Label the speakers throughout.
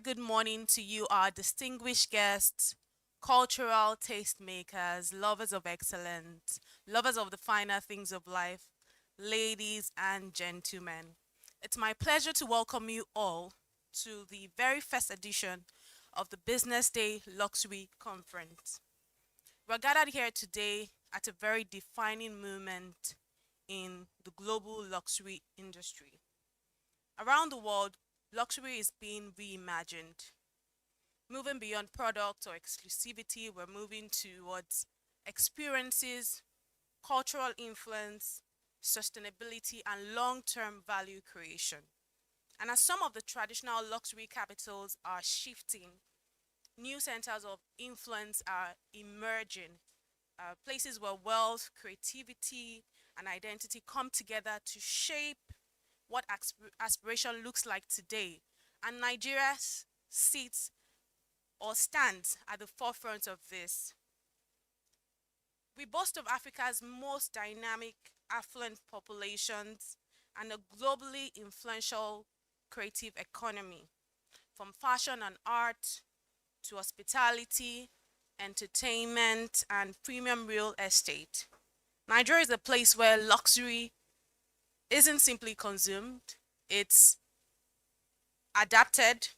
Speaker 1: good morning to you, our distinguished guests, cultural tastemakers, lovers of excellence, lovers of the finer things of life, ladies and gentlemen. It's my pleasure to welcome you all to the very first edition of the Business Day Luxury Conference. We're gathered here today at a very defining moment in the global luxury industry. Around the world, luxury is being reimagined. Moving beyond product or exclusivity, we're moving towards experiences, cultural influence, sustainability, and long term value creation. And as some of the traditional luxury capitals are shifting, new centers of influence are emerging, places where wealth, creativity, and identity come together to shape what aspiration looks like today. And Nigeria sits or stands at the forefront of this. We boast of Africa's most dynamic, affluent populations and a globally influential creative economy, from fashion and art to hospitality, entertainment, and premium real estate. Nigeria is a place where luxury isn't simply consumed, it's adapted,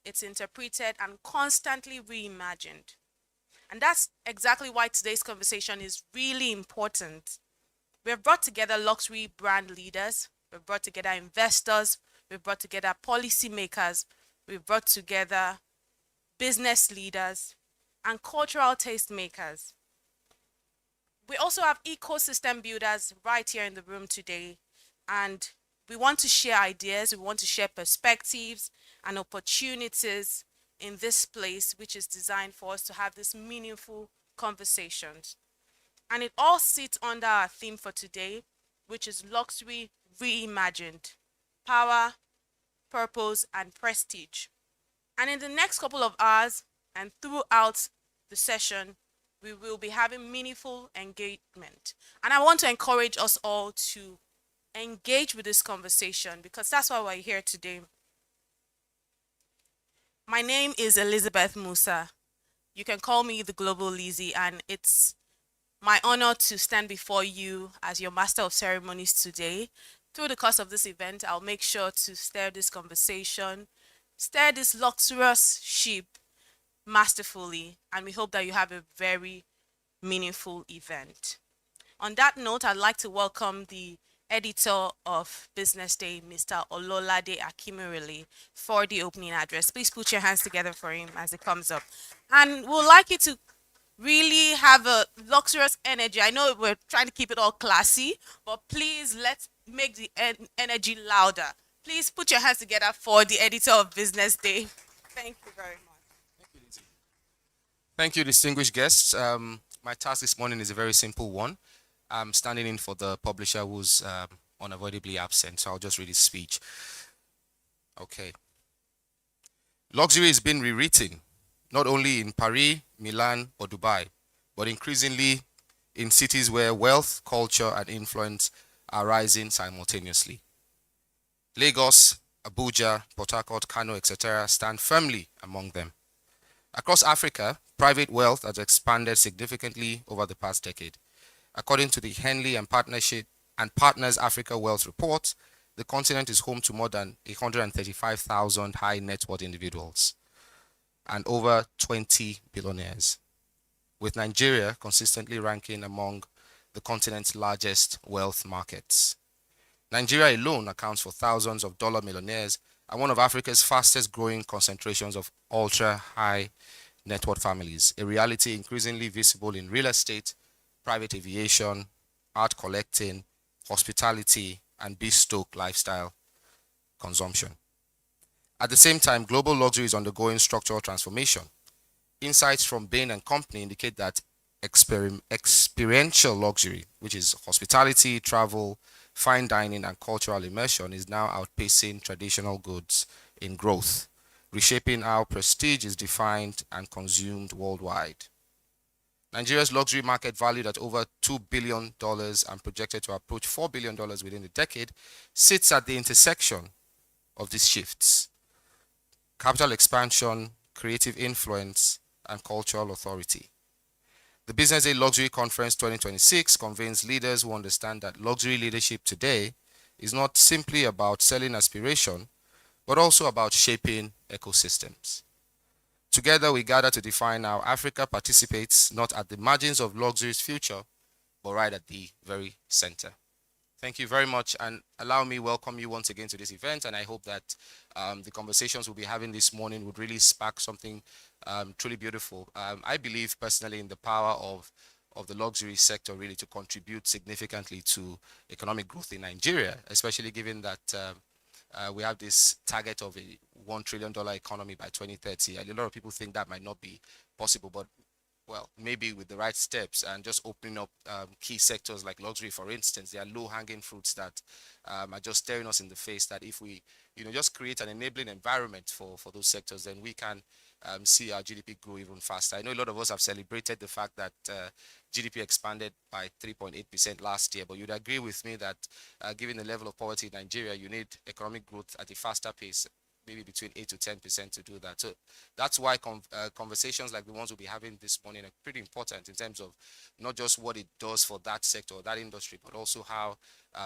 Speaker 1: it's interpreted, and constantly reimagined. And that's exactly why today's conversation is really important. We've brought together luxury brand leaders, we've brought together investors, we've brought together policymakers, we've brought together business leaders, and cultural tastemakers. We also have ecosystem builders right here in the room today, and we want to share ideas, we want to share perspectives and opportunities in this place, which is designed for us to have these meaningful conversations. And it all sits under our theme for today, which is luxury reimagined: power, purpose, and prestige. And in the next couple of hours and throughout the session, we will be having meaningful engagement. And I want to encourage us all to engage with this conversation because that's why we're here today. My name is Elizabeth Musa. You can call me the Global Lizzie, and it's my honor to stand before you as your master of ceremonies today. Through the course of this event, I'll make sure to steer this conversation, steer this luxurious ship masterfully, and we hope that you have a very meaningful event. On that note, I'd like to welcome the editor of Business Day, Mr. Ololade Akimirele, for the opening address. Please put your hands together for him as it comes up. And we'd like you to really have a luxurious energy. I know we're trying to keep it all classy, but please let's make the energy louder. Please put your hands together for the editor of Business Day. Thank you very much.
Speaker 2: Thank you, distinguished guests. My task this morning is a very simple one. I'm standing in for the publisher who's unavoidably absent, so I'll just read his speech. Okay. Luxury is being rewritten, not only in Paris, Milan, or Dubai, but increasingly in cities where wealth, culture, and influence are rising simultaneously. Lagos, Abuja, Port Harcourt, Kano, etc. stand firmly among them. Across Africa, private wealth has expanded significantly over the past decade. According to the Henley and Partners Africa Wealth Report, the continent is home to more than 135,000 high net worth individuals and over 20 billionaires, with Nigeria consistently ranking among the continent's largest wealth markets. Nigeria alone accounts for thousands of dollar millionaires and one of Africa's fastest growing concentrations of ultra high net worth families, a reality increasingly visible in real estate, private aviation, art collecting, hospitality, and bespoke lifestyle consumption. At the same time, global luxury is undergoing structural transformation. Insights from Bain and Company indicate that experiential luxury, which is hospitality, travel, fine dining, and cultural immersion, is now outpacing traditional goods in growth, reshaping how prestige is defined and consumed worldwide. Nigeria's luxury market, valued at over $2 billion and projected to approach $4 billion within a decade, sits at the intersection of these shifts. capital expansion, creative influence, and cultural authority. The Business Day Luxury Conference 2026 convenes leaders who understand that luxury leadership today is not simply about selling aspiration, but also about shaping ecosystems. Together, we gather to define how Africa participates not at the margins of luxury's future, but right at the very center. Thank you very much, and allow me welcome you once again to this event. And I hope that the conversations we'll be having this morning would really spark something truly beautiful. I believe personally in the power of the luxury sector really to contribute significantly to economic growth in Nigeria, especially given that we have this target of a $1 trillion economy by 2030. A lot of people think that might not be possible, but well, maybe with the right steps and just opening up key sectors like luxury, for instance, there are low-hanging fruits that are just staring us in the face. That if we, just create an enabling environment for those sectors, then we can see our GDP grow even faster. I know a lot of us have celebrated the fact that GDP expanded by 3.8% last year, but you'd agree with me that given the level of poverty in Nigeria, you need economic growth at a faster pace, maybe between 8 to 10% to do that. So that's why conversations like the ones we'll be having this morning are pretty important in terms of not just what it does for that sector, that industry, but also how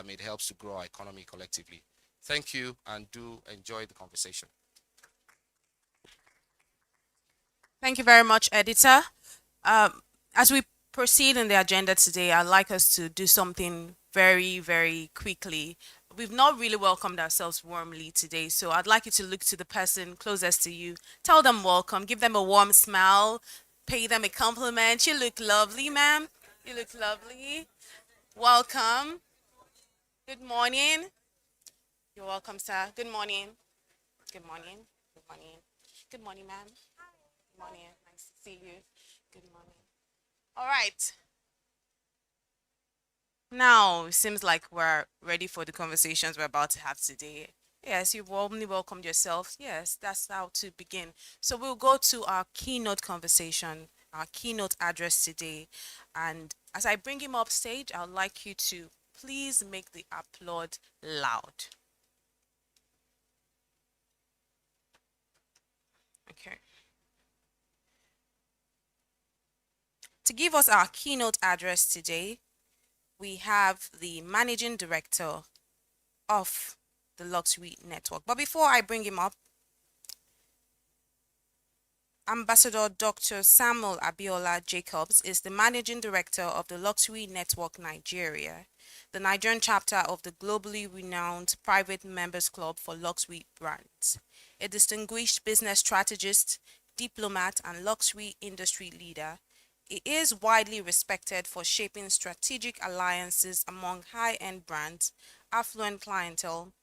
Speaker 2: it helps to grow our economy collectively. Thank you, and do enjoy the conversation.
Speaker 1: Thank you very much, editor. As we proceed in the agenda today, I'd like us to do something very, very quickly. We've not really welcomed ourselves warmly today, so I'd like you to look to the person closest to you, tell them welcome, give them a warm smile, pay them a compliment. You look lovely, ma'am. You look lovely. Welcome. Good morning. You're welcome, sir. Good morning. Good morning. Good morning. Good morning, ma'am. Good morning. Nice to see you. Good morning. All right. Now, it seems like we're ready for the conversations we're about to have today. Yes, you've warmly welcomed yourself. Yes, that's how to begin. So we'll go to our keynote conversation, our keynote address today. And as I bring him up stage, I'd like you to please make the applaud loud. Okay. To give us our keynote address today, we have the managing director of the Luxury Network. But before I bring him up, Ambassador Dr. Samuel Abiola Jacobs is the managing director of the Luxury Network Nigeria, the Nigerian chapter of the globally renowned private members club for luxury brands. A distinguished business strategist, diplomat, and luxury industry leader, he is widely respected for shaping strategic alliances among high-end brands, affluent clientele,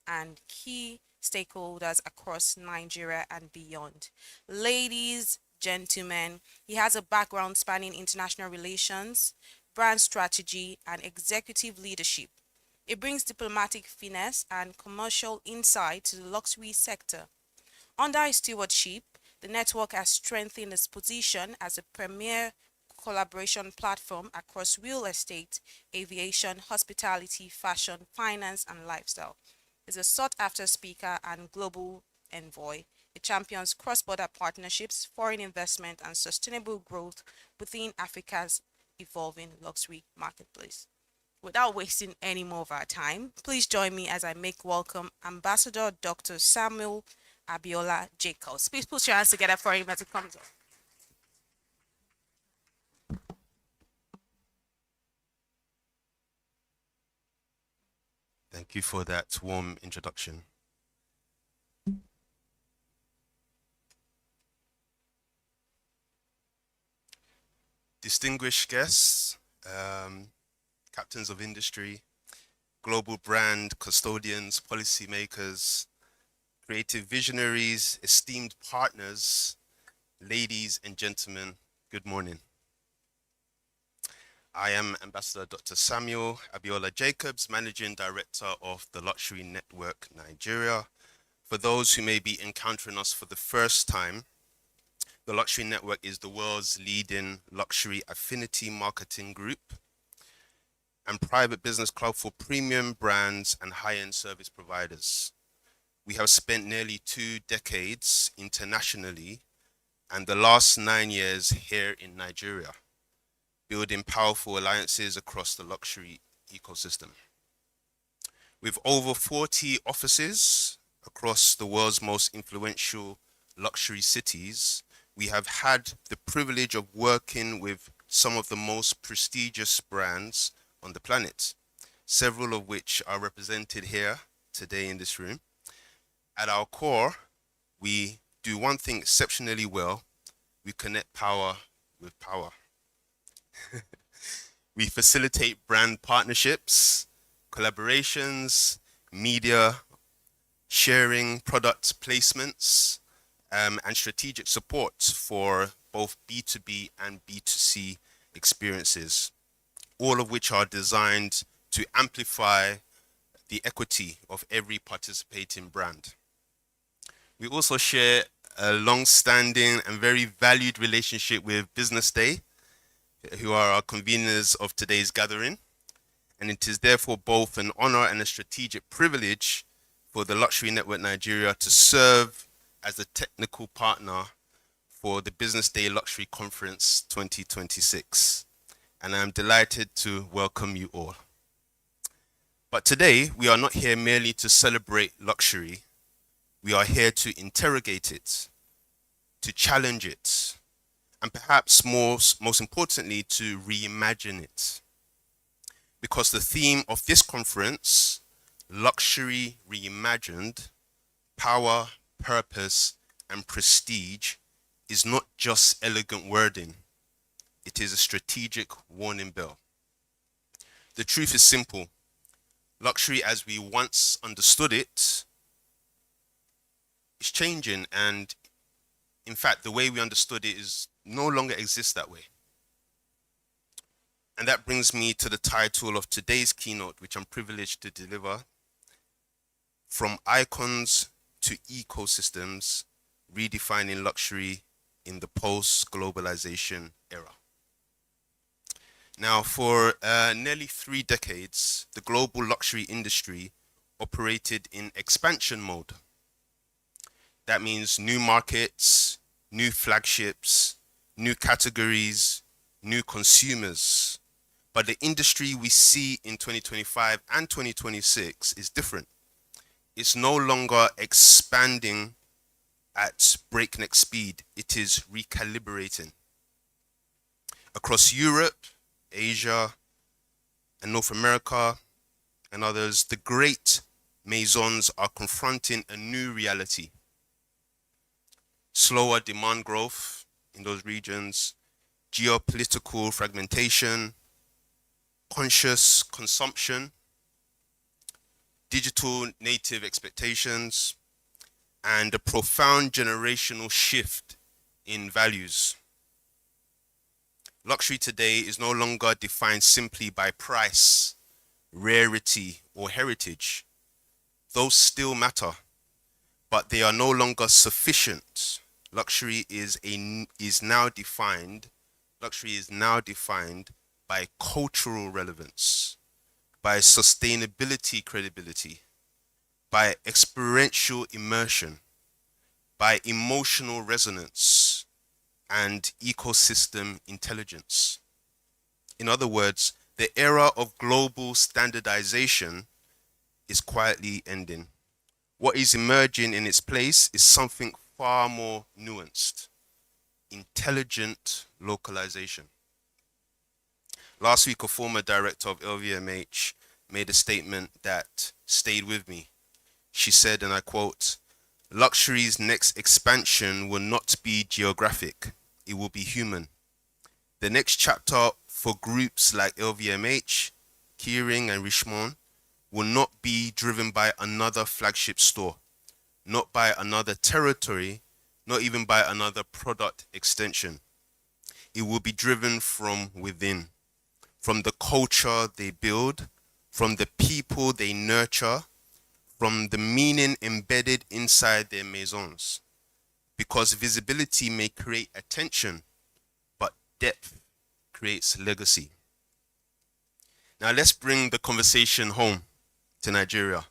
Speaker 1: and key stakeholders across Nigeria and beyond. Ladies, gentlemen, he has a background spanning international relations, brand strategy, and executive leadership. It brings diplomatic finesse and commercial insight to the luxury sector. Under his stewardship, the network has strengthened its position as a premier collaboration platform across real estate, aviation, hospitality, fashion, finance, and lifestyle. Is a sought-after speaker and global envoy. It champions cross-border partnerships, foreign investment, and sustainable growth within Africa's evolving luxury marketplace. Without wasting any more of our time, please join me as I make welcome Ambassador Dr. Samuel Abiola Jacobs. Please put your hands together for him as he comes up.
Speaker 3: Thank you for that warm introduction. Distinguished guests, captains of industry, global brand custodians, policymakers, creative visionaries, esteemed partners, ladies and gentlemen, good morning. I am Ambassador Dr. Samuel Abiola Jacobs, Managing Director of the Luxury Network Nigeria. For those who may be encountering us for the first time, the Luxury Network is the world's leading luxury affinity marketing group and private business club for premium brands and high-end service providers. We have spent nearly 2 decades internationally and the last 9 years here in Nigeria, building powerful alliances across the luxury ecosystem. With over 40 offices across the world's most influential luxury cities, we have had the privilege of working with some of the most prestigious brands on the planet, several of which are represented here today in this room. At our core, we do one thing exceptionally well. We connect power with power. We facilitate brand partnerships, collaborations, media sharing, product placements, and strategic support for both B2B and B2C experiences, all of which are designed to amplify the equity of every participating brand. We also share a long-standing and very valued relationship with BusinessDay, who are our conveners of today's gathering, and it is therefore both an honor and a strategic privilege for the Luxury Network Nigeria to serve as a technical partner for the BusinessDay Luxury Conference 2026. And I'm delighted to welcome you all. But today, we are not here merely to celebrate luxury. We are here to interrogate it, to challenge it, and perhaps most importantly, to reimagine it. Because the theme of this conference, Luxury Reimagined, Power, Purpose, and Prestige, is not just elegant wording. It is a strategic warning bell. The truth is simple. Luxury as we once understood it is changing, and in fact, the way we understood it is no longer exists that way. And that brings me to the title of today's keynote, which I'm privileged to deliver: From Icons to Ecosystems, Redefining Luxury in the Post-Globalization Era. Now, for nearly 3 decades, the global luxury industry operated in expansion mode. That means new markets, new flagships, new categories, new consumers. But the industry we see in 2025 and 2026 is different. It's no longer expanding at breakneck speed. It is recalibrating. Across Europe, Asia, and North America, and others, the great maisons are confronting a new reality. Slower demand growth in those regions, geopolitical fragmentation, conscious consumption, digital native expectations, and a profound generational shift in values. Luxury today is no longer defined simply by price, rarity, or heritage. Those still matter, but they are no longer sufficient. Luxury is now defined by cultural relevance, by sustainability credibility, by experiential immersion, by emotional resonance, and ecosystem intelligence. In other words, the era of global standardization is quietly ending. What is emerging in its place is something far more nuanced: intelligent localization. Last week, a former director of LVMH made a statement that stayed with me. She said, and I quote, "Luxury's next expansion will not be geographic, it will be human. The next chapter for groups like LVMH, Kering, and Richemont will not be driven by another flagship store, not by another territory, not even by another product extension. It will be driven from within, from the culture they build, from the people they nurture, from the meaning embedded inside their maisons. Because visibility may create attention, but depth creates legacy." Now let's bring the conversation home to Nigeria.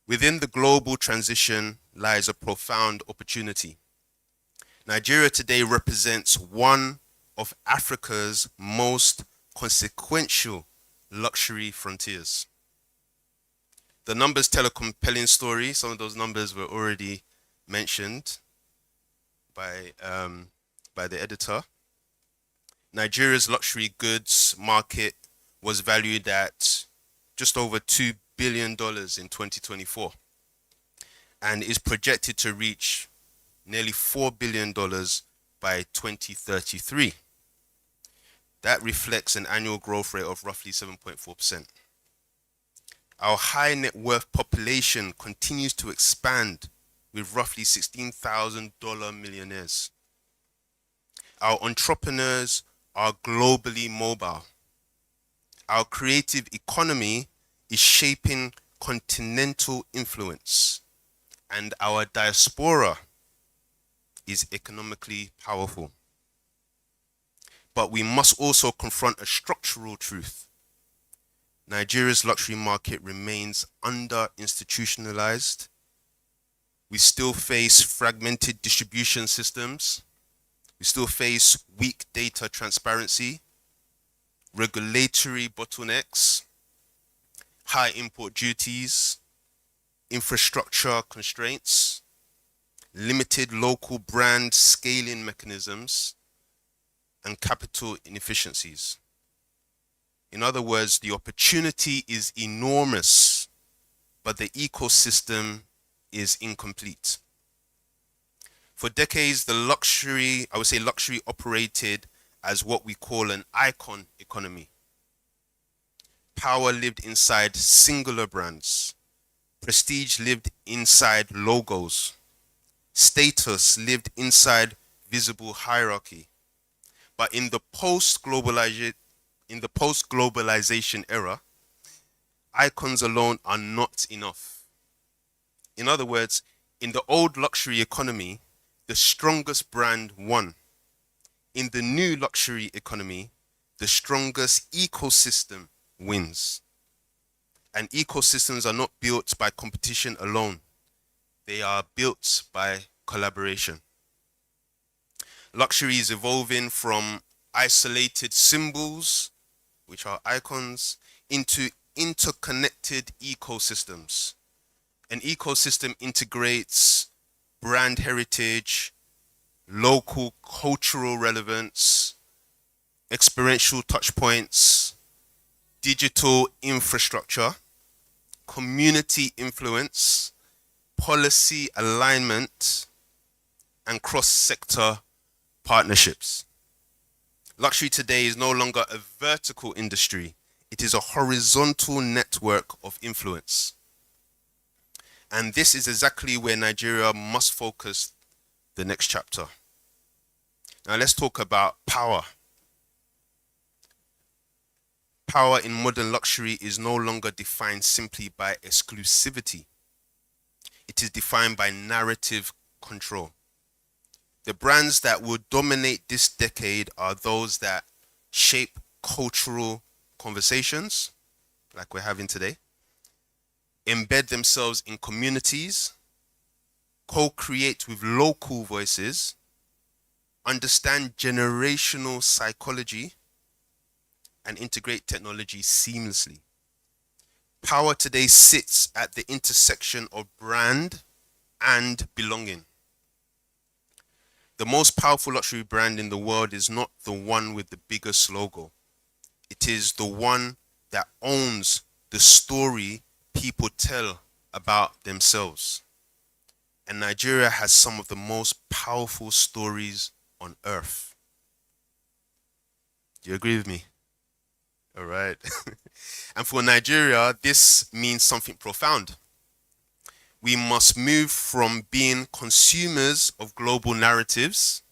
Speaker 3: Within the global transition lies a profound opportunity. Nigeria today represents one of Africa's most consequential luxury frontiers. The numbers tell a compelling story. Some of those numbers were already mentioned by the editor. Nigeria's luxury goods market was valued at just over $2 billion in 2024 and is projected to reach nearly $4 billion by 2033. That reflects an annual growth rate of roughly 7.4%. Our high net worth population continues to expand with roughly $16,000 millionaires. Our entrepreneurs are globally mobile. Our creative economy is shaping continental influence, and our diaspora is economically powerful. But we must also confront a structural truth. Nigeria's luxury market remains under-institutionalized. We still face fragmented distribution systems. We still face weak data transparency, regulatory bottlenecks, high import duties, infrastructure constraints, limited local brand scaling mechanisms, and capital inefficiencies. In other words, the opportunity is enormous, but the ecosystem is incomplete. For decades, luxury operated as what we call an icon economy. Power lived inside singular brands. Prestige lived inside logos. Status lived inside visible hierarchy. But in the post-globalization era, icons alone are not enough. In other words, in the old luxury economy, the strongest brand won. In the new luxury economy, the strongest ecosystem wins. And ecosystems are not built by competition alone. They are built by collaboration. Luxury is evolving from isolated symbols, which are icons, into interconnected ecosystems. An ecosystem integrates brand heritage, local cultural relevance, experiential touchpoints, digital infrastructure, community influence, policy alignment, and cross-sector partnerships. Luxury today is no longer a vertical industry. It is a horizontal network of influence. And this is exactly where Nigeria must focus the next chapter. Now let's talk about power. Power in modern luxury is no longer defined simply by exclusivity. It is defined by narrative control. The brands that will dominate this decade are those that shape cultural conversations, like we're having today, embed themselves in communities, co-create with local voices, understand generational psychology, and integrate technology seamlessly. Power today sits at the intersection of brand and belonging. The most powerful luxury brand in the world is not the one with the biggest logo. It is the one that owns the story people tell about themselves. And Nigeria has some of the most powerful stories on earth. Do you agree with me? All right. And for Nigeria, this means something profound. We must move from being consumers of global narratives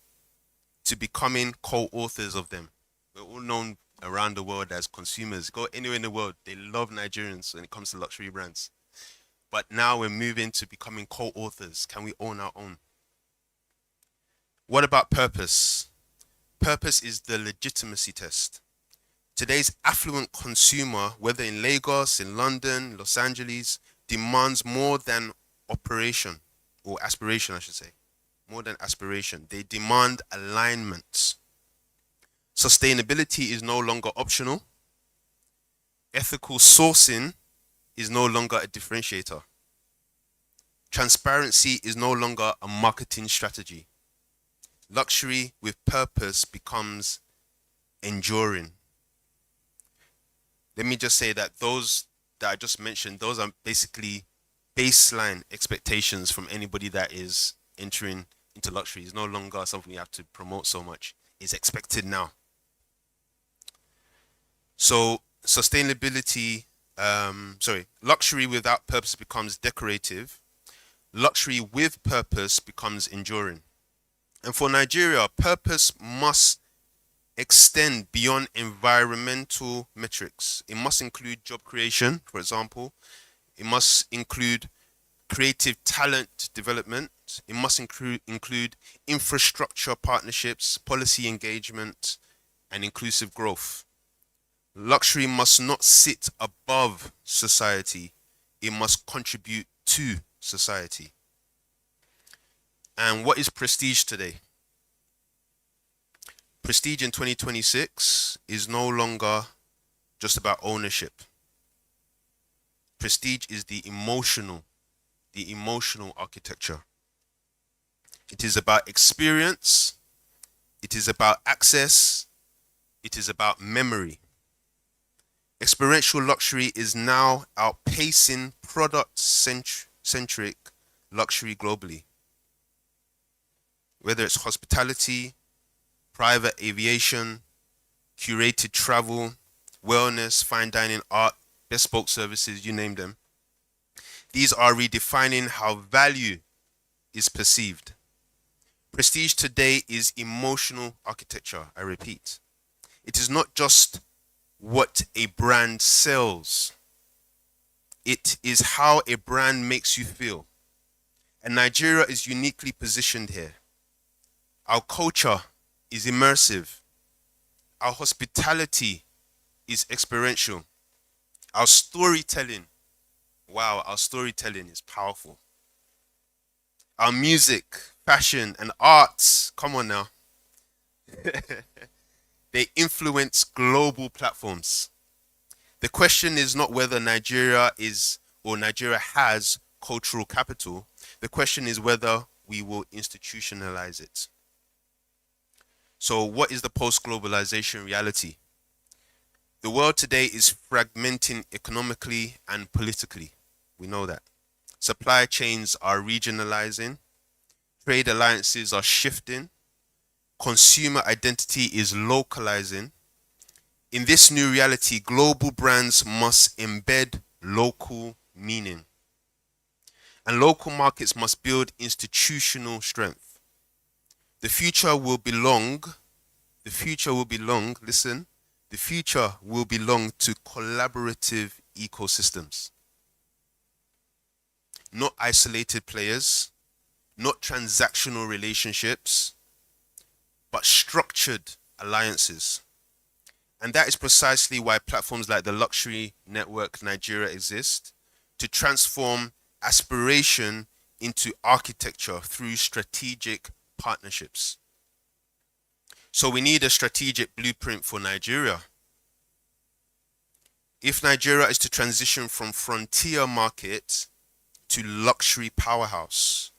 Speaker 3: to becoming co-authors of them. We're all known around the world as consumers. Go anywhere in the world, they love Nigerians when it comes to luxury brands. But now we're moving to becoming co-authors. Can we own our own? What about purpose? Purpose is the legitimacy test. Today's affluent consumer, whether in Lagos, in London, Los Angeles, demands more than operation or aspiration, I should say. More than aspiration. They demand alignment. Sustainability is no longer optional. Ethical sourcing is no longer a differentiator. Transparency is no longer a marketing strategy. Luxury with purpose becomes enduring. Let me just say that those that I just mentioned, those are basically baseline expectations from anybody that is entering into luxury. It's no longer something we have to promote so much. It's expected now. So luxury without purpose becomes decorative. Luxury with purpose becomes enduring. And for Nigeria, purpose must extend beyond environmental metrics. It must include job creation, for example. It must include creative talent development. It must include infrastructure partnerships, policy engagement, and inclusive growth. Luxury must not sit above society. It must contribute to society. And what is prestige today? Prestige in 2026 is no longer just about ownership. Prestige is the emotional architecture. It is about experience. It is about access. It is about memory. Experiential luxury is now outpacing product-centric luxury globally. Whether it's hospitality, private aviation, curated travel, wellness, fine dining, art, bespoke services, you name them. These are redefining how value is perceived. Prestige today is emotional architecture, I repeat. It is not just what a brand sells. It is how a brand makes you feel. And Nigeria is uniquely positioned here. Our culture is immersive. Our hospitality is experiential. Our storytelling is powerful. Our music, fashion, and arts, come on now. They influence global platforms. The question is not whether Nigeria has cultural capital. The question is whether we will institutionalize it. So what is the post-globalization reality? The world today is fragmenting economically and politically. We know that. Supply chains are regionalizing. Trade alliances are shifting. Consumer identity is localizing. In this new reality, global brands must embed local meaning. And local markets must build institutional strength. The future will belong, listen, the future will belong to collaborative ecosystems. Not isolated players, not transactional relationships, but structured alliances. And that is precisely why platforms like the Luxury Network Nigeria exist, to transform aspiration into architecture through strategic partnerships. So we need a strategic blueprint for Nigeria. If Nigeria is to transition from frontier market to luxury powerhouse,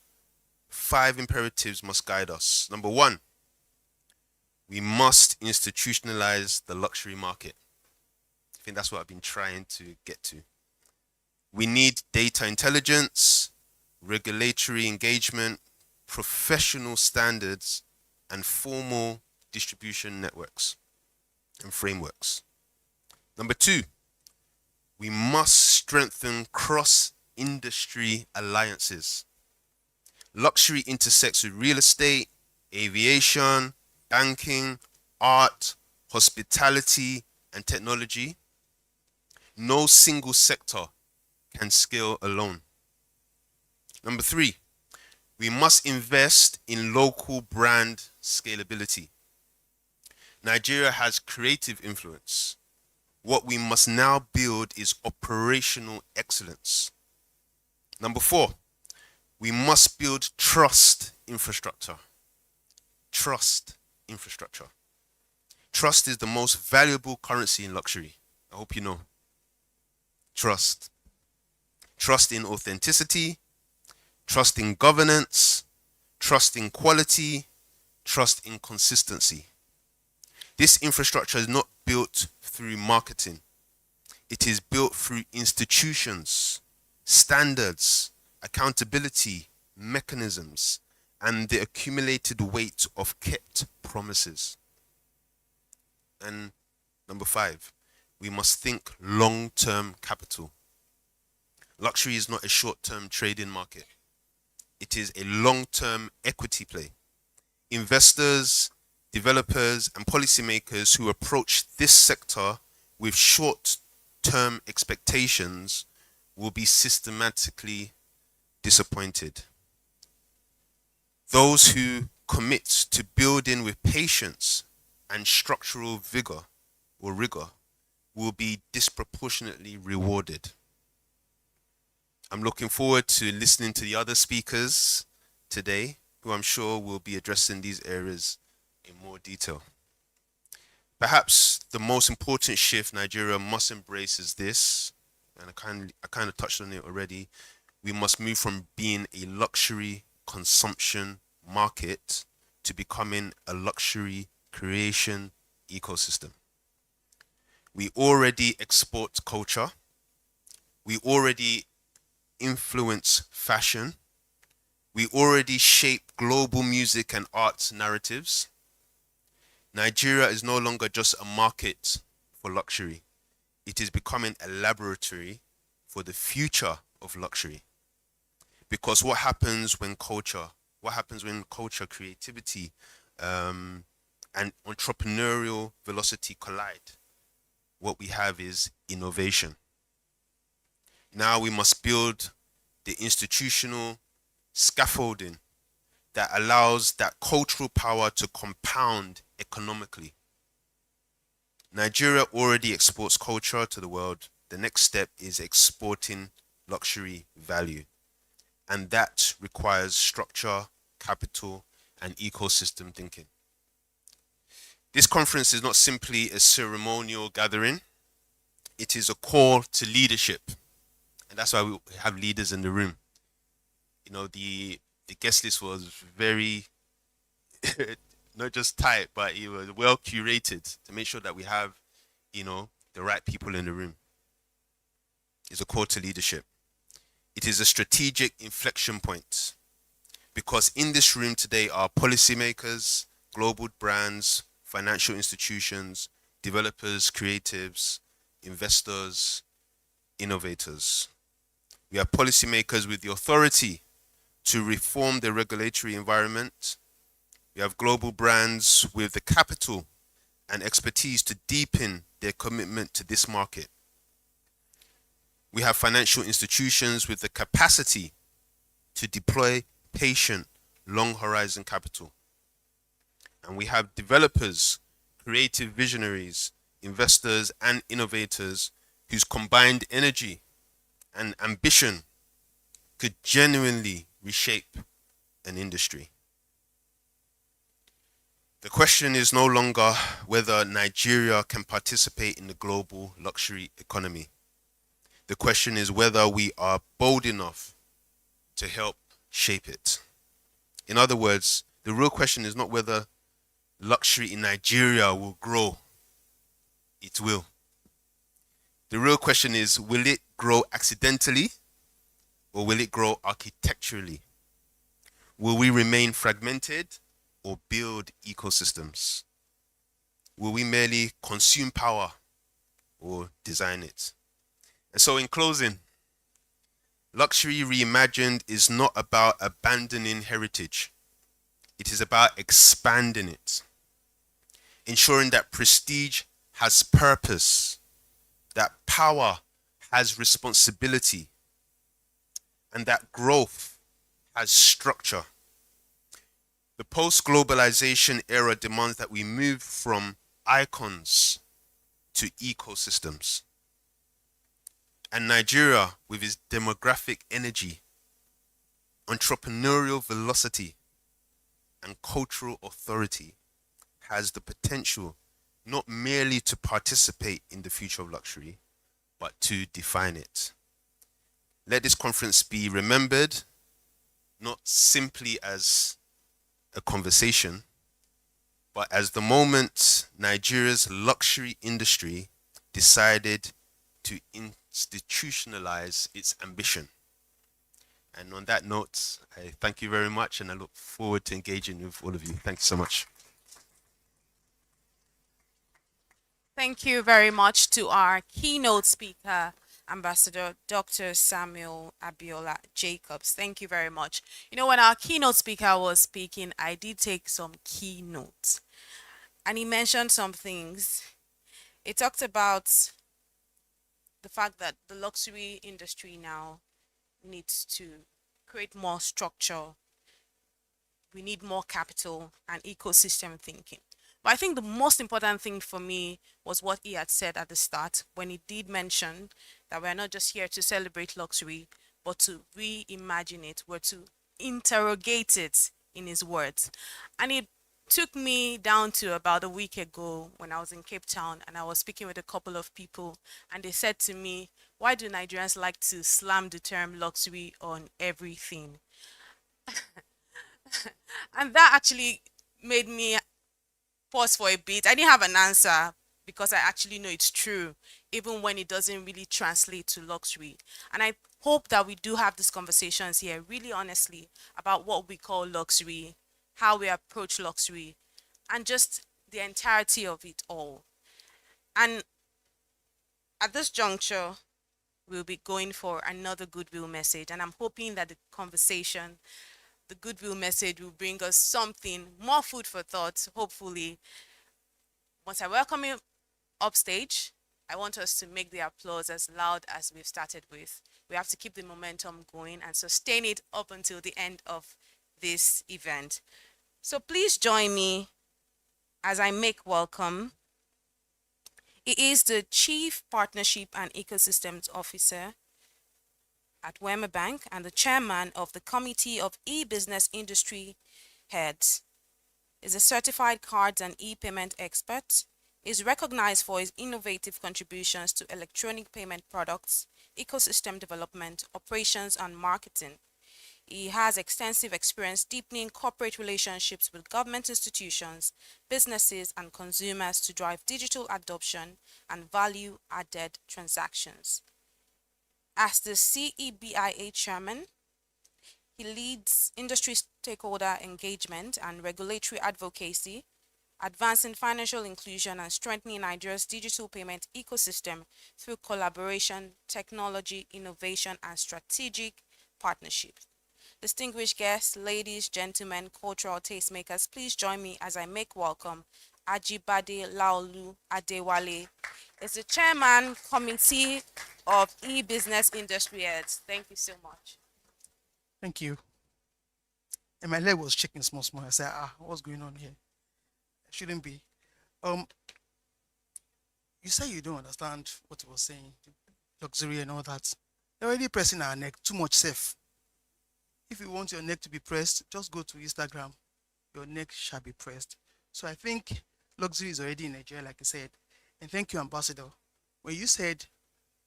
Speaker 3: 5 imperatives must guide us. Number 1, we must institutionalize the luxury market. I think that's what I've been trying to get to. We need data intelligence, regulatory engagement, professional standards, and formal distribution networks and frameworks. Number 2, we must strengthen cross-industry alliances. Luxury intersects with real estate, aviation, banking, art, hospitality, and technology. No single sector can scale alone. Number 3, we must invest in local brand scalability. Nigeria has creative influence. What we must now build is operational excellence. Number 4, we must build trust infrastructure. Trust infrastructure. Trust is the most valuable currency in luxury. I hope you know. Trust. Trust in authenticity, trust in governance, trust in quality, trust in consistency. This infrastructure is not built through marketing. It is built through institutions, standards, accountability, mechanisms, and the accumulated weight of kept promises. And number 5, we must think long-term capital. Luxury is not a short-term trading market. It is a long-term equity play. Investors, developers, and policymakers who approach this sector with short-term expectations will be systematically disappointed. Those who commit to building with patience and structural vigor or rigor will be disproportionately rewarded. I'm looking forward to listening to the other speakers today, who I'm sure will be addressing these areas in more detail. Perhaps the most important shift Nigeria must embrace is this, and I kind of touched on it already. We must move from being a luxury consumption market to becoming a luxury creation ecosystem. We already export culture. We already influence fashion. We already shape global music and arts narratives. Nigeria is no longer just a market for luxury. It is becoming a laboratory for the future of luxury. Because what happens when culture, creativity, and entrepreneurial velocity collide? What we have is innovation. Now we must build the institutional scaffolding that allows that cultural power to compound economically. Nigeria already exports culture to the world. The next step is exporting luxury value. And that requires structure, capital, and ecosystem thinking. This conference is not simply a ceremonial gathering. It is a call to leadership. And that's why we have leaders in the room. You know, the guest list was very, not just tight, but it was well curated to make sure that we have, the right people in the room. It's a call to leadership. It is a strategic inflection point, because in this room today are policymakers, global brands, financial institutions, developers, creatives, investors, innovators. We have policymakers with the authority to reform the regulatory environment. We have global brands with the capital and expertise to deepen their commitment to this market. We have financial institutions with the capacity to deploy patient, long horizon capital. And we have developers, creative visionaries, investors, and innovators whose combined energy and ambition could genuinely reshape an industry. The question is no longer whether Nigeria can participate in the global luxury economy. The question is whether we are bold enough to help shape it. In other words, the real question is not whether luxury in Nigeria will grow. It will. The real question is, will it grow accidentally or will it grow architecturally? Will we remain fragmented or build ecosystems? Will we merely consume power or design it? And so in closing, Luxury Reimagined is not about abandoning heritage. It is about expanding it, ensuring that prestige has purpose, that power has responsibility, and that growth has structure. The post-globalization era demands that we move from icons to ecosystems. And Nigeria, with its demographic energy, entrepreneurial velocity, and cultural authority has the potential not merely to participate in the future of luxury, but to define it. Let this conference be remembered not simply as a conversation, but as the moment Nigeria's luxury industry decided to institutionalize its ambition. And on that note, I thank you very much and I look forward to engaging with all of you. Thank you so much.
Speaker 1: Thank you very much to our keynote speaker, Ambassador Dr. Samuel Abiola Jacobs. Thank you very much. You know, when our keynote speaker was speaking, I did take some keynotes, and he mentioned some things. He talked about the fact that the luxury industry now needs to create more structure. We need more capital and ecosystem thinking. But I think the most important thing for me was what he had said at the start when he did mention that we're not just here to celebrate luxury, but to reimagine it. We're to interrogate it, in his words. And it took me down to about a week ago when I was in Cape Town and I was speaking with a couple of people, and they said to me, why do Nigerians like to slam the term luxury on everything? And that actually made me pause for a bit. I didn't have an answer because I actually know it's true, even when it doesn't really translate to luxury. And I hope that we do have these conversations here, really honestly, about what we call luxury, how we approach luxury, and just the entirety of it all. And at this juncture, we'll be going for another goodwill message. And I'm hoping that the conversation, the goodwill message, will bring us something more food for thought, hopefully. Once I welcome you upstage, I want us to make the applause as loud as we've started with. We have to keep the momentum going and sustain it up until the end of this event. So please join me as I make welcome. He is the Chief Partnership and Ecosystems Officer at Wema Bank and the Chairman of the Committee of E-Business Industry Heads. Is a certified cards and e-payment expert. Is recognized for his innovative contributions to electronic payment products, ecosystem development, operations, and marketing. He has extensive experience deepening corporate relationships with government institutions, businesses, and consumers to drive digital adoption and value-added transactions. As the CEBIA Chairman, he leads industry stakeholder engagement and regulatory advocacy, advancing financial inclusion and strengthening Nigeria's digital payment ecosystem through collaboration, technology, innovation, and strategic partnerships. Distinguished guests, ladies, gentlemen, cultural tastemakers, please join me as I make welcome Ajibade Laolu Adewale. Is the Chairman, Committee of E-Business Industry Heads. Thank you so much.
Speaker 4: Thank you. And my leg was shaking small. I said, what's going on here? It shouldn't be. You say you don't understand what he was saying, luxury and all that. They're already pressing our neck, too much safe. If you want your neck to be pressed, just go to Instagram. Your neck shall be pressed. So I think luxury is already in Nigeria, like I said. And thank you, Ambassador. When you said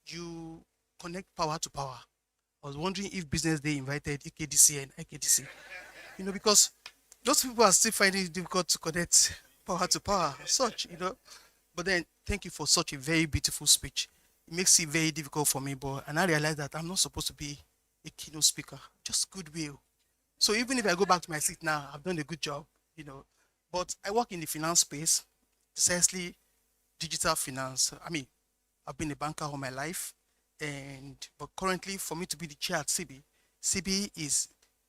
Speaker 4: you connect power to power, I was wondering if BusinessDay invited EKDC and IKDC. Because those people are still finding it difficult to connect power to power, But then, thank you for such a very beautiful speech. It makes it very difficult for me, and I realize that I'm not supposed to be a keynote speaker, just goodwill. So even if I go back to my seat now, I've done a good job, But I work in the finance space, precisely digital finance. I've been a banker all my life, but currently for me to be the chair at CB is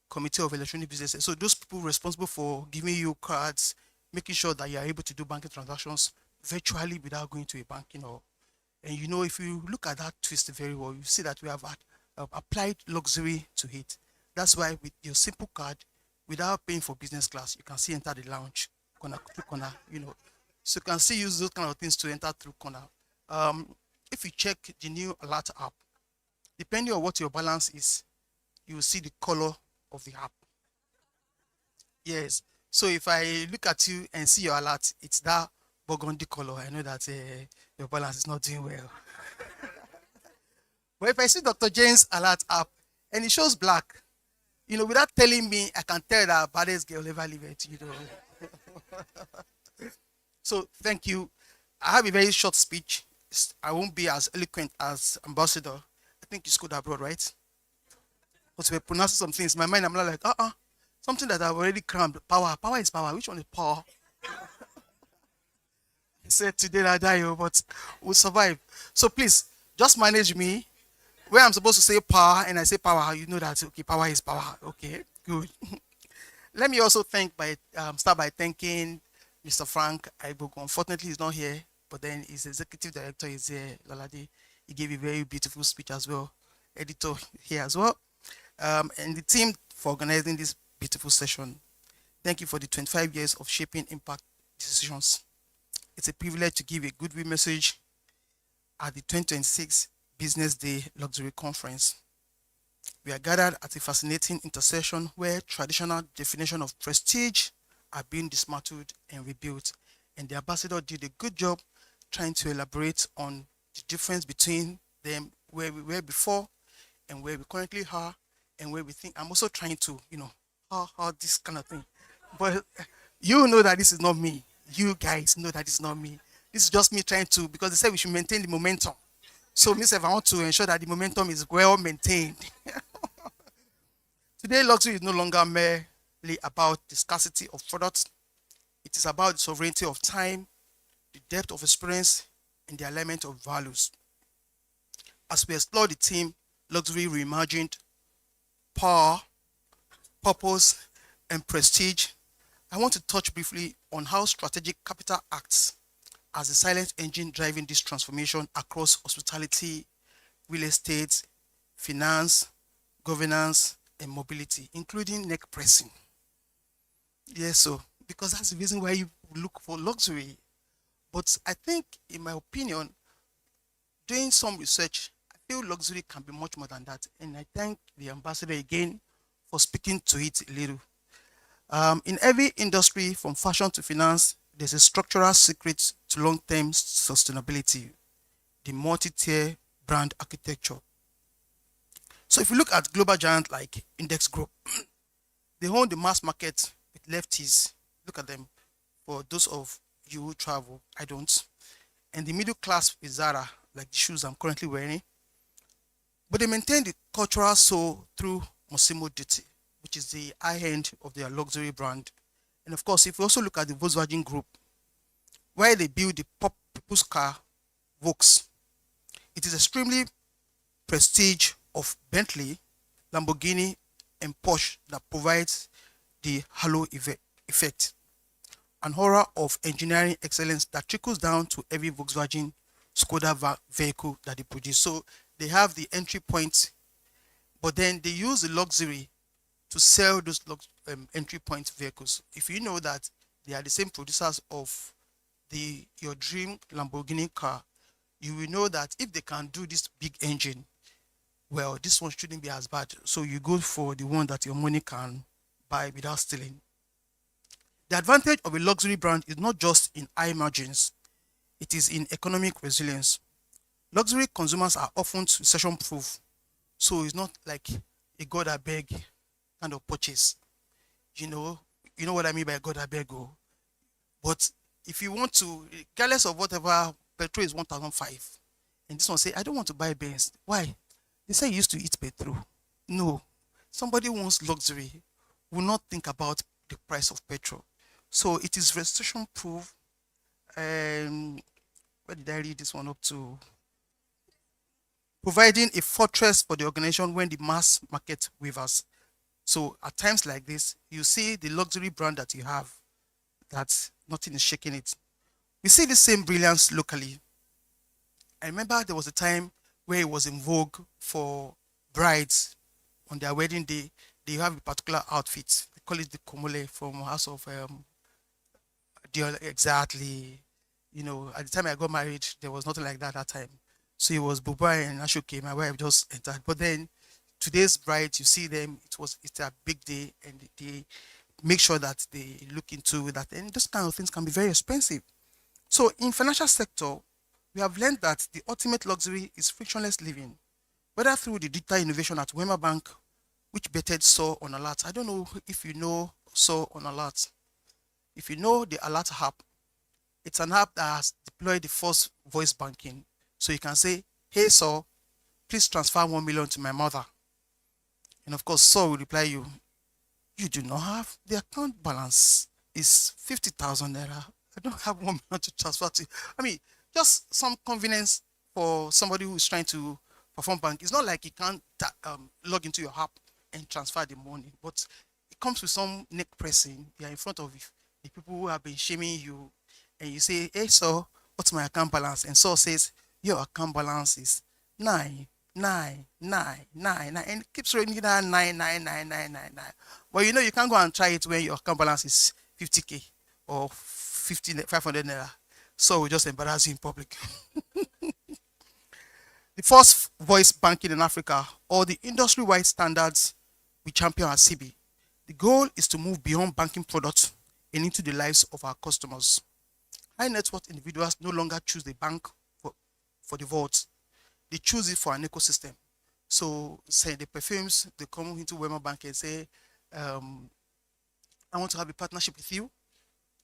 Speaker 4: Committee of Electronic Businesses. So those people responsible for giving you cards, making sure that you are able to do banking transactions virtually without going to a bank, And if you look at that twist very well, you see that we have applied luxury to it. That's why with your simple card, without paying for business class, you can see enter the lounge, corner to corner, So you can see use those kind of things to enter through corner. If you check the new alert app, depending on what your balance is, you will see the color of the app. Yes. So if I look at you and see your alert, it's that burgundy color. I know that your balance is not doing well. But if I see Dr. James alert app and it shows black, without telling me, I can tell that baddest girl ever live it. So thank you. I have a very short speech. I won't be as eloquent as ambassador. I think you schooled abroad, right? But we're pronouncing some things. In my mind, I'm not like, something that I've already crammed. Power. Power is power. Which one is power? I said today I die, but we'll survive. So please, just manage me. Where I'm supposed to say power and I say power, you know that, okay, power is power. Okay, good. Let me also start by thanking Mr. Frank Aibogo. Unfortunately, he's not here, but then his executive director is here, Lalade. He gave a very beautiful speech as well. Editor here as well. And the team for organizing this beautiful session. Thank you for the 25 years of shaping impact decisions. It's a privilege to give a goodwill message at the 2026 Business Day Luxury Conference. We are gathered at a fascinating intersection where traditional definition of prestige are being dismantled and rebuilt. And the ambassador did a good job trying to elaborate on the difference between them, where we were before and where we currently are, and where we think. I'm also trying to, how this kind of thing. But you know that this is not me. You guys know that it's not me. This is just me trying to, because they said we should maintain the momentum. So, Mr. I want to ensure that the momentum is well maintained. Today, luxury is no longer merely about the scarcity of products. It is about the sovereignty of time, the depth of experience, and the alignment of values. As we explore the theme, luxury reimagined, power, purpose, and prestige, I want to touch briefly on how strategic capital acts as a silent engine driving this transformation across hospitality, real estate, finance, governance, and mobility, including neck pressing. Yes, so because that's the reason why you look for luxury. But I think, in my opinion, doing some research, I feel luxury can be much more than that. And I thank the ambassador again for speaking to it a little. In every industry, from fashion to finance, there's a structural secret to long-term sustainability, the multi-tier brand architecture. So if you look at global giants like Index Group, they own the mass market with lefties. Look at them. For those of you who travel, I don't. And the middle class with Zara, like the shoes I'm currently wearing. But they maintain the cultural soul through Massimo Dutti, which is the high end of their luxury brand. And of course, if you also look at the Volkswagen Group, where they build the pop people's car, Volks, it is extremely prestige of Bentley, Lamborghini, and Porsche that provides the halo effect, an aura of engineering excellence that trickles down to every Volkswagen Skoda vehicle that they produce. So they have the entry point, but then they use the luxury to sell those entry point vehicles. If you know that they are the same producers of your dream Lamborghini car, you will know that if they can do this big engine, well, this one shouldn't be as bad. So you go for the one that your money can buy without stealing. The advantage of a luxury brand is not just in high margins, it is in economic resilience. Luxury consumers are often recession proof, so it's not like a God I beg kind of purchase. You know what I mean by God I beg. But if you want to, regardless of whatever, petrol is 1,005, and this one say, I don't want to buy Benz. Why? They say you used to eat petrol. No, somebody wants luxury will not think about the price of petrol. So it is recession proof. Where did I read this one up to? Providing a fortress for the organization when the mass market wavers. So at times like this, you see the luxury brand that you have, that nothing is shaking it. We see the same brilliance locally. I remember there was a time where it was in vogue for brides on their wedding day. They have a particular outfit. They call it the komole from House of Dior. Exactly. At the time I got married, there was nothing like that at that time. So it was Bubai and Ashoke. My wife just entered. But then today's bride, you see them, it's a big day, and they make sure that they look into that. And those kind of things can be very expensive. So in financial sector, we have learned that the ultimate luxury is frictionless living, whether through the digital innovation at Wema Bank, which betted Saw on Alert. I don't know if you know Saw on Alert. If you know the Alert app, it's an app that has deployed the first voice banking. So you can say, hey Saw, please transfer 1 million to my mother. And of course, Saw will reply you, you do not have the account balance is 50,000 naira. I don't have 1 million to transfer to you. I mean, just some convenience for somebody who is trying to perform bank. It's not like you can't log into your app and transfer the money, but it comes with some neck pressing. You are in front of the people who have been shaming you, and you say, hey, so what's my account balance? And so says, your account balance is 99999, and it keeps reading that 99999. But you know you can't go and try it when your account balance is 50k or 500 naira. So we just embarrass you in public. The first voice banking in Africa, or the industry-wide standards we champion at CB. The goal is to move beyond banking products and into the lives of our customers. High net worth individuals no longer choose the bank for the vault. They choose it for an ecosystem. So say the perfumes, they come into Wema Bank and say, I want to have a partnership with you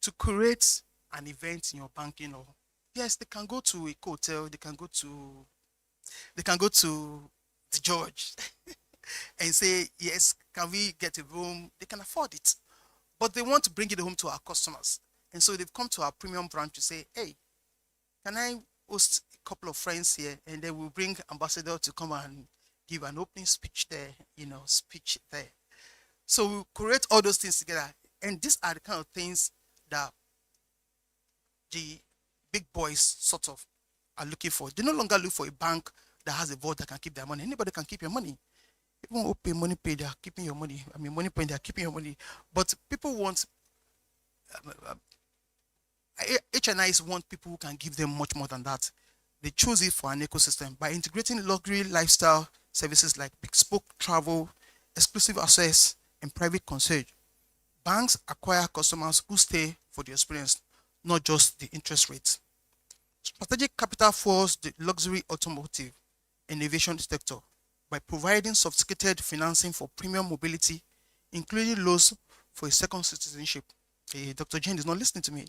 Speaker 4: to create an event in your banking. Or yes, they can go to a hotel, they can go to the George and say, yes, can we get a room? They can afford it, but they want to bring it home to our customers. And so they've come to our premium branch to say, hey, can I host a couple of friends here? And then we'll bring ambassador to come and give an opening speech there, speech there. So we create all those things together. And these are the kind of things that the big boys sort of are looking for. They no longer look for a bank that has a vault that can keep their money. Anybody can keep your money. People who pay money pay, they are keeping your money. I mean, money pay, they are keeping your money. But people want, HNIs want people who can give them much more than that. They choose it for an ecosystem by integrating luxury lifestyle services like bespoke travel, exclusive access, and private concierge. Banks acquire customers who stay for the experience, not just the interest rates. Strategic capital fuels the luxury automotive innovation sector by providing sophisticated financing for premium mobility, including loans for a second citizenship. Dr. Jane is not listening to me.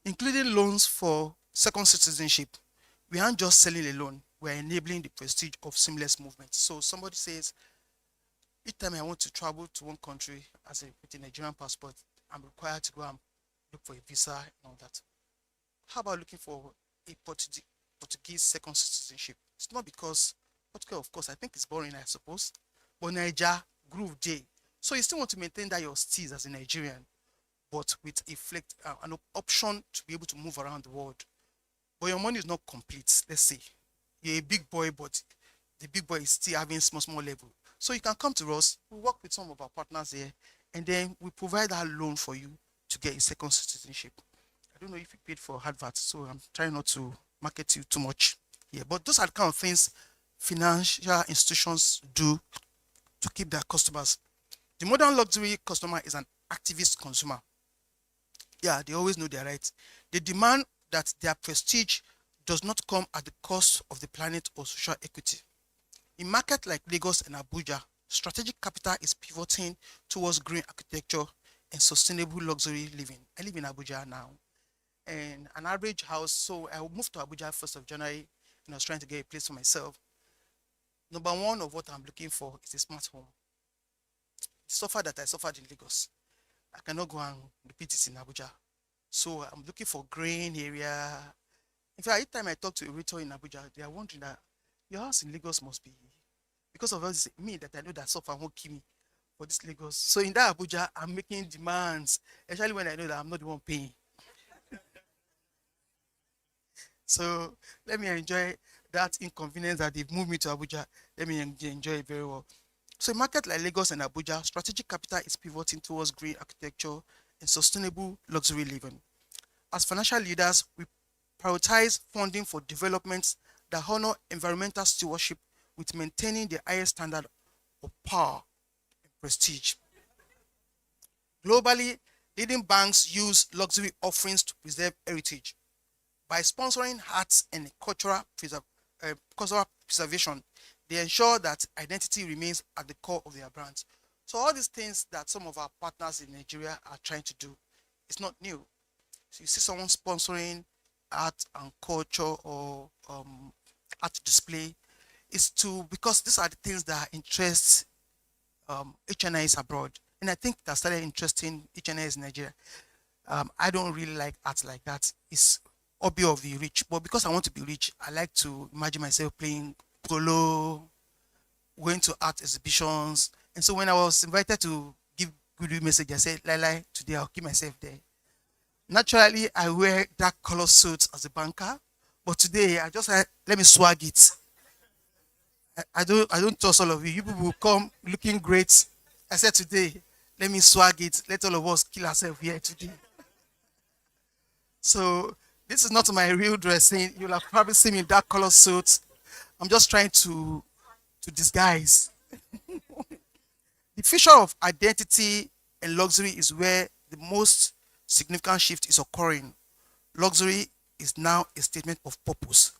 Speaker 4: Including loans for second citizenship. We aren't just selling a loan, we're enabling the prestige of seamless movement. So somebody says, each time I want to travel to one country with a Nigerian passport, I'm required to go and look for a visa and all that. How about looking for a Portuguese second citizenship? It's not because Portugal, of course, I think it's boring, I suppose, but Niger, Groove Day. So you still want to maintain that your steez as a Nigerian, but with an option to be able to move around the world. But your money is not complete. Let's say you're a big boy, but the big boy is still having small level. So you can come to us, we work with some of our partners here, and then we provide that loan for you to get a second citizenship. I don't know if you paid for adverts, so I'm trying not to market you too much here. But those are the kind of things financial institutions do to keep their customers. The modern luxury customer is an activist consumer. Yeah, they always know their rights. They demand that their prestige does not come at the cost of the planet or social equity. In markets like Lagos and Abuja, strategic capital is pivoting towards green architecture and sustainable luxury living. I live in Abuja now, and an average house, so I moved to Abuja 1st of January, and I was trying to get a place for myself. Number one of what I'm looking for is a smart home. The suffer that I suffered in Lagos, I cannot go and repeat it in Abuja. So I'm looking for green area. In fact, every time I talk to a realtor in Abuja, they are wondering that your house in Lagos must be, because of us, me that I know that suffer won't kill me for this Lagos. So in that Abuja, I'm making demands, especially when I know that I'm not the one paying. So let me enjoy that inconvenience that they've moved me to Abuja. Let me enjoy it very well. So in market like Lagos and Abuja, strategic capital is pivoting towards green architecture and sustainable luxury living. As financial leaders, we prioritize funding for developments that honor environmental stewardship with maintaining the highest standard of power and prestige. Globally, leading banks use luxury offerings to preserve heritage. By sponsoring arts and cultural preservation, they ensure that identity remains at the core of their brands. So all these things that some of our partners in Nigeria are trying to do, it's not new. So you see someone sponsoring art and culture or art display, is to because these are the things that interest HNIs abroad. And I think that started interesting HNIs in Nigeria. I don't really like art like that. It's hobby of the rich. But because I want to be rich, I like to imagine myself playing polo, going to art exhibitions. And so when I was invited to give goodwill message, I said, Lai, today I'll keep myself there. Naturally, I wear dark color suits as a banker, but today I just let me swag it. I don't trust all of you. You people will come looking great. I said today, let me swag it. Let all of us kill ourselves here today. So this is not my real dressing. You'll have probably seen me in dark color suits. I'm just trying to disguise. The future of identity and luxury is where the most significant shift is occurring. Luxury is now a statement of purpose,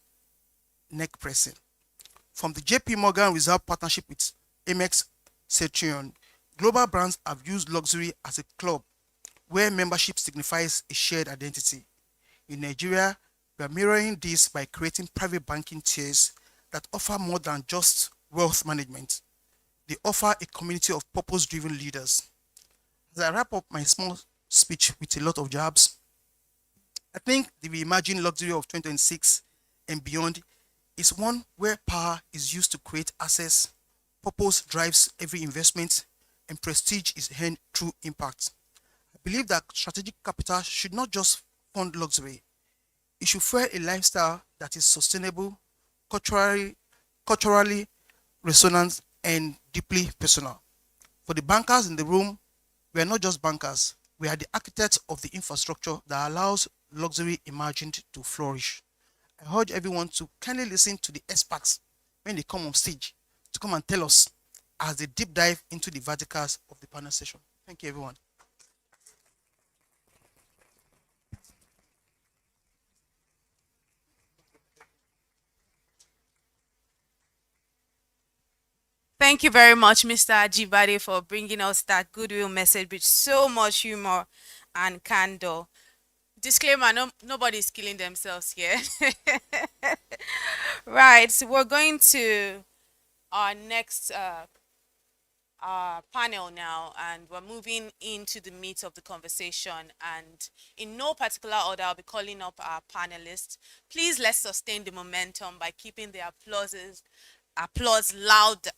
Speaker 4: neck pressing. From the JP Morgan Reserve partnership with Amex Centurion, global brands have used luxury as a club where membership signifies a shared identity. In Nigeria, we are mirroring this by creating private banking tiers that offer more than just wealth management. They offer a community of purpose driven leaders. As I wrap up my small speech with a lot of jabs, I think the reimagined luxury of 2026 and beyond is one where power is used to create access, purpose drives every investment, and prestige is earned through impact. I believe that strategic capital should not just fund luxury, it should fuel a lifestyle that is sustainable, culturally, culturally resonant, and deeply personal. For the bankers in the room, we are not just bankers, we are the architects of the infrastructure that allows luxury imagined to flourish. I urge everyone to kindly listen to the experts when they come on stage to come and tell us as they deep dive into the verticals of the panel session. Thank you, everyone.
Speaker 1: Thank you very much, Mr. Ajibade, for bringing us that goodwill message with so much humor and candor. Disclaimer, no, nobody's killing themselves here. Right, so we're going to our next panel now, and we're moving into the meat of the conversation. And in no particular order, I'll be calling up our panelists. Please let's sustain the momentum by keeping the applause loud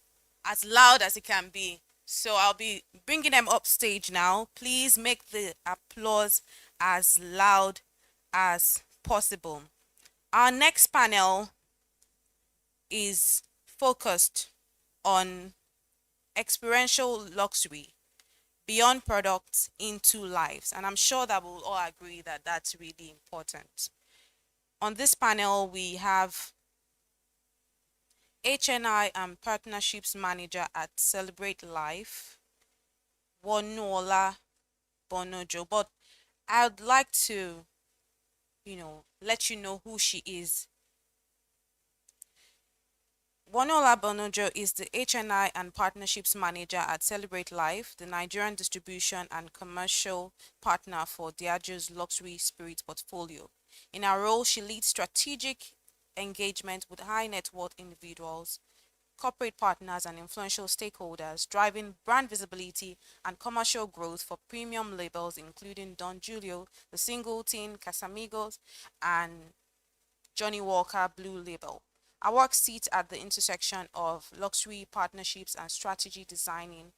Speaker 1: as it can be. So I'll be bringing them up stage now. Please make the applause as loud as possible. Our next panel is focused on experiential luxury beyond products into lives, and I'm sure that we'll all agree that that's really important. On this panel, we have HNI and Partnerships Manager at Celebrate Life, Wonuola Bonojo. But I'd like to, let you know who she is. Wonuola Bonojo is the HNI and Partnerships Manager at Celebrate Life, the Nigerian distribution and commercial partner for Diageo's luxury spirits portfolio. In her role, she leads strategic engagement with high net worth individuals, corporate partners, and influential stakeholders, driving brand visibility and commercial growth for premium labels including Don Julio, The Singleton, Casamigos, and Johnny Walker Blue Label. Our work sits at the intersection of luxury partnerships and strategy designing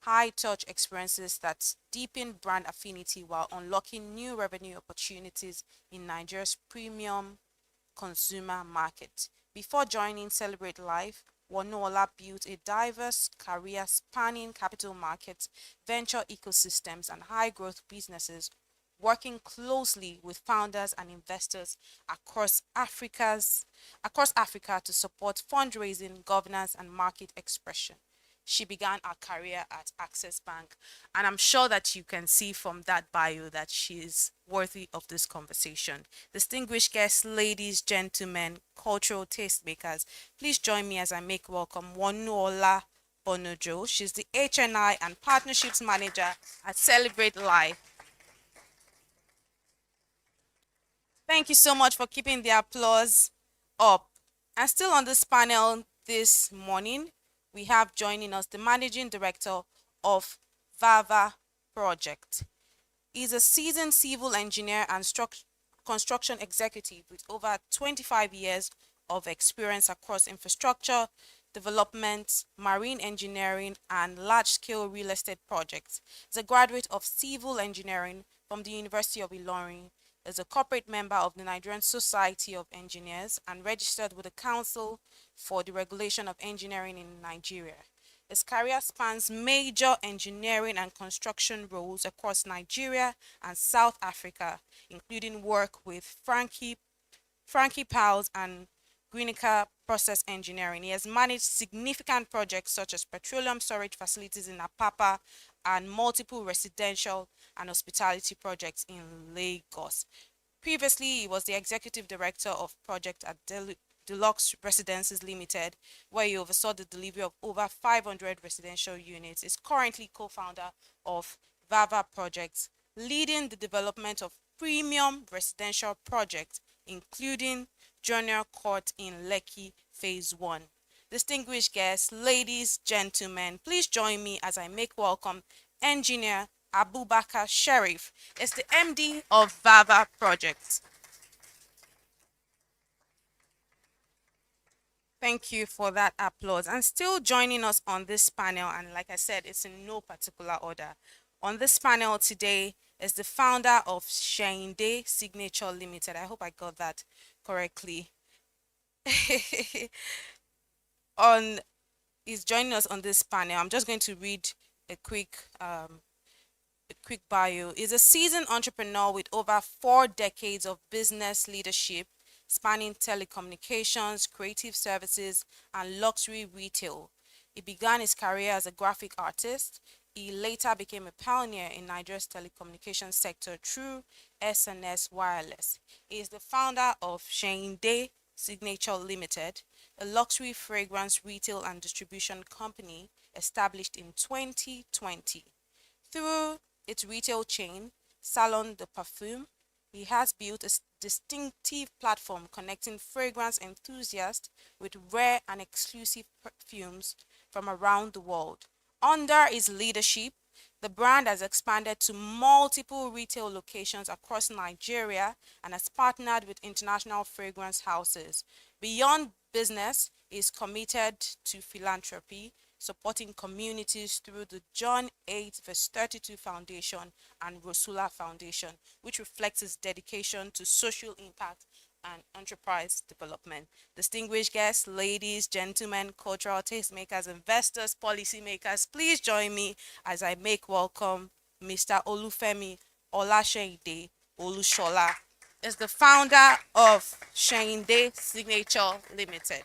Speaker 1: high touch experiences that deepen brand affinity while unlocking new revenue opportunities in Nigeria's premium consumer market. Before joining Celebrate Life, Wonuola built a diverse career spanning capital markets, venture ecosystems, and high growth businesses, working closely with founders and investors across Africa to support fundraising, governance, and market expression. she began her career at Access Bank. And I'm sure that you can see from that bio that she is worthy of this conversation. Distinguished guests, ladies, gentlemen, cultural tastemakers, please join me as I make welcome Wonuola Bonojo. She's the HNI and Partnerships Manager at Celebrate Life. Thank you so much for keeping the applause up. And still on this panel this morning, we have joining us the Managing Director of VAVA Project. He's a seasoned civil engineer and construction executive with over 25 years of experience across infrastructure, development, marine engineering, and large-scale real estate projects. He's a graduate of civil engineering from the University of Ilorin, is a corporate member of the Nigerian Society of Engineers and registered with the Council for the Regulation of Engineering in Nigeria. His career spans major engineering and construction roles across Nigeria and South Africa, including work with Frankie Powell's and Greenacre Process Engineering. He has managed significant projects such as petroleum storage facilities in Apapa and multiple residential and hospitality projects in Lagos. Previously, he was the executive director of project at Deluxe Residences Limited, where he oversaw the delivery of over 500 residential units. Is currently co-founder of VAVA Projects, leading the development of premium residential projects, including Junior Court in Lekki Phase 1. Distinguished guests, ladies, gentlemen, please join me as I make welcome Engineer Abubakar Sheriff. Is the MD of VAVA Projects. Thank you for that applause. And still joining us on this panel, and like I said, it's in no particular order. On this panel today is the founder of Shinde Signature Limited. I hope I got that correctly. on Is joining us on this panel. I'm just going to read a quick bio. Is a seasoned entrepreneur with over 4 decades of business leadership spanning telecommunications, creative services, and luxury retail. He began his career as a graphic artist. He later became a pioneer in Nigeria's telecommunications sector through SNS Wireless. He is the founder of Shinde Signature Limited, a luxury fragrance retail and distribution company established in 2020. Through its retail chain, Salon de Parfum, he has built a distinctive platform connecting fragrance enthusiasts with rare and exclusive perfumes from around the world. Under his leadership, the brand has expanded to multiple retail locations across Nigeria and has partnered with international fragrance houses. Beyond business, he is committed to philanthropy, supporting communities through the John 8 verse 32 Foundation and Rosula Foundation, which reflects his dedication to social impact and enterprise development. Distinguished guests, ladies, gentlemen, cultural tastemakers, investors, policymakers, please join me as I make welcome Mr. Olufemi Olasheinde Olushola. Is the founder of Shinde Signature Limited.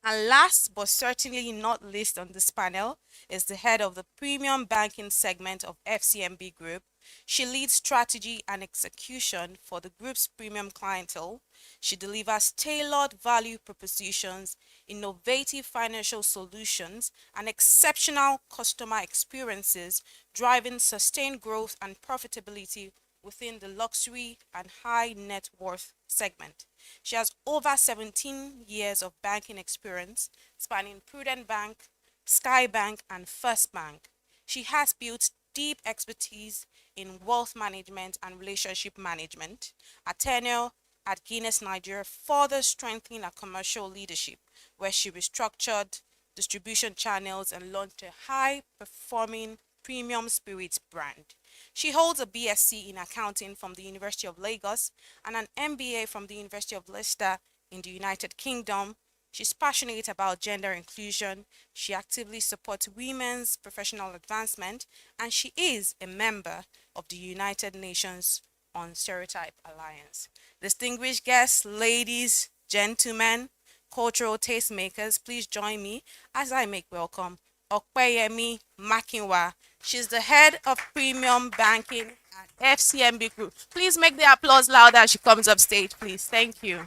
Speaker 1: And last but certainly not least on this panel is the head of the premium banking segment of FCMB Group. She leads strategy and execution for the group's premium clientele. She delivers tailored value propositions, innovative financial solutions, and exceptional customer experiences, driving sustained growth and profitability within the luxury and high net worth segment. She has over 17 years of banking experience, spanning Prudent Bank, Sky Bank, and First Bank. She has built deep expertise in wealth management and relationship management. Her tenure at Guinness Nigeria further strengthened her commercial leadership, where she restructured distribution channels and launched a high-performing premium spirits brand. She holds a BSc in accounting from the University of Lagos and an MBA from the University of Leicester in the United Kingdom. She's passionate about gender inclusion. She actively supports women's professional advancement, and she is a member of the United Nations on Stereotype Alliance. Distinguished guests, ladies, gentlemen, cultural tastemakers, please join me as I make welcome Okpeyemi Makinwa. She's the head of premium banking at FCMB Group. Please make the applause louder as she comes up stage, please. Thank you.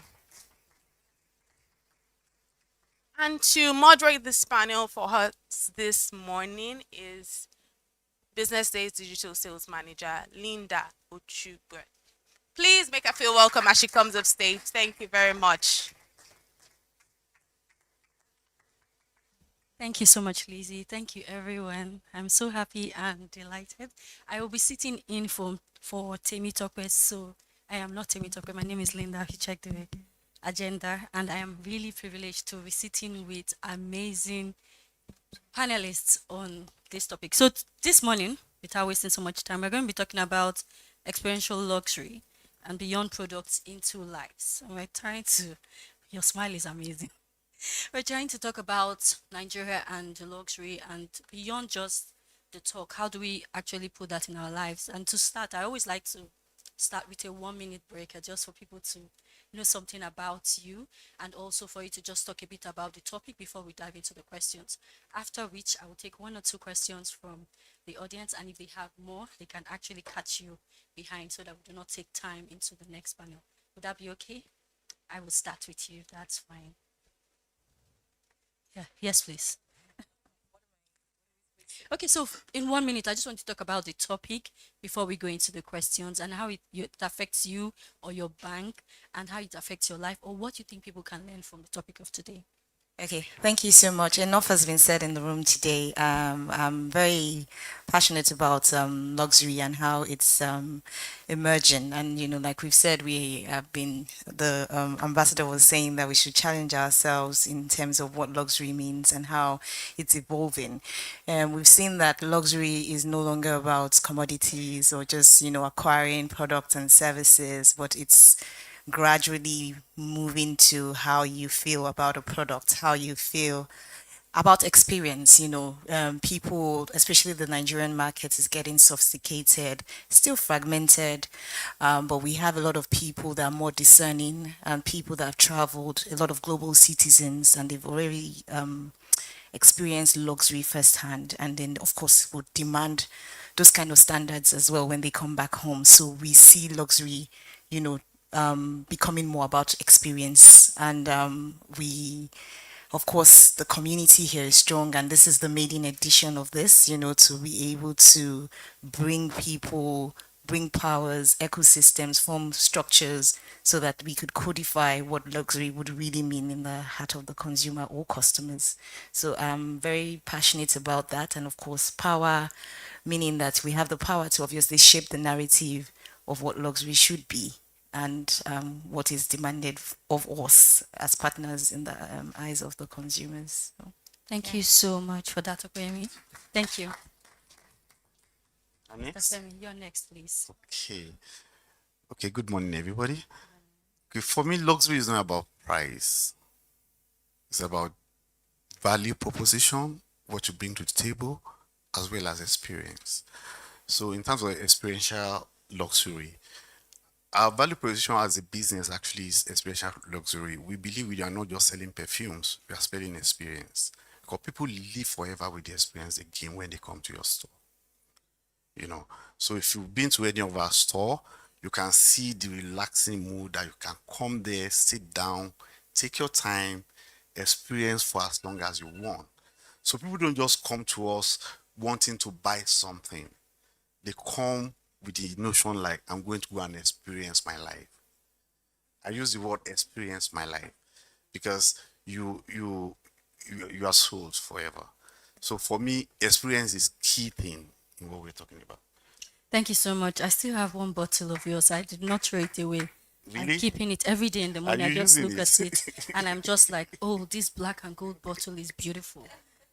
Speaker 1: And to moderate this panel for us this morning is Business Day's digital sales manager, Linda Ochugwe. Please make her feel welcome as she comes up stage. Thank you very much.
Speaker 5: Thank you so much, Lizzie. Thank you, everyone. I'm so happy and delighted. I will be sitting in for Temi Tokwe. So I am not Temi Tokwe. My name is Linda. If you check the agenda, and I am really privileged to be sitting with amazing panelists on this topic. So this morning, without wasting so much time, we're going to be talking about experiential luxury and beyond products into lives. And we're trying to, your smile is amazing. We're trying to talk about Nigeria and the luxury and beyond just the talk. How do we actually put that in our lives? And to start, I always like to start with a 1 minute break just for people to know something about you and also for you to just talk a bit about the topic before we dive into the questions. After which, I will take 1 or 2 questions from the audience, and if they have more, they can actually catch you behind so that we do not take time into the next panel. Would that be okay? I will start with you. That's fine. Yeah, yes, please. Okay, so in 1 minute, I just want to talk about the topic before we go into the questions and how it affects you or your bank and how it affects your life or what you think people can learn from the topic of today.
Speaker 6: Okay, thank you so much. Enough has been said in the room today. I'm very passionate about luxury and how it's emerging. And, like we've said, we have been, the ambassador was saying that we should challenge ourselves in terms of what luxury means and how it's evolving. And we've seen that luxury is no longer about commodities or just, acquiring products and services, but it's gradually moving to how you feel about a product, how you feel about experience. People, especially the Nigerian market, is getting sophisticated, still fragmented, but we have a lot of people that are more discerning and people that have traveled, a lot of global citizens, and they've already experienced luxury firsthand, and then of course would demand those kind of standards as well when they come back home. So we see luxury, becoming more about experience, and of course, the community here is strong, and this is the maiden edition of this, to be able to bring people, bring powers, ecosystems, form structures so that we could codify what luxury would really mean in the heart of the consumer or customers. So I'm very passionate about that. And of course, power, meaning that we have the power to obviously shape the narrative of what luxury should be and what is demanded of us as partners in the eyes of the consumers. So,
Speaker 5: Thank you so much for that, Okwemi. Thank you.
Speaker 7: Next.
Speaker 5: Femi, you're next, please.
Speaker 7: Okay. Okay, good morning, everybody. Okay, for me, luxury is not about price. It's about value proposition, what you bring to the table, as well as experience. So in terms of experiential luxury, our value proposition as a business actually is experiential luxury. We believe we are not just selling perfumes, we are selling experience. Because people live forever with the experience they gain when they come to your store. So if you've been to any of our store, you can see the relaxing mood that you can come there, sit down, take your time, experience for as long as you want. So people don't just come to us wanting to buy something. They come with the notion like, I'm going to go and experience my life. I use the word experience my life because you are sold forever. So for me, experience is key thing in what we're talking about.
Speaker 5: Thank you so much. I still have one bottle of yours. I did not throw it away.
Speaker 7: Really?
Speaker 5: I'm keeping it every day in the morning. I
Speaker 7: you
Speaker 5: just
Speaker 7: using
Speaker 5: look at it and I'm just like, oh, this black and gold bottle is beautiful.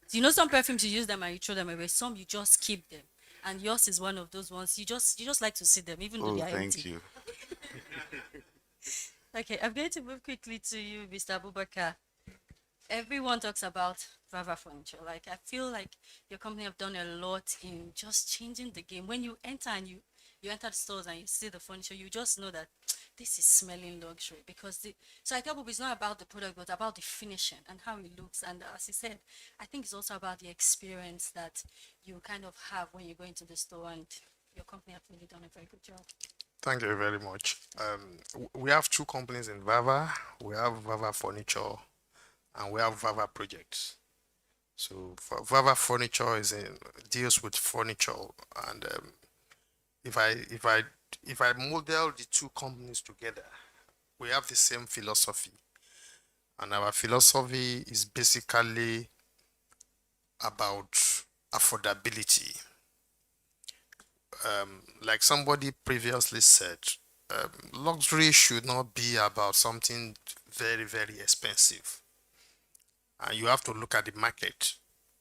Speaker 5: Some perfumes you use them and you throw them away. Some you just keep them. And yours is one of those ones you just like to see them, even though
Speaker 7: Oh,
Speaker 5: they are
Speaker 7: thank
Speaker 5: empty.
Speaker 7: you.
Speaker 5: Okay, I'm going to move quickly to you, Mr. Abubakar. Everyone talks about Vava Furniture. Like, I feel like your company have done a lot in just changing the game. When you enter and you enter the stores and you see the furniture, you just know that this is smelling luxury because so I tell people it's not about the product but about the finishing and how it looks. And as you said, I think it's also about the experience that you kind of have when you go into the store, and your company have really done a very good job.
Speaker 8: Thank you very much. We have two companies in Vava. We have Vava Furniture and we have Vava Projects. So Vava Furniture deals with furniture, and if I if I if I model the two companies together, we have the same philosophy, and our philosophy is basically about affordability. Like somebody previously said, luxury should not be about something very, very expensive. And you have to look at the market.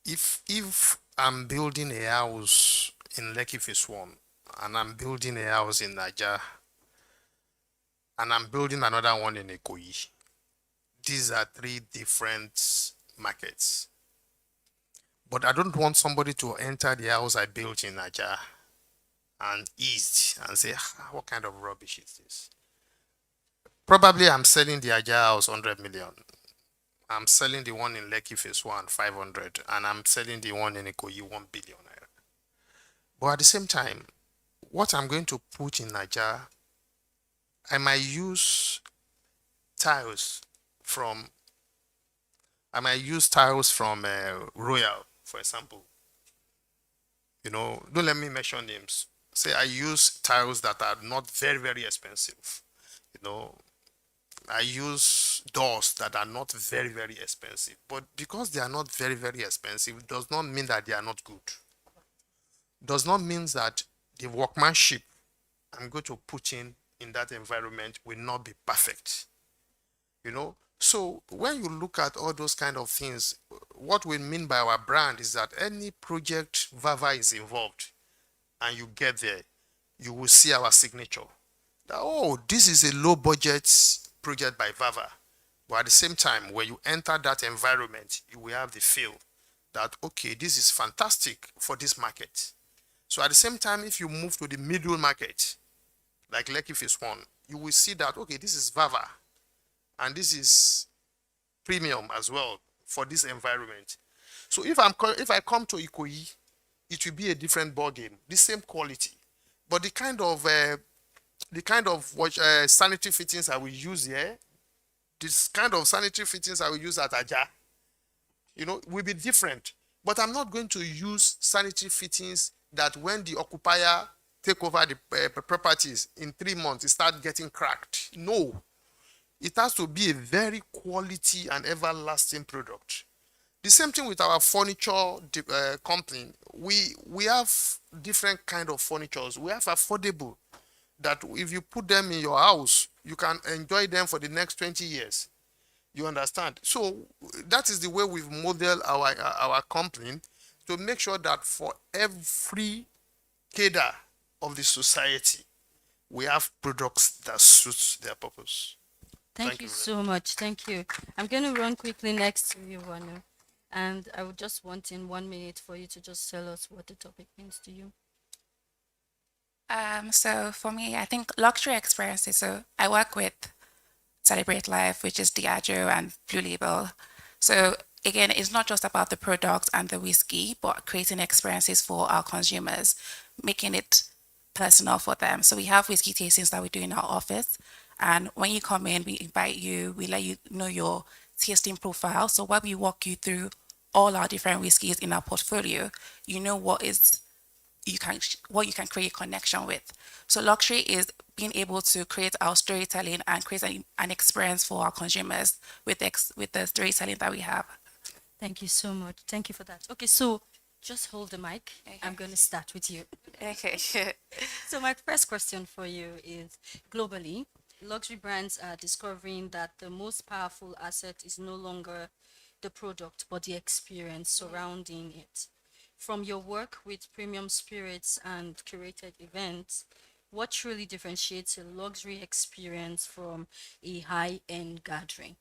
Speaker 8: If I'm building a house in Lekki Phase 1 and I'm building a house in Niger and I'm building another one in Ikoyi, these are three different markets. But I don't want somebody to enter the house I built in Niger and east and say, what kind of rubbish is this? Probably I'm selling the Aja house 100 million. I'm selling the one in Lekki Phase 1 500, and I'm selling the one in Ikoyi 1 billion. But at the same time, what I'm going to put in Niger, I might use tiles from Royal, for example. Don't let me mention names. Say I use tiles that are not very, very expensive. I use doors that are not very, very expensive. But because they are not very, very expensive, does not mean that they are not good. Does not mean that the workmanship I'm going to put in that environment will not be perfect. So when you look at all those kind of things, what we mean by our brand is that any project Vava is involved and you get there, you will see our signature. This is a low budget project by Vava. But at the same time, when you enter that environment, you will have the feel that, okay, this is fantastic for this market. So at the same time, if you move to the middle market, like Lekki Phase 1, you will see that, okay, this is Vava. And this is premium as well for this environment. So if I come to Ikoyi, it will be a different ball game, the same quality, but the kind of sanitary fittings I will use here, this kind of sanitary fittings I will use at Aja, will be different. But I'm not going to use sanitary fittings that when the occupier take over the properties in 3 months, it start getting cracked. No, it has to be a very quality and everlasting product. The same thing with our furniture company. We have different kind of furnitures. We have affordable that if you put them in your house, you can enjoy them for the next 20 years. You understand? So that is the way we've modeled our company to make sure that for every cadre of the society, we have products that suits their purpose.
Speaker 5: Thank you so much. Thank you. I'm going to run quickly next to you, Wanu. And I would just want in 1 minute for you to just tell us what the topic means to you.
Speaker 9: So for me, I think luxury experiences. So I work with Celebrate Life, which is Diageo and Blue Label. So again, it's not just about the product and the whiskey, but creating experiences for our consumers, making it personal for them. So we have whiskey tastings that we do in our office. And when you come in, we invite you, we let you know your tasting profile. So while we walk you through all our different whiskeys in our portfolio, you know what you can create a connection with. So luxury is being able to create our storytelling and create an experience for our consumers with the storytelling that we have.
Speaker 5: Thank you so much. Thank you for that. Okay, so just hold the mic.
Speaker 9: Okay.
Speaker 5: I'm going to start with you.
Speaker 9: Okay.
Speaker 5: So my first question for you is, globally, luxury brands are discovering that the most powerful asset is no longer the product, but the experience surrounding it. From your work with premium spirits and curated events, what truly differentiates a luxury experience from a high-end gathering?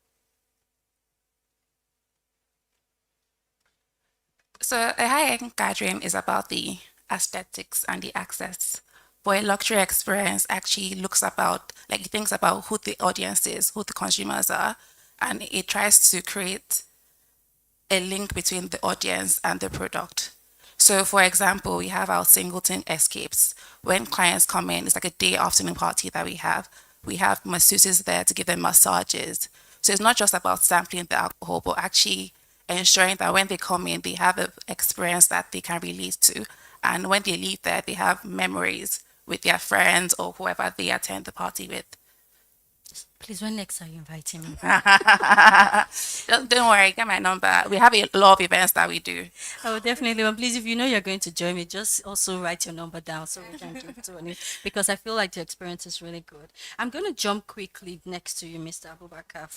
Speaker 9: So a high-end gathering is about the aesthetics and the access, But a luxury experience actually looks about, like it thinks about who the audience is, who the consumers are, and it tries to create a link between the audience and the product. So, for example, we have our singleton escapes. When clients come in, it's like a day afternoon party that we have. We have masseuses there to give them massages. So it's not just about sampling the alcohol, but actually ensuring that when they come in, they have an experience that they can relate to. And when they leave there, they have memories with their friends or whoever they attend the party with.
Speaker 5: Please, when next are you inviting me?
Speaker 9: Don't worry, get my number. We have a lot of events that we do.
Speaker 5: I will definitely. But please, if you know you're going to join me, just also write your number down so we can give it to you because I feel like the experience is really good. I'm going to jump quickly next to you, Mr. Abubakar.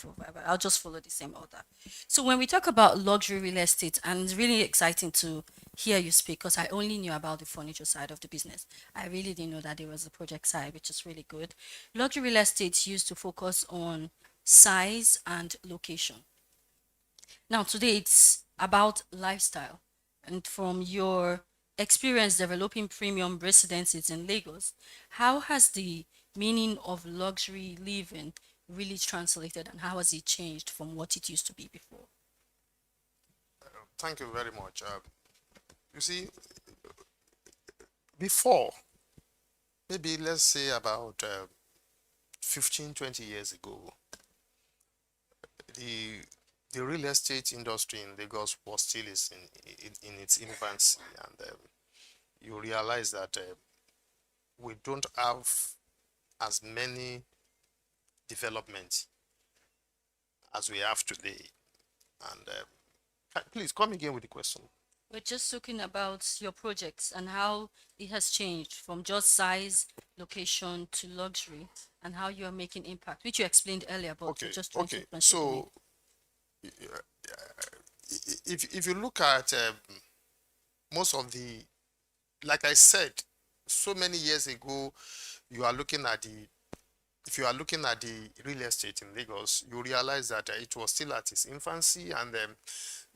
Speaker 5: I'll just follow the same order. So when we talk about luxury real estate, and it's really exciting to hear you speak because I only knew about the furniture side of the business. I really didn't know that there was a project side, which is really good. Luxury real estate used to focus on size and location. Now, today it's about lifestyle. And from your experience developing premium residences in Lagos, how has the meaning of luxury living really translated and how has it changed from what it used to be before?
Speaker 8: Thank you very much. You see, before, maybe let's say about 15, 20 years ago, the real estate industry in Lagos was still in its infancy, and you realize that we don't have as many developments as we have today. And please come again with the question.
Speaker 5: We're just talking about your projects and how it has changed from just size, location to luxury and how you are making impact, which you explained earlier, but
Speaker 8: Okay,
Speaker 5: we're just trying to
Speaker 8: okay.
Speaker 5: translate it.
Speaker 8: So if you look at most of the, like I said, so many years ago, you are looking at the, if you are looking at the real estate in Lagos, you realize that it was still at its infancy, and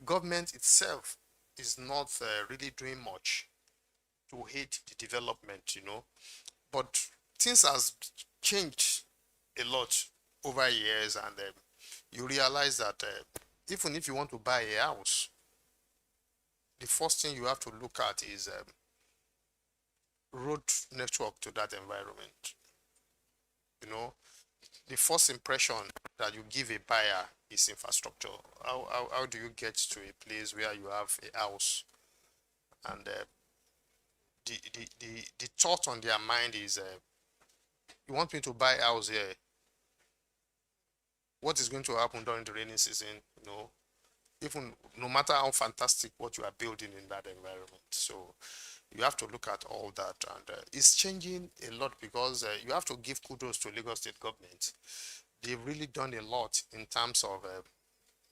Speaker 8: government itself is not really doing much to aid the development, you know. But things has changed a lot over years, and you realize that even if you want to buy a house, the first thing you have to look at is road network to that environment. You know, the first impression that you give a buyer is infrastructure. How do you get to a place where you have a house, and the thought on their mind is you want me to buy a house here, what is going to happen during the rainy season? You know, even no matter how fantastic what you are building in that environment. So you have to look at all that, and it's changing a lot because you have to give kudos to Lagos State government. They've really done a lot in terms of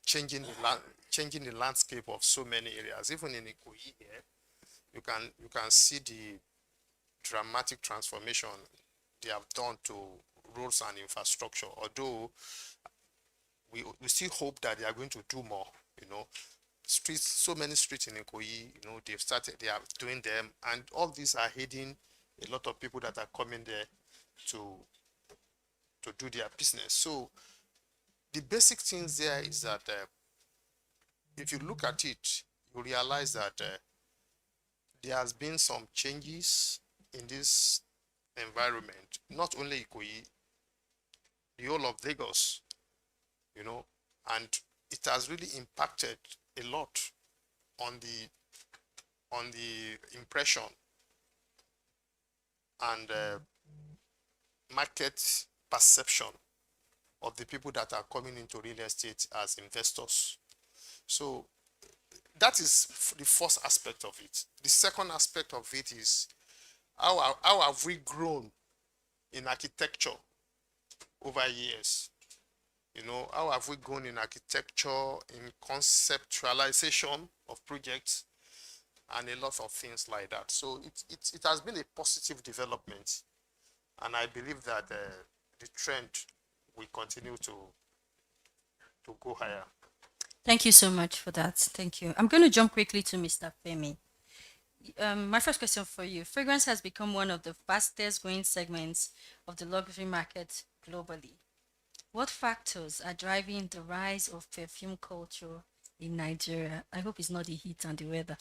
Speaker 8: changing the landscape of so many areas. Even in Ikoyi here, you can see the dramatic transformation they have done to roads and infrastructure. Although we still hope that they are going to do more. You know, streets, so many streets in Ikoyi, you know, they are doing them, and all these are aiding a lot of people that are coming there to do their business. So the basic things there is that if you look at it, you realize that there has been some changes in this environment, not only Ikoyi, the whole of Lagos, you know, and it has really impacted a lot on the impression and market perception of the people that are coming into real estate as investors. So that is the first aspect of it. The second aspect of it is how have we grown in architecture over years? You know, how have we grown in architecture, in conceptualization of projects, and a lot of things like that. So it has been a positive development, and I believe that the trend will continue to go higher.
Speaker 5: Thank you so much for that. Thank you. I'm going to jump quickly to Mr. Femi. My first question for you. Fragrance has become one of the fastest growing segments of the luxury market globally. What factors are driving the rise of perfume culture in Nigeria? I hope it's not the heat and the weather.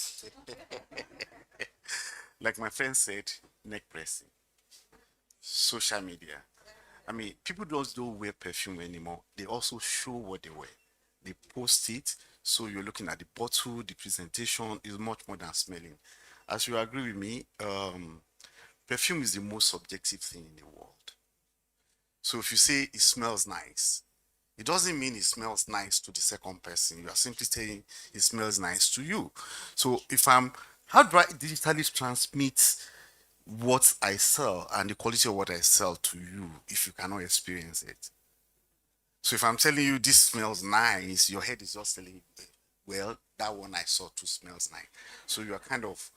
Speaker 7: Like my friend said, neck pressing, social media. I mean, people don't wear perfume anymore. They also show what they wear. They post it. So you're looking at the bottle, the presentation is much more than smelling. As you agree with me, perfume is the most subjective thing in the world. So if you say it smells nice, it doesn't mean it smells nice to the second person. You are simply saying it smells nice to you. So how do I digitally transmit what I sell and the quality of what I sell to you if you cannot experience it? So if I'm telling you this smells nice, your head is just telling you, well, that one I saw too smells nice. So you are kind of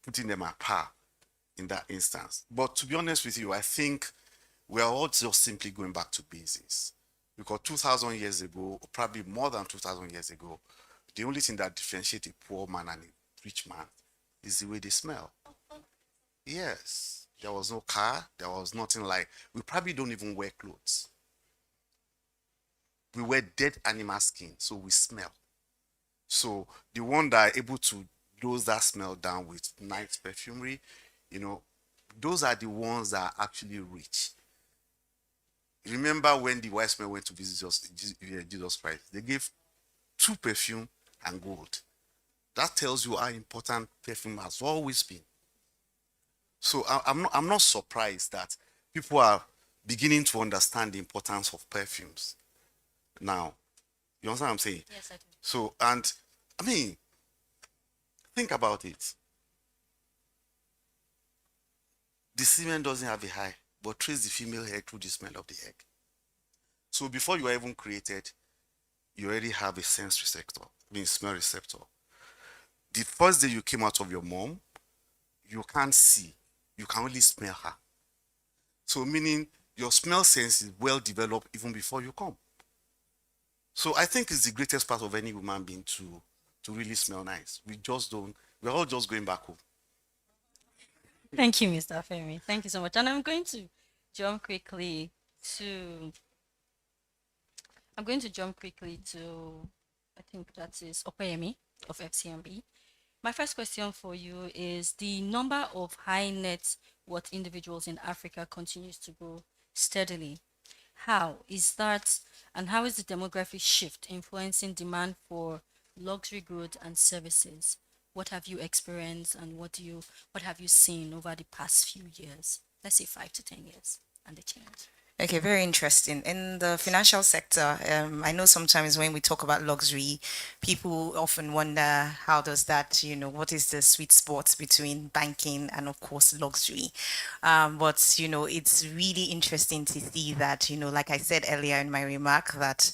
Speaker 7: putting them apart in that instance. But to be honest with you, I think we are all just simply going back to basics. Because 2,000 years ago, or probably more than 2,000 years ago, the only thing that differentiates a poor man and a rich man is the way they smell. Yes, there was no car, there was nothing like, we probably don't even wear clothes. We wear dead animal skin, so we smell. So the one that are able to dose that smell down with nice perfumery, you know, those are the ones that are actually rich. Remember when the wise men went to visit Jesus Christ? They gave 2 perfume and gold. That tells you how important perfume has always been. So I'm not surprised that people are beginning to understand the importance of perfumes now. You understand what I'm saying?
Speaker 5: Yes, I do.
Speaker 7: So, and I mean, think about it. The semen doesn't have a eye, but trace the female hair through the smell of the egg. So before you are even created, you already have a sense receptor, I mean smell receptor. The first day you came out of your mom, you can't see, you can only smell her. So meaning your smell sense is well developed even before you come. So I think it's the greatest part of any human being to really smell nice. We're all just going back home.
Speaker 5: Thank you, Mr. Femi. Thank you so much. And jump quickly to I'm going to jump quickly to, I think that is Opeyemi of FCMB. My first question for you is the number of high net worth individuals in Africa continues to grow steadily. How is that, and how is the demographic shift influencing demand for luxury goods and services? What have you experienced, and what have you seen over the past few years? Let's say 5 to 10 years and the change.
Speaker 6: Okay, very interesting. In the financial sector, I know sometimes when we talk about luxury, people often wonder how does that, what is the sweet spot between banking and, of course, luxury? But, it's really interesting to see that, like I said earlier in my remark, that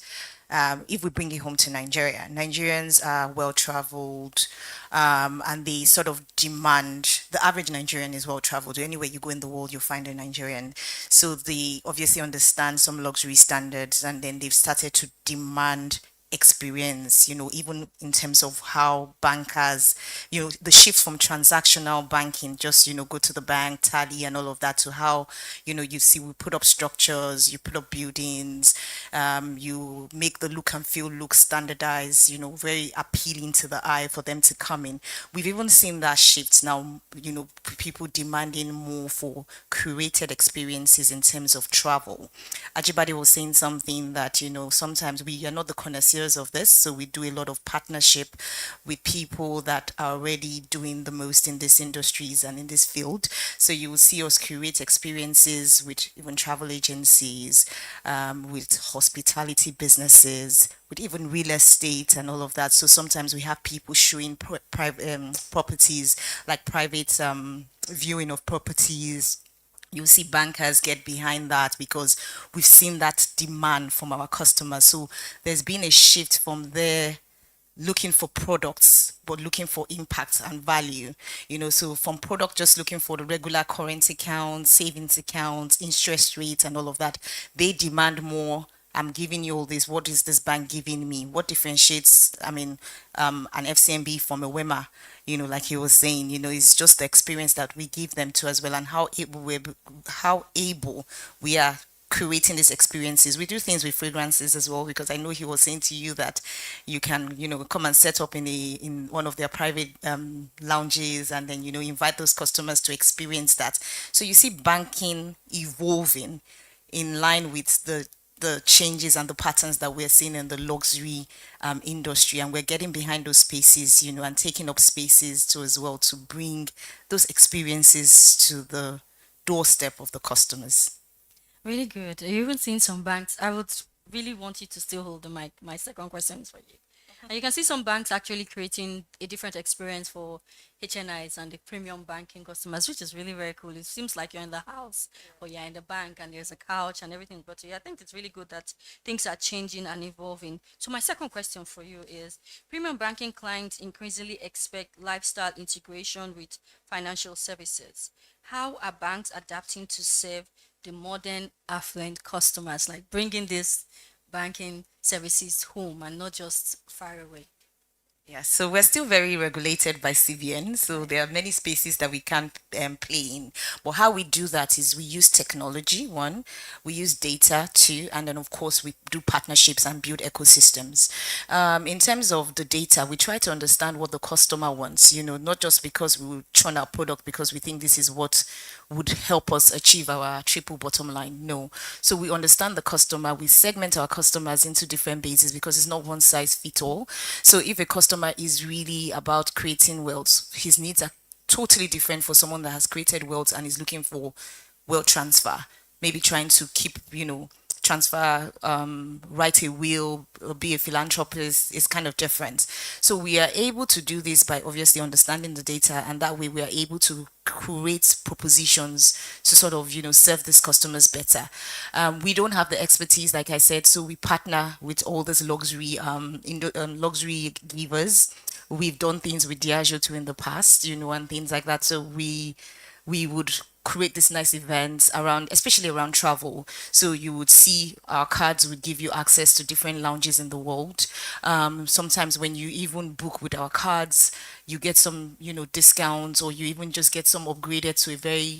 Speaker 6: if we bring it home to Nigeria, Nigerians are well traveled, and they sort of demand, the average Nigerian is well traveled. Anywhere you go in the world, you'll find a Nigerian. So they obviously understand some luxury standards, and then they've started to demand experience, even in terms of how bankers, the shift from transactional banking, just, go to the bank, tally and all of that, to how, you see we put up structures, you put up buildings, you make the look and feel look standardized, very appealing to the eye for them to come in. We've even seen that shift now, people demanding more for curated experiences in terms of travel. Ajibade was saying something that, sometimes we are not the connoisseurs of this, so we do a lot of partnership with people that are already doing the most in these industries and in this field. So you will see us curate experiences with even travel agencies, with hospitality businesses, with even real estate and all of that. So sometimes we have people showing properties, like private viewing of properties. You see bankers get behind that because we've seen that demand from our customers. So there's been a shift from there looking for products but looking for impact and value, so from product just looking for the regular current account, savings account, interest rates and all of that, they demand more I'm giving you all this. What is this bank giving me? What differentiates, an FCMB from a WEMA? Like he was saying, it's just the experience that we give them to as well, and how able we are creating these experiences. We do things with fragrances as well, because I know he was saying to you that you can, come and set up in one of their private lounges, and then, invite those customers to experience that. So you see banking evolving in line with the changes and the patterns that we're seeing in the luxury industry, and we're getting behind those spaces, and taking up spaces to as well to bring those experiences to the doorstep of the customers.
Speaker 5: Really good. You even seen some banks. I would really want you to still hold the mic. My second question is for you. And you can see some banks actually creating a different experience for HNIs and the premium banking customers, which is really very cool. It seems like you're in the house or you're in the bank and there's a couch and everything. But yeah, I think it's really good that things are changing and evolving. So my second question for you is, premium banking clients increasingly expect lifestyle integration with financial services. How are banks adapting to serve the modern affluent customers, like bringing these banking services home and not just far away?
Speaker 6: Yeah, so we're still very regulated by CBN, so there are many spaces that we can't play in. But how we do that is we use technology, one, we use data, two, and then of course we do partnerships and build ecosystems. In terms of the data, we try to understand what the customer wants, not just because we will churn our product because we think this is what would help us achieve our triple bottom line. No. So we understand the customer, we segment our customers into different bases because it's not one size fit all. So if a customer is really about creating wealth, his needs are totally different for someone that has created wealth and is looking for wealth transfer. Maybe trying to keep, transfer, write a will, be a philanthropist is kind of different. So we are able to do this by obviously understanding the data, and that way we are able to create propositions to sort of, serve these customers better. We don't have the expertise, like I said, so we partner with all these luxury givers. We've done things with Diageo too in the past, and things like that. So we would create these nice events around, especially around travel. So you would see our cards would give you access to different lounges in the world. Sometimes when you even book with our cards, you get some, discounts, or you even just get some upgraded to a very,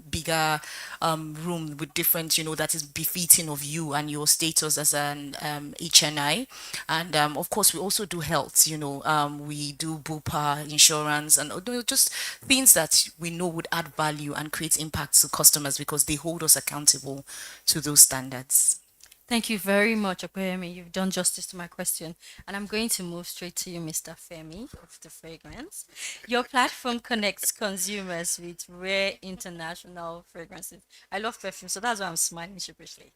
Speaker 6: bigger room with different, that is befitting of you and your status as an HNI. And of course, we also do health, we do Bupa insurance and just things that we know would add value and create impact to customers because they hold us accountable to those standards.
Speaker 5: Thank you very much, Okoyemi. You've done justice to my question. And I'm going to move straight to you, Mr. Femi of the fragrance. Your platform connects consumers with rare international fragrances. I love perfume, so that's why I'm smiling sheepishly.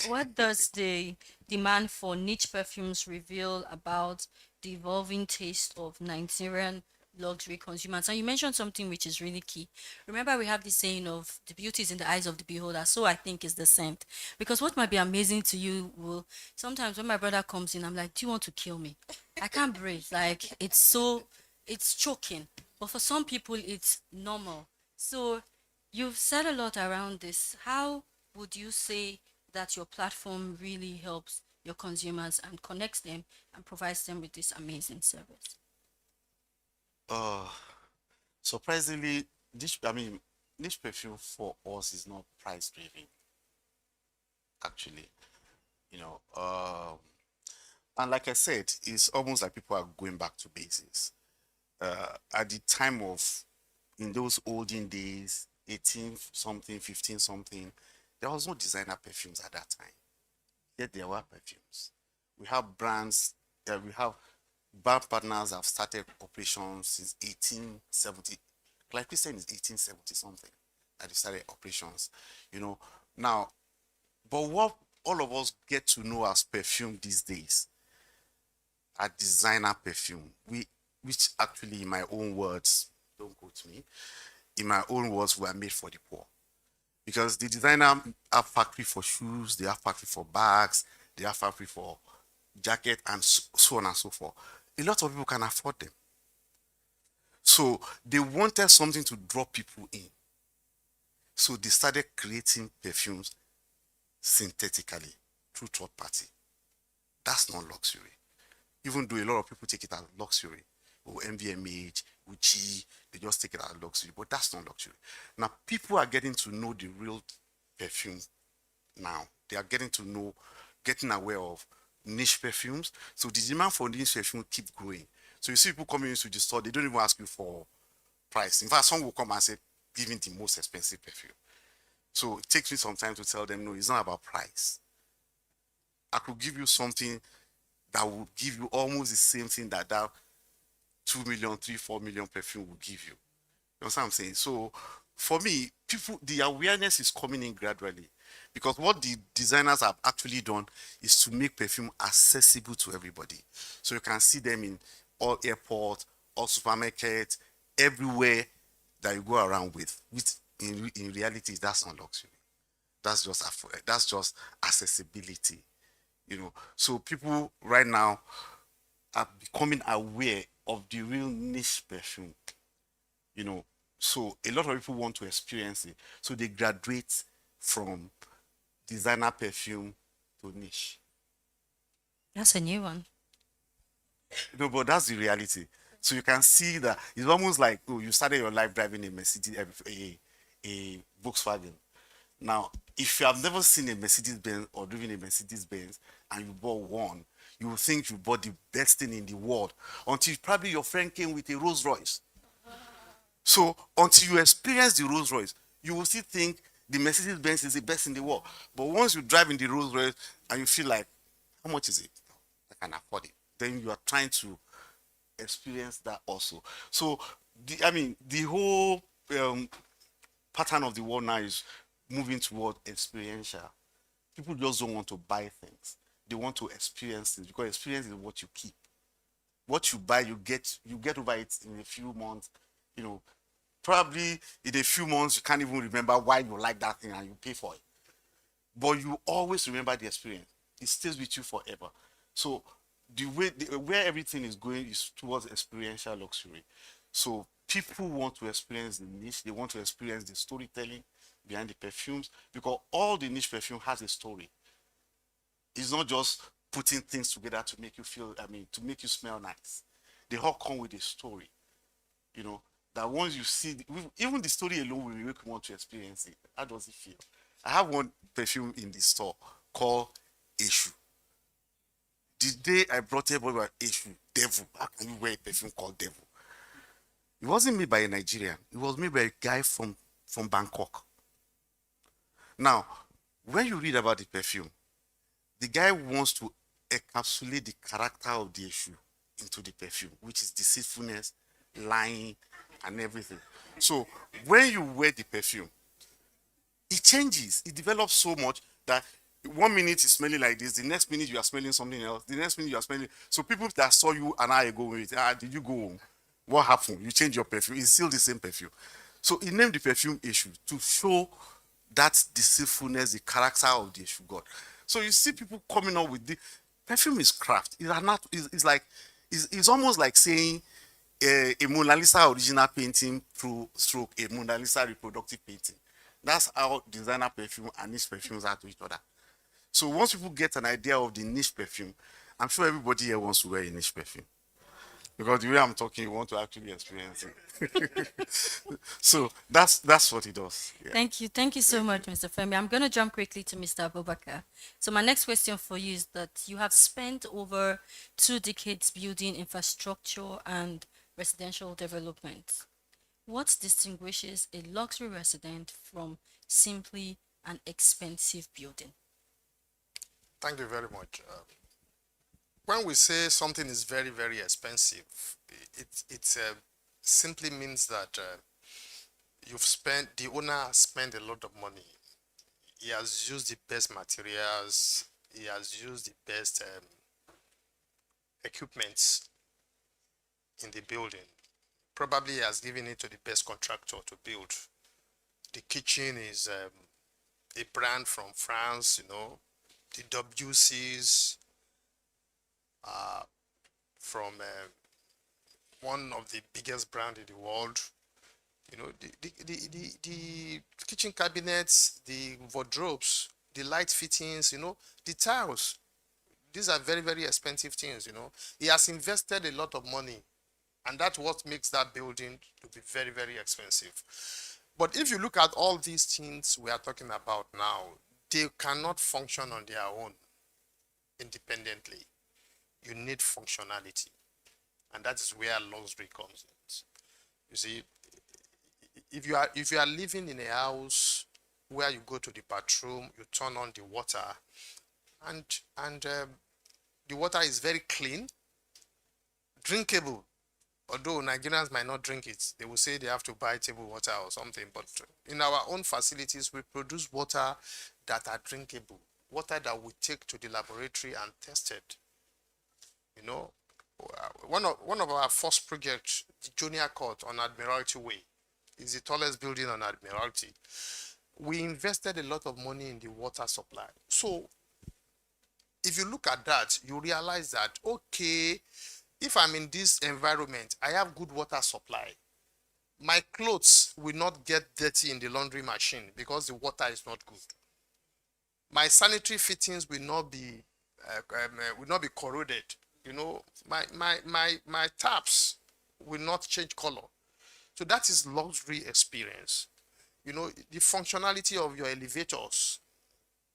Speaker 5: What does the demand for niche perfumes reveal about the evolving taste of Nigerian luxury consumers? And you mentioned something which is really key. Remember, we have this saying of the beauty is in the eyes of the beholder. So I think is the scent. Because what might be amazing to you will sometimes when my brother comes in, I'm like, do you want to kill me? I can't breathe. Like it's choking. But for some people, it's normal. So you've said a lot around this. How would you say that your platform really helps your consumers and connects them and provides them with this amazing service?
Speaker 7: Uh, Surprisingly, niche perfume for us is not price driven, actually. You know, and like I said, it's almost like people are going back to basics. At the time of, in those olden days, 18 something, 15 something, there was no designer perfumes at that time. Yet there were perfumes. We have brands, we have brand partners have started operations since 1870. Like we said, it's 1870 something that they started operations, you know. Now, but what all of us get to know as perfume these days are designer perfume. Which actually, in my own words, don't quote me, in my own words, were made for the poor. Because the designer have factory for shoes, they have factory for bags, they have factory for jacket, and so on and so forth. A lot of people can afford them. So they wanted something to draw people in. So they started creating perfumes synthetically. through third party. That's not luxury. Even though a lot of people take it as luxury, or MVMH, Gucci, they just take it as luxury, but that's not luxury. Now, people are getting to know the real perfume now. They are getting to know, getting aware of niche perfumes. So the demand for niche perfume keep growing. So you see people coming into the store, they don't even ask you for price. In fact, some will come and say, give me the most expensive perfume. So it takes me some time to tell them, no, it's not about price. I could give you something that will give you almost the same thing that 2 million, 3, 4 million perfume will give you. You know what I'm saying? So for me, people, the awareness is coming in gradually, because what the designers have actually done is to make perfume accessible to everybody. So you can see them in all airports, all supermarkets, everywhere that you go around with. Which in reality, that's not luxury. That's just accessibility. You know, so people right now are becoming aware of the real niche perfume. You know, so a lot of people want to experience it. So they graduate from designer perfume to niche.
Speaker 5: That's a new one.
Speaker 7: No, but that's the reality. So you can see that it's almost like, oh, you started your life driving a Mercedes, a Volkswagen. Now, if you have never seen a Mercedes Benz or driven a Mercedes Benz and you bought one, you will think you bought the best thing in the world until probably your friend came with a Rolls Royce. So until you experience the Rolls Royce, you will still think the Mercedes Benz is the best in the world. But once you drive in the Rolls Royce and you feel like, how much is it? I can afford it. Then you are trying to experience that also. So, the whole pattern of the world now is moving toward experiential. People just don't want to buy things. They want to experience things, because experience is what you keep. What you buy, you get over it in a few months. You know, probably in a few months you can't even remember why you like that thing and you pay for it. But you always remember the experience. It stays with you forever. So where everything is going is towards experiential luxury. So people want to experience the niche. They want to experience the storytelling behind the perfumes, because all the niche perfume has a story. It's not just putting things together to make you to make you smell nice. They all come with a story. You know, that once you see, even the story alone will make you want to experience it. How does it feel? I have one perfume in the store called Eshu. The day I brought everybody Eshu, devil. How can you wear a perfume called devil? It wasn't made by a Nigerian. It was made by a guy from Bangkok. Now, when you read about the perfume, the guy wants to encapsulate the character of the Eshu into the perfume, which is deceitfulness, lying, and everything. So when you wear the perfume, it changes. It develops so much that 1 minute is smelling like this, the next minute you are smelling something else, the next minute you are smelling. So people that saw you an hour ago, did you go home? What happened? You change your perfume. It's still the same perfume. So he named the perfume Eshu to show that deceitfulness, the character of the Eshu god. So you see people coming up with the perfume is craft. It's almost like saying a Mona Lisa original painting through stroke a Mona Lisa reproductive painting. That's how designer perfume and niche perfumes are to each other. So once people get an idea of the niche perfume, I'm sure everybody here wants to wear a niche perfume. Because the way I'm talking, you want to actually experience it. So that's what it does. Yeah.
Speaker 5: Thank you so much, Mr. Femi. I'm going to jump quickly to Mr. Abubakar. So my next question for you is that you have spent over 2 decades building infrastructure and residential development. What distinguishes a luxury resident from simply an expensive building?
Speaker 8: Thank you very much. When we say something is very, very expensive, it simply means that the owner spent a lot of money. He has used the best materials. He has used the best equipment in the building. Probably he has given it to the best contractor to build. The kitchen is a brand from France, the WCs from one of the biggest brands in the world. The kitchen cabinets, the wardrobes, the light fittings, the tiles. These are very, very expensive things, He has invested a lot of money, and that's what makes that building to be very, very expensive. But if you look at all these things we are talking about now, they cannot function on their own independently. You need functionality, and that is where luxury comes in. You see, if you are living in a house where you go to the bathroom, you turn on the water, and the water is very clean, drinkable. Although Nigerians might not drink it, they will say they have to buy table water or something. But in our own facilities, we produce water that are drinkable, water that we take to the laboratory and tested. One of our first projects, the Junior Court on Admiralty Way, is the tallest building on Admiralty. We invested a lot of money in the water supply. So if you look at that, you realize that, okay, if I'm in this environment, I have good water supply. My clothes will not get dirty in the laundry machine because the water is not good. My sanitary fittings will not be corroded. My taps will not change color. So that is luxury experience. The functionality of your elevators,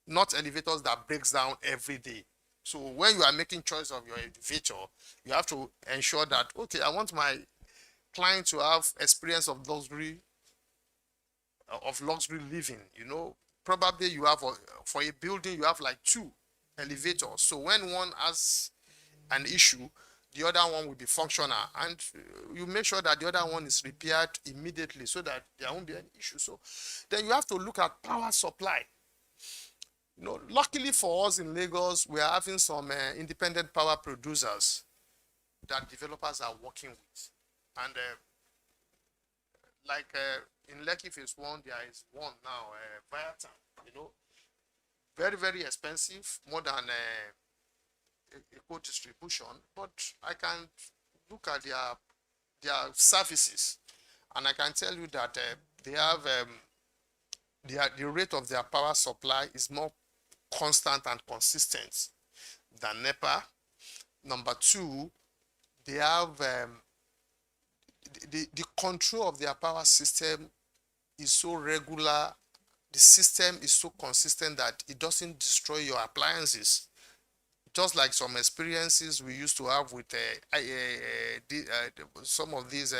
Speaker 8: not elevators that breaks down every day. So when you are making choice of your elevator, you have to ensure that, okay, I want my client to have experience of luxury living. Probably you have, for a building, you have like 2 elevators. So when one has an issue, the other one will be functional, and you make sure that the other one is repaired immediately so that there won't be any issue. So then you have to look at power supply. Luckily for us in Lagos, we are having some independent power producers that developers are working with. And in Lekki Phase 1, there is one now, Viatan, very, very expensive, more than eco distribution, but I can look at their services, and I can tell you that they have the rate of their power supply is more constant and consistent than NEPA. Number 2, they have the control of their power system is so regular. The system is so consistent that it doesn't destroy your appliances. Just like some experiences we used to have with some of these,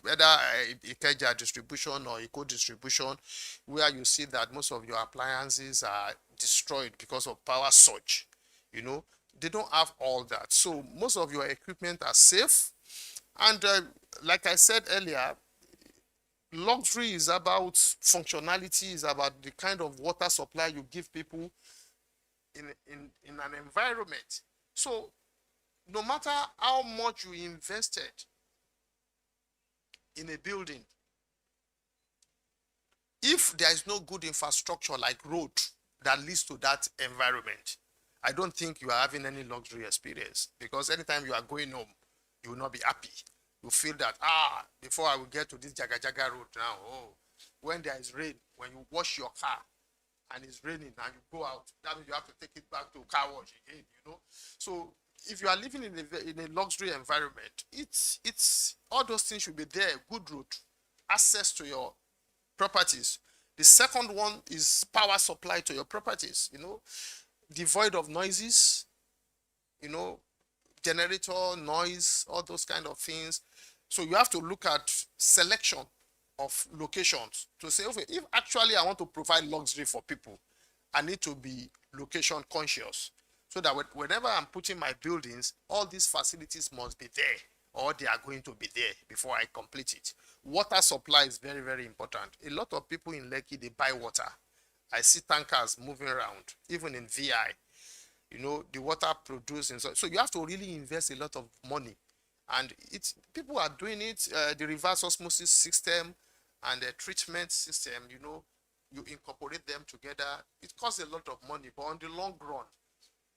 Speaker 8: whether Ikeja distribution or Eco distribution, where you see that most of your appliances are destroyed because of power surge. They don't have all that. So most of your equipment are safe. And like I said earlier, luxury is about functionality, is about the kind of water supply you give people in an environment. So no matter how much you invested in a building, if there is no good infrastructure like road that leads to that environment, I don't think you are having any luxury experience, because anytime you are going home, you will not be happy. You feel that, before I will get to this Jaga Jaga road now, when there is rain, when you wash your car, and it's raining and you go out, that means you have to take it back to car wash again, So if you are living in a luxury environment, it's all those things should be there. Good road, access to your properties. The second one is power supply to your properties, devoid of noises, generator, noise, all those kind of things. So you have to look at selection of locations to say, okay, if actually I want to provide luxury for people, I need to be location conscious, so that whenever I'm putting my buildings, all these facilities must be there, or they are going to be there before I complete it. Water supply is very, very important. A lot of people in Lekki, they buy water. I see tankers moving around, even in VI, the water produced. So you have to really invest a lot of money. And people are doing it, the reverse osmosis system and the treatment system, you incorporate them together. It costs a lot of money, but on the long run,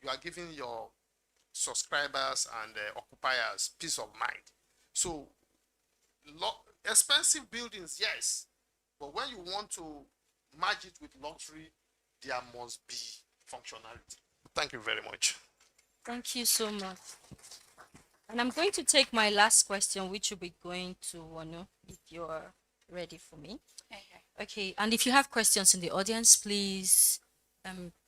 Speaker 8: you are giving your subscribers and occupiers peace of mind. So expensive buildings, yes, but when you want to merge it with luxury, there must be functionality. Thank you very much.
Speaker 5: Thank you so much. And I'm going to take my last question, which will be going to Wanu, if you're ready for me. Okay, and if you have questions in the audience, please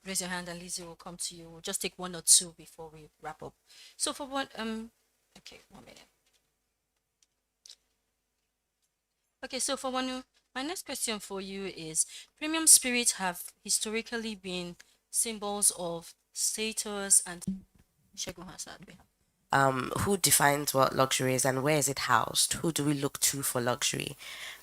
Speaker 5: raise your hand and Lizzie will come to you. We'll just take one or two before we wrap up. So for one, okay, 1 minute. Okay, so for Wanu, my next question for you is, premium spirits have historically been symbols of status and Shegun Hassad.
Speaker 10: Who defines what luxury is and where is it housed? Who do we look to for luxury?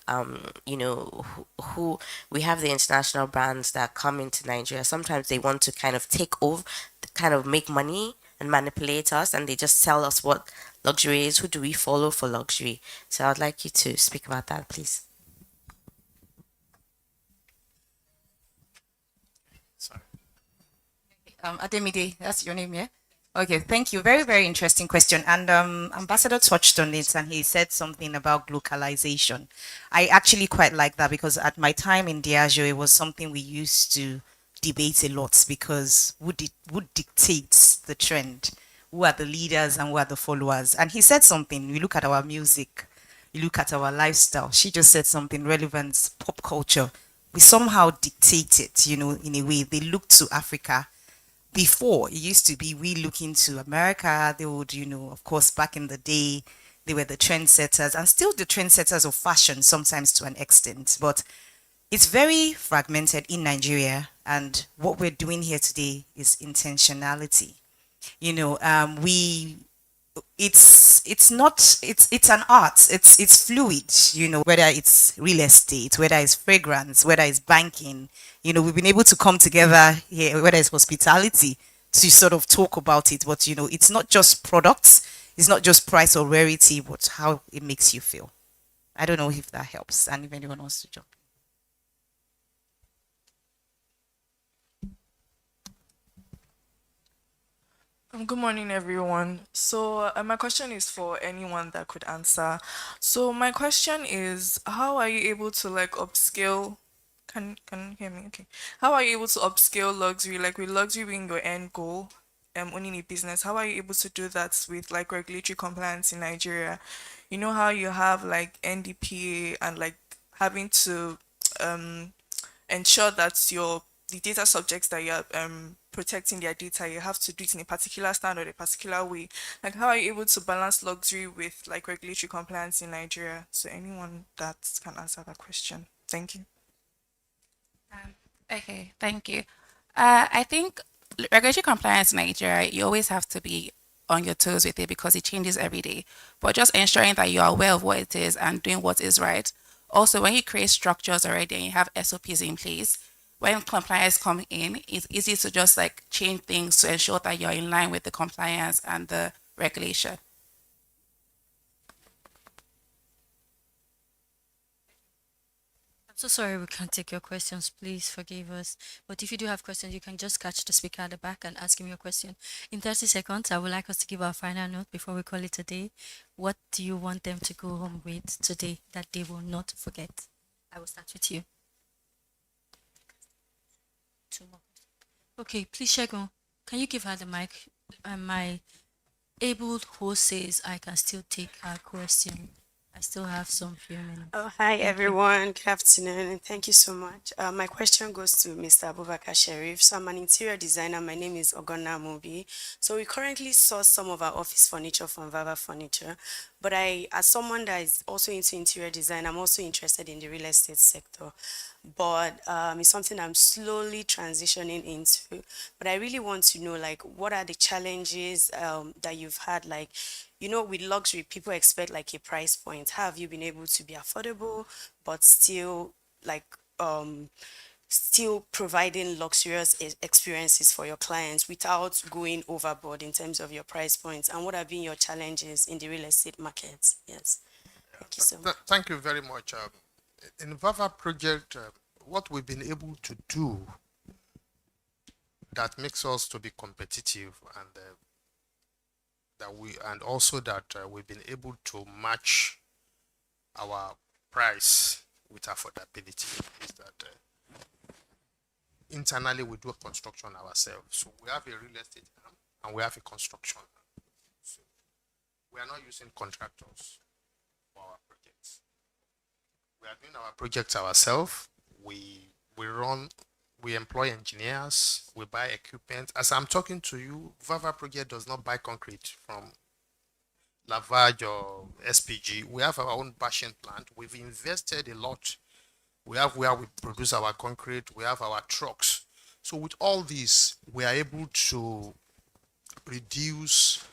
Speaker 10: Who we have the international brands that come into Nigeria. Sometimes they want to kind of take over, kind of make money and manipulate us, and they just tell us what luxury is. Who do we follow for luxury? So I'd like you to speak about that, please.
Speaker 8: Sorry.
Speaker 6: Ademide, that's your name, yeah? Okay, thank you. Very, very interesting question. And Ambassador touched on it and he said something about localization. I actually quite like that because at my time in Diageo, it was something we used to debate a lot because would dictates the trend? Who are the leaders and who are the followers? And he said something. We look at our music, you look at our lifestyle. She just said something relevant, pop culture. We somehow dictate it, in a way. They look to Africa. Before, it used to be we looking to America. They would, of course, back in the day, they were the trendsetters and still the trendsetters of fashion, sometimes to an extent. But it's very fragmented in Nigeria. And what we're doing here today is intentionality. We it's an art, it's fluid, whether it's real estate, whether it's fragrance, whether it's banking. We've been able to come together here, whether it's hospitality, to sort of talk about it. But it's not just products, it's not just price or rarity, but how it makes you feel. I don't know if that helps, and if anyone wants to jump.
Speaker 11: Good morning, everyone. So, my question is for anyone that could answer. So, my question is, how are you able to like upscale? Can you hear me? Okay. How are you able to upscale luxury? Like with luxury being your end goal, owning a business. How are you able to do that with like regulatory compliance in Nigeria? You know how you have like NDPA and like having to um ensure that the data subjects that you're protecting their data, you have to do it in a particular standard, a particular way. Like, how are you able to balance luxury with like regulatory compliance in Nigeria? So anyone that can answer that question, thank you.
Speaker 9: Okay, thank you. I think regulatory compliance in Nigeria, you always have to be on your toes with it because it changes every day. But just ensuring that you are aware of what it is and doing what is right. Also, when you create structures already and you have SOPs in place, when compliance come in, it's easy to just like change things to ensure that you're in line with the compliance and the regulation.
Speaker 5: I'm so sorry we can't take your questions. Please forgive us. But if you do have questions, you can just catch the speaker at the back and ask him your question. In 30 seconds, I would like us to give our final note before we call it a day. What do you want them to go home with today that they will not forget? I will start with you. Two more. Okay, please, Shegun, can you give her the mic? My able host says I can still take her question. I still have some few minutes.
Speaker 12: Oh, hi
Speaker 5: Thank you.
Speaker 12: everyone. Good afternoon, and thank you so much. My question goes to Mr. Abubakar Sharif. So, I'm an interior designer. My name is Ogonna Mobi. So, we currently source some of our office furniture from Vava Furniture. But as someone that is also into interior design, I'm also interested in the real estate sector. But it's something I'm slowly transitioning into. But I really want to know, like, what are the challenges that you've had, like, with luxury, people expect like a price point. How have you been able to be affordable, but still like still providing luxurious experiences for your clients without going overboard in terms of your price points? And what have been your challenges in the real estate market? Yes. Thank you so much.
Speaker 8: Thank you very much. In Vava project, what we've been able to do that makes us to be competitive and also that we've been able to match our price with affordability is that internally we do a construction ourselves. So we have a real estate arm and we have a construction arm. So we are not using contractors for our projects. We are doing our projects ourselves. We employ engineers, we buy equipment. As I'm talking to you, Vava Project does not buy concrete from Lafarge or SPG. We have our own bashing plant. We've invested a lot. We have where we produce our concrete, we have our trucks. So with all this, we are able to reduce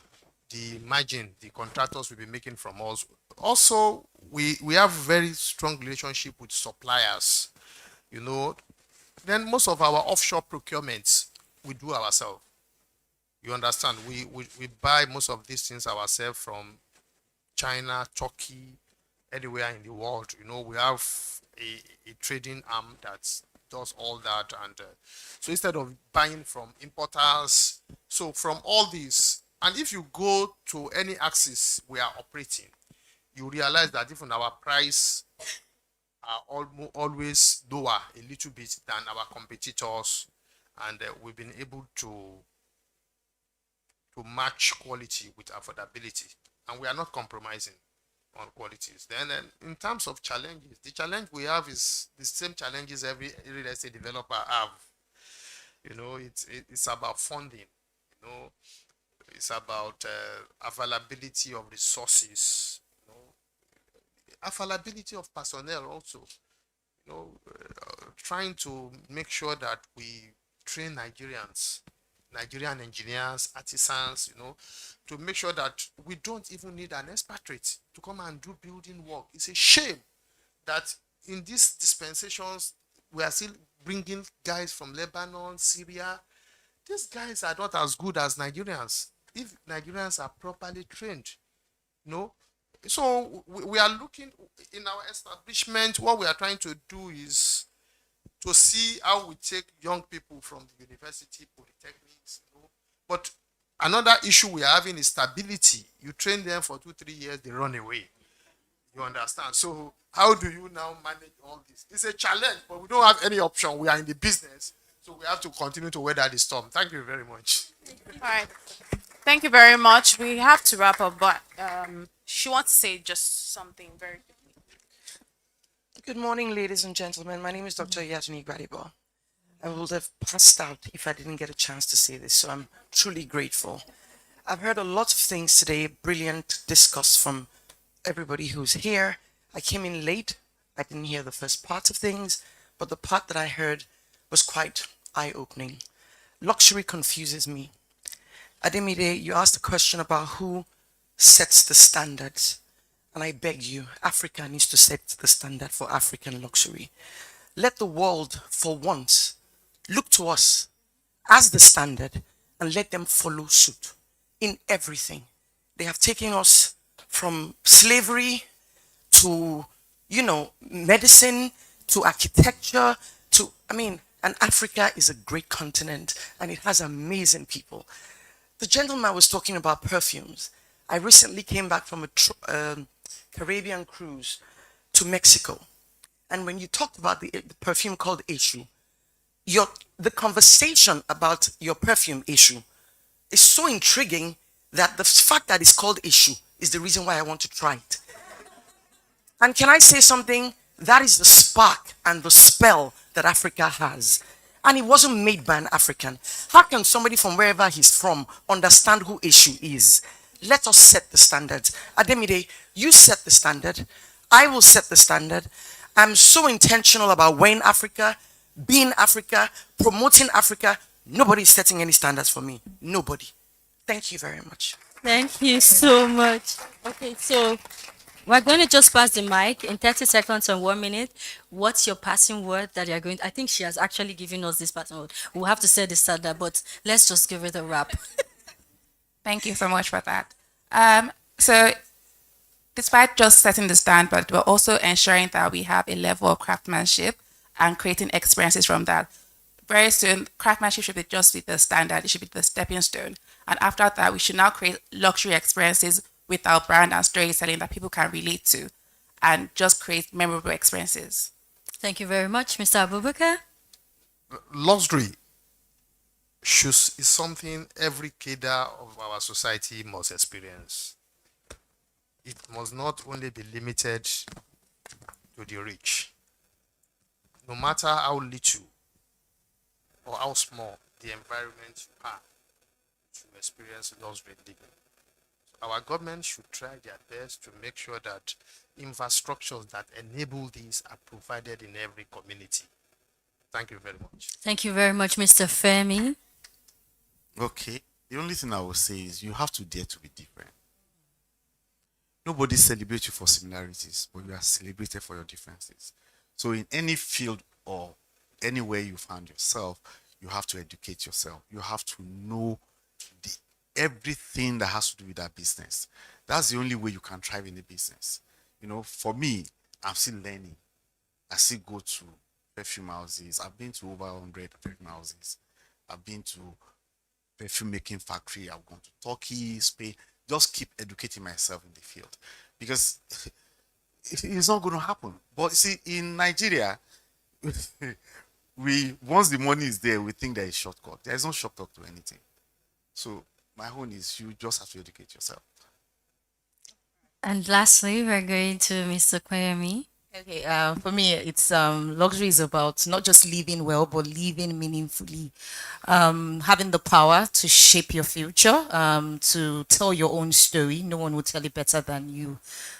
Speaker 8: the margin the contractors will be making from us. Also, we have very strong relationship with suppliers, you know. Then most of our offshore procurements we do ourselves. You understand? We buy most of these things ourselves from China, Turkey, anywhere in the world. You know, we have a trading arm that does all that. And so instead of buying from importers, so from all these, and if you go to any axis we are operating, you realize that even our price are always lower a little bit than our competitors. And we've been able to match quality with affordability. And we are not compromising on qualities. Then in terms of challenges, the challenge we have is the same challenges every real estate developer have. You know, it's about funding. You know, it's about availability of resources. You know, availability of personnel also. You know, trying to make sure that we train Nigerian engineers, artisans, you know, to make sure that we don't even need an expatriate to come and do building work. It's a shame that in these dispensations, we are still bringing guys from Lebanon, Syria. These guys are not as good as Nigerians. If Nigerians are properly trained, you know. So we are looking in our establishment, what we are trying to do is to see how we take young people from the university, polytechnics, you know. But another issue we are having is stability. You train them for 2-3 years, they run away. You understand? So how do you now manage all this? It's a challenge, but we don't have any option. We are in the business, so we have to continue to weather the storm. Thank you very much.
Speaker 1: All right. Thank you very much. We have to wrap up, but she wants to say just something very quickly.
Speaker 13: Good morning, ladies and gentlemen. My name is Dr. Yasuni Gbadebo. I would have passed out if I didn't get a chance to say this, so I'm truly grateful. I've heard a lot of things today, brilliant discourse from everybody who's here. I came in late. I didn't hear the first part of things, but the part that I heard was quite eye-opening. Luxury confuses me. Ademide, you asked a question about who sets the standards. And I beg you, Africa needs to set the standard for African luxury. Let the world, for once, look to us as the standard and let them follow suit in everything. They have taken us from slavery to, you know, medicine, to architecture, and Africa is a great continent and it has amazing people. The gentleman was talking about perfumes. I recently came back from a Caribbean cruise to Mexico. And when you talked about the perfume called Eshu, the conversation about your perfume Eshu is so intriguing that the fact that it's called Eshu is the reason why I want to try it. And can I say something? That is the spark and the spell that Africa has. And it wasn't made by an African. How can somebody from wherever he's from understand who Eshu is? Let us set the standards. Ademide, you set the standard. I will set the standard. I'm so intentional about wearing Africa, being Africa, promoting Africa. Nobody is setting any standards for me. Nobody. Thank you very much.
Speaker 5: Thank you so much. Okay, so we're going to just pass the mic in 30 seconds and 1 minute. What's your passing word that you're going to? I think she has actually given us this passing word. We'll have to set the standard, but let's just give it a wrap.
Speaker 9: Thank you so much for that. So despite just setting the standard, we're also ensuring that we have a level of craftsmanship and creating experiences from that. Very soon, craftsmanship should be just be the standard. It should be the stepping stone. And after that, we should now create luxury experiences with our brand and storytelling that people can relate to and just create memorable experiences.
Speaker 5: Thank you very much, Mr. Abubakar.
Speaker 8: luxury shoes is something every cadre of our society must experience. It must not only be limited to the rich. No matter how little or how small the environment you are to experience luxury living. Our government should try their best to make sure that infrastructures that enable these are provided in every community. Thank you very much.
Speaker 5: Thank you very much, Mr. Femi.
Speaker 7: Okay. The only thing I will say is you have to dare to be different. Nobody celebrates you for similarities, but you are celebrated for your differences. So in any field or anywhere you find yourself, you have to educate yourself. You have to know the, everything that has to do with that business. That's the only way you can thrive in a business. You know, for me, I'm still learning. I still go to perfume houses. I've been to over 100 perfume houses. I've been to perfume making factory. I've gone to Turkey, Spain. Just keep educating myself in the field because it's not going to happen. But see, in Nigeria, we once the money is there, we think there is shortcut. There is no shortcut to anything. So my own is you just have to educate yourself.
Speaker 5: And lastly, we're going to Mr. Kwemi.
Speaker 6: Okay, for me, it's luxury is about not just living well, but living meaningfully. Having the power to shape your future, to tell your own story. No one will tell it better than you.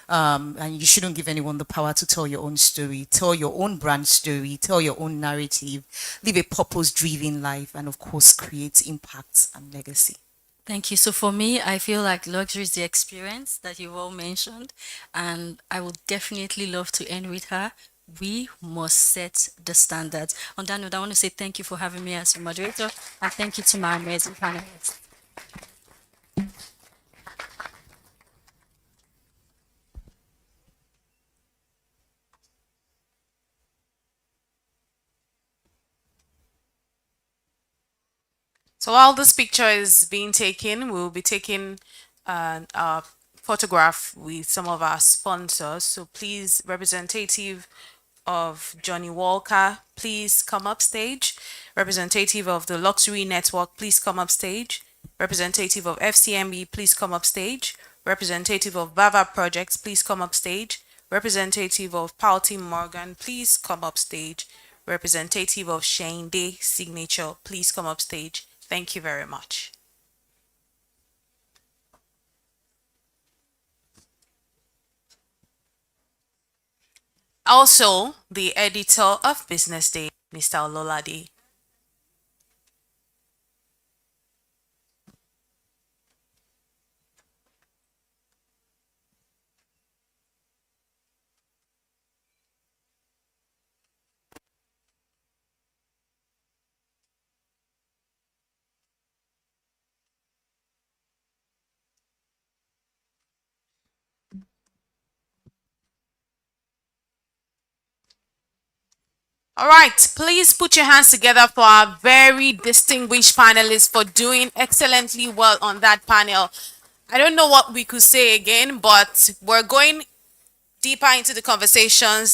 Speaker 6: And you shouldn't give anyone the power to tell your own story. Tell your own brand story. Tell your own narrative. Live a purpose-driven life, and of course, create impact and legacy.
Speaker 5: Thank you. So for me, I feel like luxury is the experience that you've all mentioned, and I would definitely love to end with her. We must set the standards. On that note, I want to say thank you for having me as your moderator, and thank you to my amazing panelists.
Speaker 1: So while this picture is being taken, we'll be taking a photograph with some of our sponsors. So please, representative of Johnny Walker, please come up stage. Representative of the Luxury Network, please come up stage. Representative of FCMB, please come up stage. Representative of Bava Projects, please come up stage. Representative of Palti Morgan, please come up stage. Representative of Shane Day Signature, please come up stage. Thank you very much. Also, the editor of Business Day, Mr. Ololade. All right, please put your hands together for our very distinguished panelists for doing excellently well on that panel. I don't know what we could say again, but we're going deeper into the conversation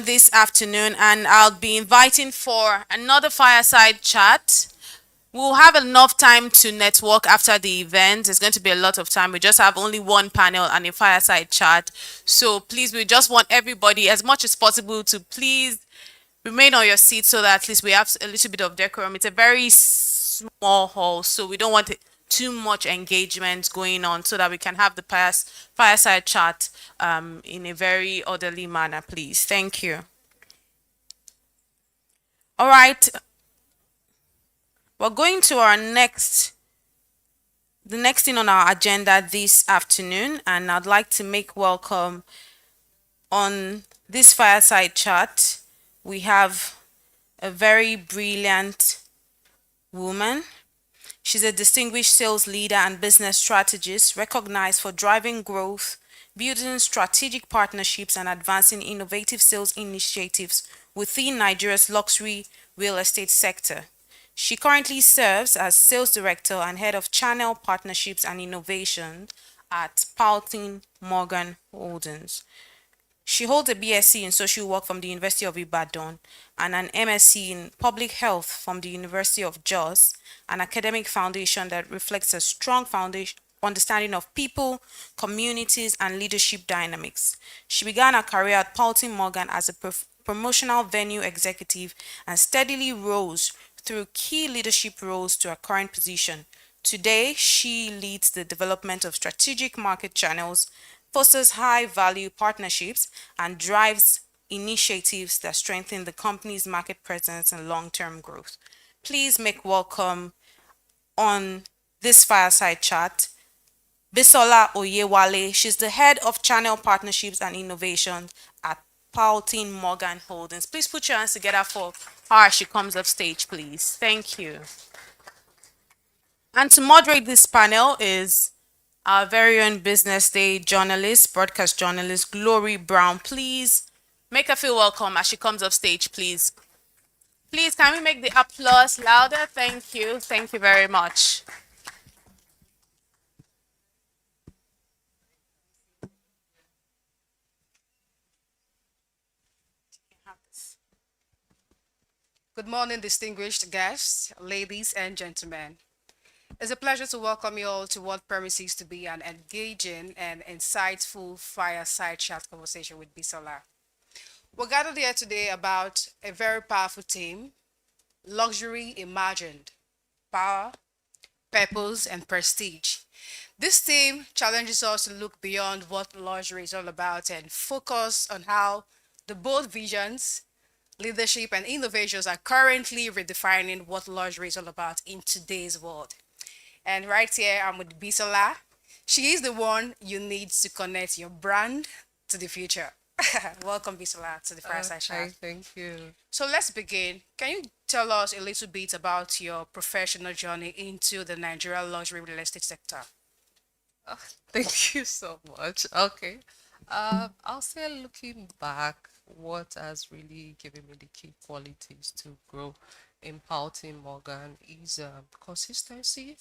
Speaker 1: this afternoon, and I'll be inviting for another fireside chat. We'll have enough time to network after the event. There's going to be a lot of time. We just have only one panel and a fireside chat. So please, we just want everybody, as much as possible, to please remain on your seat so that at least we have a little bit of decorum. It's a very small hall, so we don't want too much engagement going on so that we can have the fireside chat in a very orderly manner, please. Thank you. All right. We're going to the next thing on our agenda this afternoon, and I'd like to make welcome on this fireside chat. We have a very brilliant woman. She's a distinguished sales leader and business strategist recognized for driving growth, building strategic partnerships, and advancing innovative sales initiatives within Nigeria's luxury real estate sector. She currently serves as sales director and head of channel partnerships and innovation at Paltin Morgan Holdings. She holds a BSc in social work from the University of Ibadan and an MSc in public health from the University of Jos, an academic foundation that reflects a strong foundation understanding of people, communities, and leadership dynamics. She began her career at Paulton Morgan as a promotional venue executive and steadily rose through key leadership roles to her current position. Today, she leads the development of strategic market channels, fosters high value partnerships, and drives initiatives that strengthen the company's market presence and long term growth. Please make welcome on this fireside chat Bisola Oyewale. She's the head of channel partnerships and innovation at Paulton Morgan Holdings. Please put your hands together for her as she comes up stage, please. Thank you. And to moderate this panel is our very own Business Day journalist, broadcast journalist, Glory Brown. Please make her feel welcome as she comes up stage, please. Please, can we make the applause louder? Thank you. Thank you very much.
Speaker 14: Good morning, distinguished guests, ladies and gentlemen. It's a pleasure to welcome you all to what promises to be an engaging and insightful fireside chat conversation with Bisola. We're gathered here today about a very powerful theme: luxury imagined, power, purpose, and prestige. This theme challenges us to look beyond what luxury is all about and focus on how the bold visions, leadership, and innovations are currently redefining what luxury is all about in today's world. And right here, I'm with Bisola. She is the one you need to connect your brand to the future. Welcome, Bisola, to the Fireside Chat.
Speaker 15: Thank you.
Speaker 14: So let's begin. Can you tell us a little bit about your professional journey into the Nigeria luxury real estate sector?
Speaker 15: Thank you so much. Okay. I'll say looking back, what has really given me the key qualities to grow in Paulton Morgan is consistency,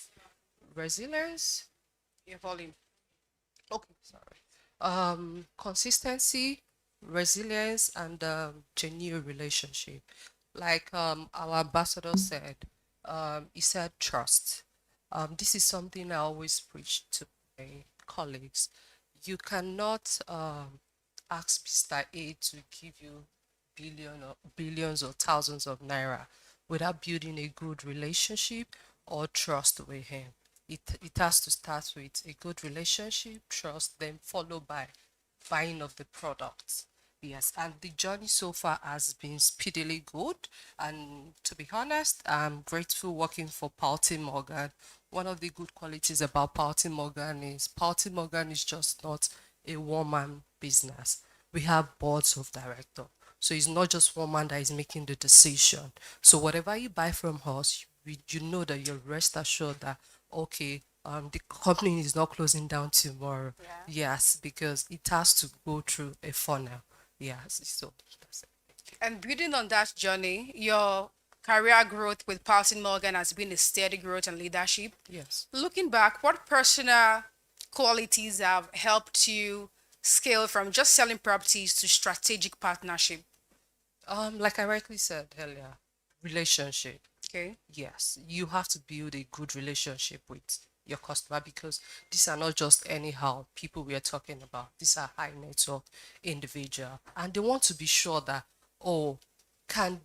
Speaker 15: resilience.
Speaker 14: Your volume.
Speaker 15: Okay, sorry. Consistency, resilience, and genuine relationship. Like our ambassador said, he said trust. This is something I always preach to my colleagues. You cannot ask Mr. A to give you billions or thousands of naira without building a good relationship or trust with him. It has to start with a good relationship, trust, then followed by buying of the products. Yes, and the journey so far has been speedily good. And to be honest, I'm grateful working for Paulton Morgan. One of the good qualities about Paulton Morgan is just not a one-man business. We have boards of director. So it's not just one man that is making the decision. So whatever you buy from us, you know that you're rest assured that, okay, the company is not closing down tomorrow.
Speaker 14: Yeah.
Speaker 15: Yes, because it has to go through a funnel. Yes, so that's it.
Speaker 14: And building on that journey, your career growth with Paulson Morgan has been a steady growth and leadership.
Speaker 15: Yes.
Speaker 14: Looking back, what personal qualities have helped you scale from just selling properties to strategic partnership?
Speaker 15: Like I rightly said earlier, relationship.
Speaker 14: Okay.
Speaker 15: Yes, you have to build a good relationship with your customer because these are not just anyhow people we are talking about. These are high net worth individual, and they want to be sure that, oh, can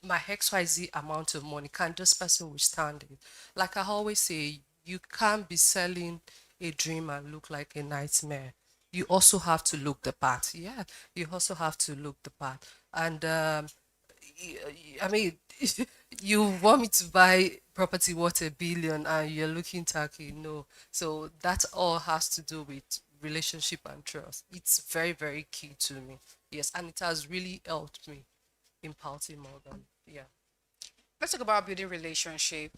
Speaker 15: my XYZ amount of money, can this person withstand it? Like I always say, you can't be selling a dream and look like a nightmare. You also have to look the part. Yeah, you also have to look the part. And I mean, you want me to buy property worth 1 billion and you're looking tacky? No. So that all has to do with relationship and trust. It's very, very key to me. Yes, and it has really helped me in Paulton Morgan. Yeah.
Speaker 14: Let's talk about building relationship.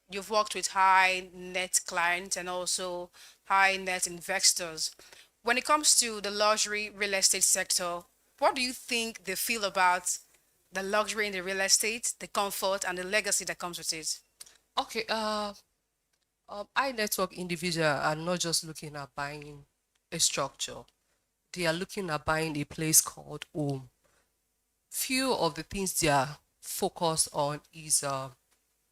Speaker 14: You've worked with high net clients and also high net investors. When it comes to the luxury real estate sector, what do you think they feel about the luxury in the real estate, the comfort, and the legacy that comes with it?
Speaker 15: Okay. High network individual are not just looking at buying a structure. they are looking at buying a place called home. Few of the things they are focused on is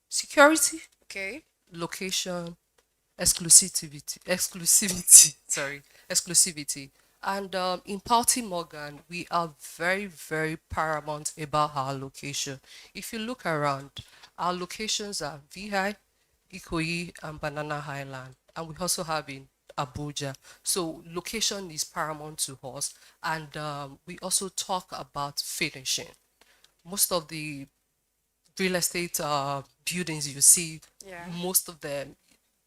Speaker 15: security,
Speaker 14: Okay.
Speaker 15: location, sorry, exclusivity. And in Party Morgan, we are very, very paramount about our location. If you look around, our locations are VI, Ikoyi, and Banana Highland. And we also have in Abuja. So location is paramount to us. And we also talk about finishing. Most of the real estate buildings you see,
Speaker 14: Yeah.
Speaker 15: most of them,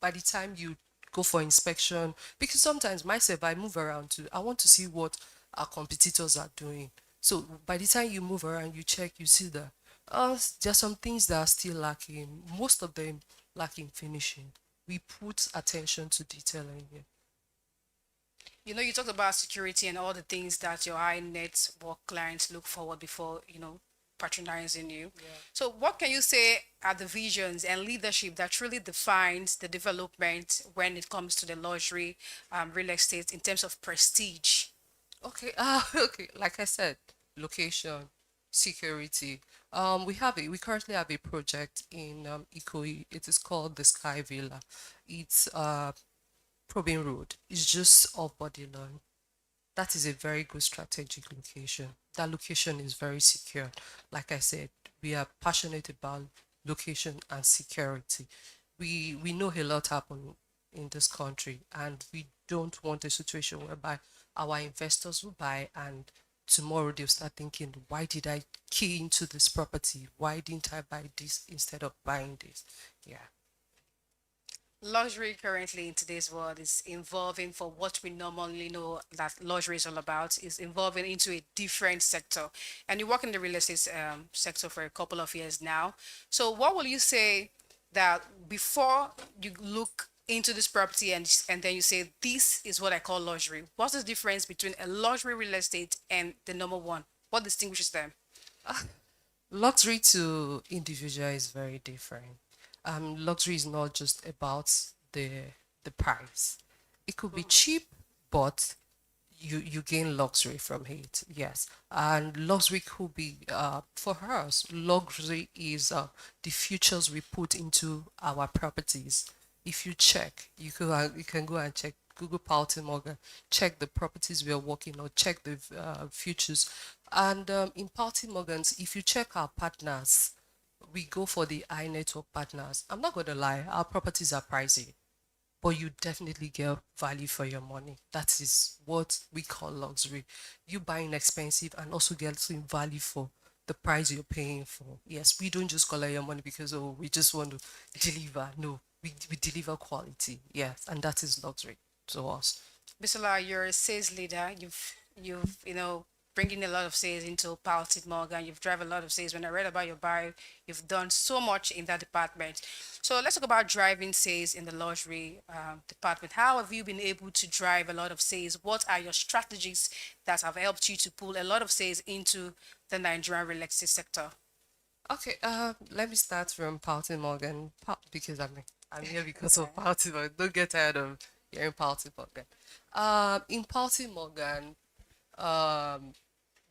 Speaker 15: by the time you go for inspection, because sometimes myself I move around too, I want to see what our competitors are doing. So by the time you move around, you check, you see that there are some things that are still lacking, most of them lacking finishing. We put attention to detailing here.
Speaker 14: You know, you talked about security and all the things that your high net worth clients look forward before, patronizing you.
Speaker 15: Yeah.
Speaker 14: So, what can you say are the visions and leadership that truly defines the development when it comes to the luxury real estate in terms of prestige?
Speaker 15: Okay, okay, like I said, location, security. We currently have a project in Ikoyi. It is called the Sky Villa. It's Probin Road. It's just off Bodyline. That is a very good strategic location. That location is very secure. Like I said, we are passionate about location and security. We know a lot happen in this country, and we don't want a situation whereby our investors will buy and tomorrow they'll start thinking, why did I key into this property? Why didn't I buy this instead of buying this? Yeah.
Speaker 14: Luxury currently in today's world is evolving for what we normally know that luxury is all about, is evolving into a different sector. And you work in the real estate sector for a couple of years now. So what will you say that before you look into this property and then you say, this is what I call luxury? What's the difference between a luxury real estate and the number one? What distinguishes them?
Speaker 15: Luxury to individual is very different. Luxury is not just about the price. It could be cheap, but you gain luxury from it. Yes, and luxury could be for us. Luxury is the futures we put into our properties. If you check, you can go and check Google Powell Morgan, check the properties we are working on, check the futures. And in Powell Morgans, if you check our partners, we go for the high network partners. I'm not going to lie, our properties are pricey, but you definitely get value for your money. That is what we call luxury. You buying expensive and also getting value for the price you're paying for. Yes, we don't just collect your money because we just want to deliver. No, we deliver quality. Yes, and that is luxury to us.
Speaker 14: Bisola, you're a sales leader. You've bringing a lot of sales into Powell Morgan. You've driven a lot of sales. When I read about your bio, you've done so much in that department. So let's talk about driving sales in the luxury department. How have you been able to drive a lot of sales? What are your strategies that have helped you to pull a lot of sales into the Nigerian real estate sector?
Speaker 15: Okay, let me start from Powell Morgan because I'm here because of Powell Morgan. Don't get tired of hearing Powell Morgan. In Powell Morgan, um,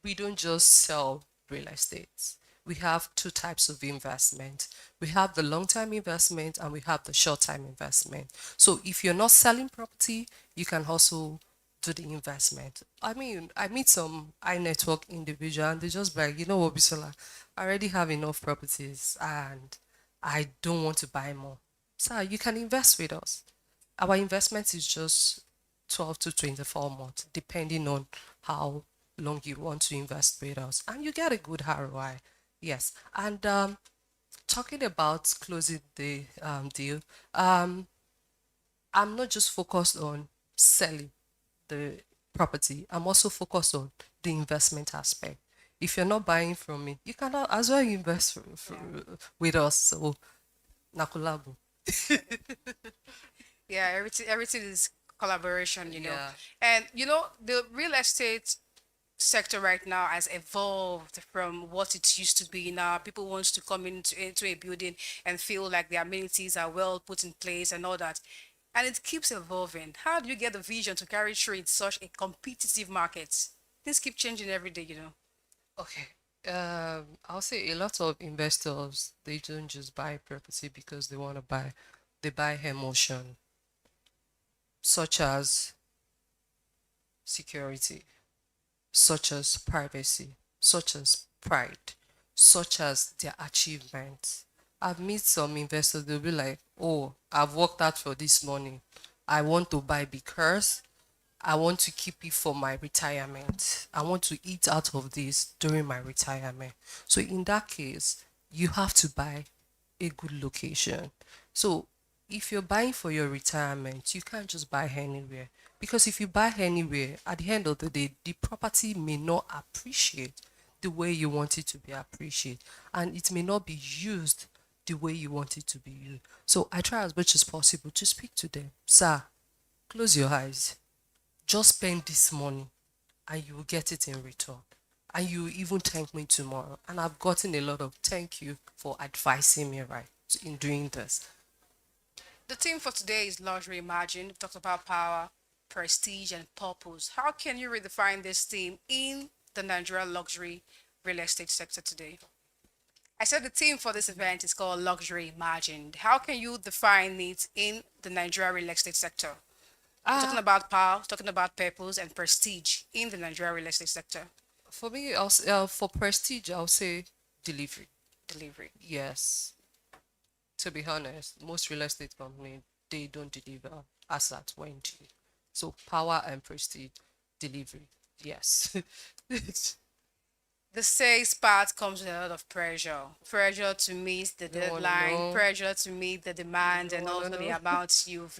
Speaker 15: we don't just sell real estate. We have two types of investment. We have the long-term investment and we have the short-term investment. So if you're not selling property, you can also do the investment. I mean, I meet some high network individual and they just be like, you know what, Bisola, I already have enough properties and I don't want to buy more. So you can invest with us. Our investment is just 12 to 24 months, depending on how long you want to invest with us. And you get a good ROI. Yes. And talking about closing the deal, I'm not just focused on selling the property, I'm also focused on the investment aspect. If you're not buying from me, you cannot as well invest with us. So, Nakulabu.
Speaker 14: Yeah, everything is collaboration.
Speaker 15: Yeah.
Speaker 14: And the real estate sector right now has evolved from what it used to be. Now people want to come into a building and feel like the amenities are well put in place and all that. and it keeps evolving. How do you get the vision to carry through in such a competitive market? Things keep changing every day, you know.
Speaker 15: Okay. I'll say a lot of investors, they don't just buy property because they want to buy, they buy emotion, such as security, such as privacy, such as pride, such as their achievements. I've met some investors, they'll be like, oh, I've worked out for this money. I want to buy because I want to keep it for my retirement. I want to eat out of this during my retirement. So in that case, you have to buy a good location. So if you're buying for your retirement, you can't just buy anywhere. Because if you buy anywhere, at the end of the day, the property may not appreciate the way you want it to be appreciated. And it may not be used the way you want it to be used. So I try as much as possible to speak to them. Sir, close your eyes. Just spend this money and you will get it in return. And you will even thank me tomorrow. And I've gotten a lot of thank you for advising me right in doing this.
Speaker 14: The theme for today is luxury imagined. We talked about power, prestige, and purpose. How can you redefine this theme in the Nigeria luxury real estate sector today? I said the theme for this event is called Luxury Imagined. How can you define it in the Nigeria real estate sector? We're talking about power, talking about purpose and prestige in the Nigeria real estate sector.
Speaker 15: For me, for prestige, I'll say delivery.
Speaker 14: Delivery.
Speaker 15: Yes. To be honest, most real estate companies, they don't deliver as at when due. So power and prestige, delivery. Yes.
Speaker 14: The sales part comes with a lot of pressure. Pressure to meet the
Speaker 15: You wanna
Speaker 14: deadline,
Speaker 15: know?
Speaker 14: pressure to meet the demand,
Speaker 15: You
Speaker 14: and
Speaker 15: wanna
Speaker 14: also the
Speaker 15: know?
Speaker 14: amount you've,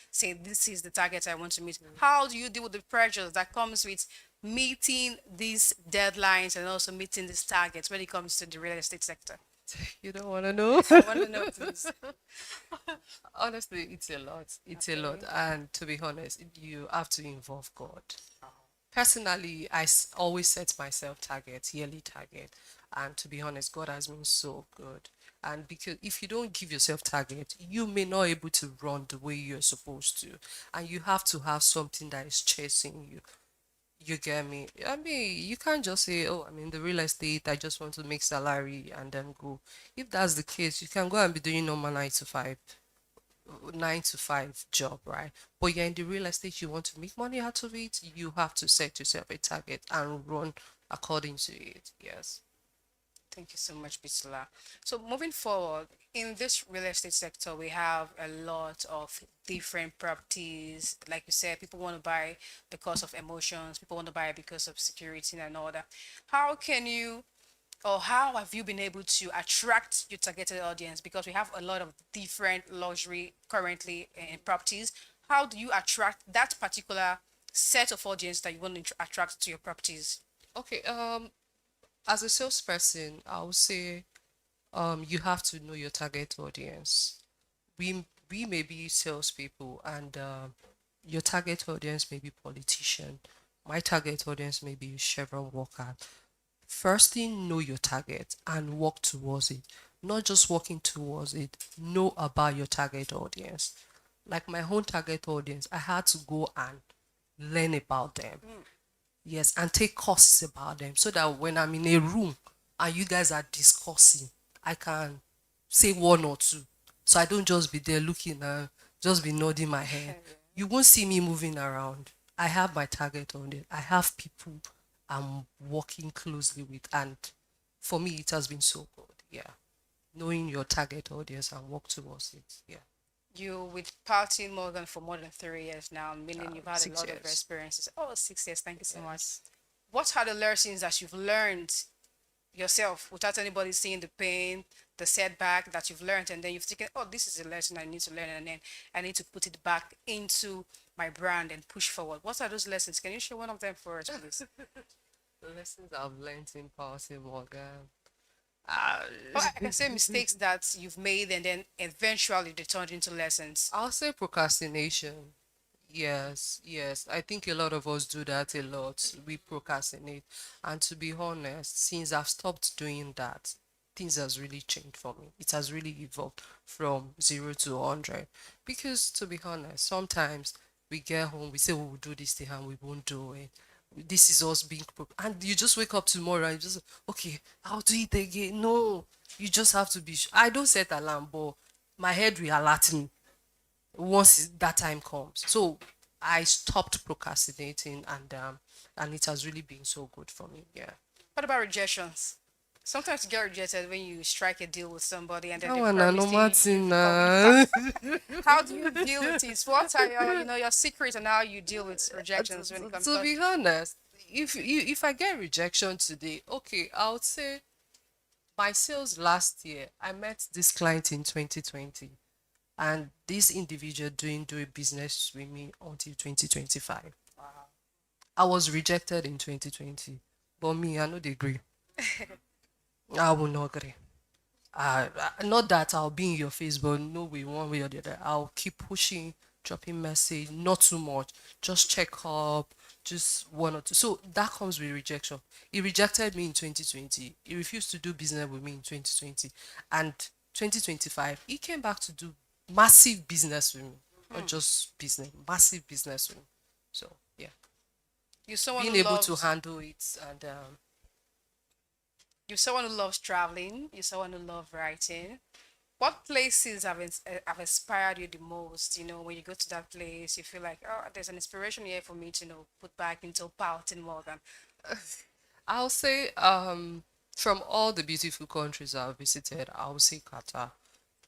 Speaker 14: say this is the target I want to meet. How do you deal with the pressures that comes with meeting these deadlines and also meeting these targets when it comes to the real estate sector?
Speaker 15: You don't want to know?
Speaker 14: I want to know, please.
Speaker 15: Honestly, it's a lot. It's a lot. And to be honest, you have to involve God. Personally, always set myself targets, yearly target. And to be honest, God has been so good. And because if you don't give yourself target, you may not able to run the way you're supposed to. And you have to have something that is chasing you. You get me? I mean, you can't just say, oh, I'm in the real estate, I just want to make salary and then go. If that's the case, you can go and be doing normal 9 to 5 job, right? But you're in the real estate, you want to make money out of it, you have to set yourself a target and run according to it. Yes.
Speaker 14: Thank you so much, Bisla. So moving forward, in this real estate sector, we have a lot of different properties. Like you said, people want to buy because of emotions, people want to buy because of security and all that. How can you, or how have you been able to attract your targeted audience? Because we have a lot of different luxury currently in properties. How do you attract that particular set of audience that you want to attract to your properties?
Speaker 15: Okay, as a salesperson, I would say you have to know your target audience. We may be salespeople, and your target audience may be politician. My target audience may be Chevron worker. First thing, know your target and work towards it. Not just working towards it, know about your target audience. Like my own target audience, I had to go and learn about them. Yes, and take courses about them so that when I'm in a room and you guys are discussing, I can say one or two. So I don't just be there looking and just be nodding my head. You won't see me moving around. I have my target on it. I have people I'm working closely with, and for me, it has been so good. Yeah, knowing your target audience and work towards it. Yeah.
Speaker 14: You with Party Morgan for more than 3 years now, meaning you've had a
Speaker 15: 6
Speaker 14: lot of
Speaker 15: years.
Speaker 14: experiences. Oh, 6 years. Thank you so much. What are the lessons that you've learned yourself without anybody seeing the pain, the setback that you've learned, and then you've taken, oh, this is a lesson I need to learn, and then I need to put it back into my brand and push forward. What are those lessons? Can you share one of them for us, please?
Speaker 15: The lessons I've learned in Party Morgan.
Speaker 14: Or I can say mistakes that you've made and then eventually they turned into lessons.
Speaker 15: I'll say procrastination. Yes, yes. I think a lot of us do that a lot. We procrastinate. And to be honest, since I've stopped doing that, things has really changed for me. It has really evolved from 0 to 100. Because to be honest, sometimes we get home, we say we will do this thing and we won't do it. This is us being and you just wake up tomorrow and you just okay, I'll do it again. No, you just have to be. I don't set alarm, but my head will alert me once that time comes. So I stopped procrastinating, and it has really been so good for me. Yeah.
Speaker 14: What about rejections? Sometimes you get rejected when you strike a deal with somebody and then
Speaker 15: That
Speaker 14: they
Speaker 15: one I
Speaker 14: promise
Speaker 15: know
Speaker 14: to you
Speaker 15: Martin.
Speaker 14: coming back. How do you deal with it? What are your secrets on how you deal with rejections when it comes
Speaker 15: To
Speaker 14: to
Speaker 15: be honest, if I get rejection today, okay, I would say my sales last year, I met this client in 2020, and this individual doing business with me until 2025. I was rejected in 2020, but me, I know they agree. I will not agree. Not that I'll be in your face, but no way, one way or the other. I'll keep pushing, dropping message, not too much. Just check up, just one or two. So that comes with rejection. He rejected me in 2020. He refused to do business with me in 2020. And 2025, he came back to do massive business with me. Not just business, massive business with me. So yeah,
Speaker 14: you're someone
Speaker 15: being
Speaker 14: who
Speaker 15: able to
Speaker 14: loves
Speaker 15: handle it and
Speaker 14: you're someone who loves traveling, you're someone who loves writing. What places have inspired you the most? You know, when you go to that place, you feel like, oh, there's an inspiration here for me to put back into pouting more than.
Speaker 15: I'll say from all the beautiful countries I've visited, I'll say Qatar.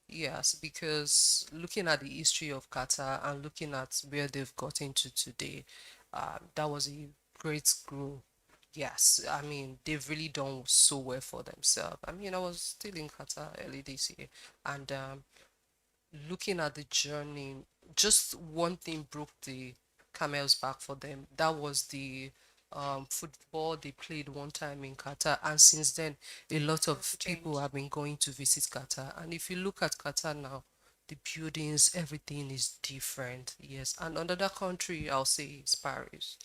Speaker 15: Yes, because looking at the history of Qatar and looking at where they've gotten to today, that was a great grow. Yes, I mean, they've really done so well for themselves. I mean, I was still in Qatar early this year, and looking at the journey, just one thing broke the camel's back for them. That was the football they played one time in Qatar, and since then, a lot of people have been going to visit Qatar. And if you look at Qatar now, the buildings, everything is different. Yes, and another country I'll say is Paris.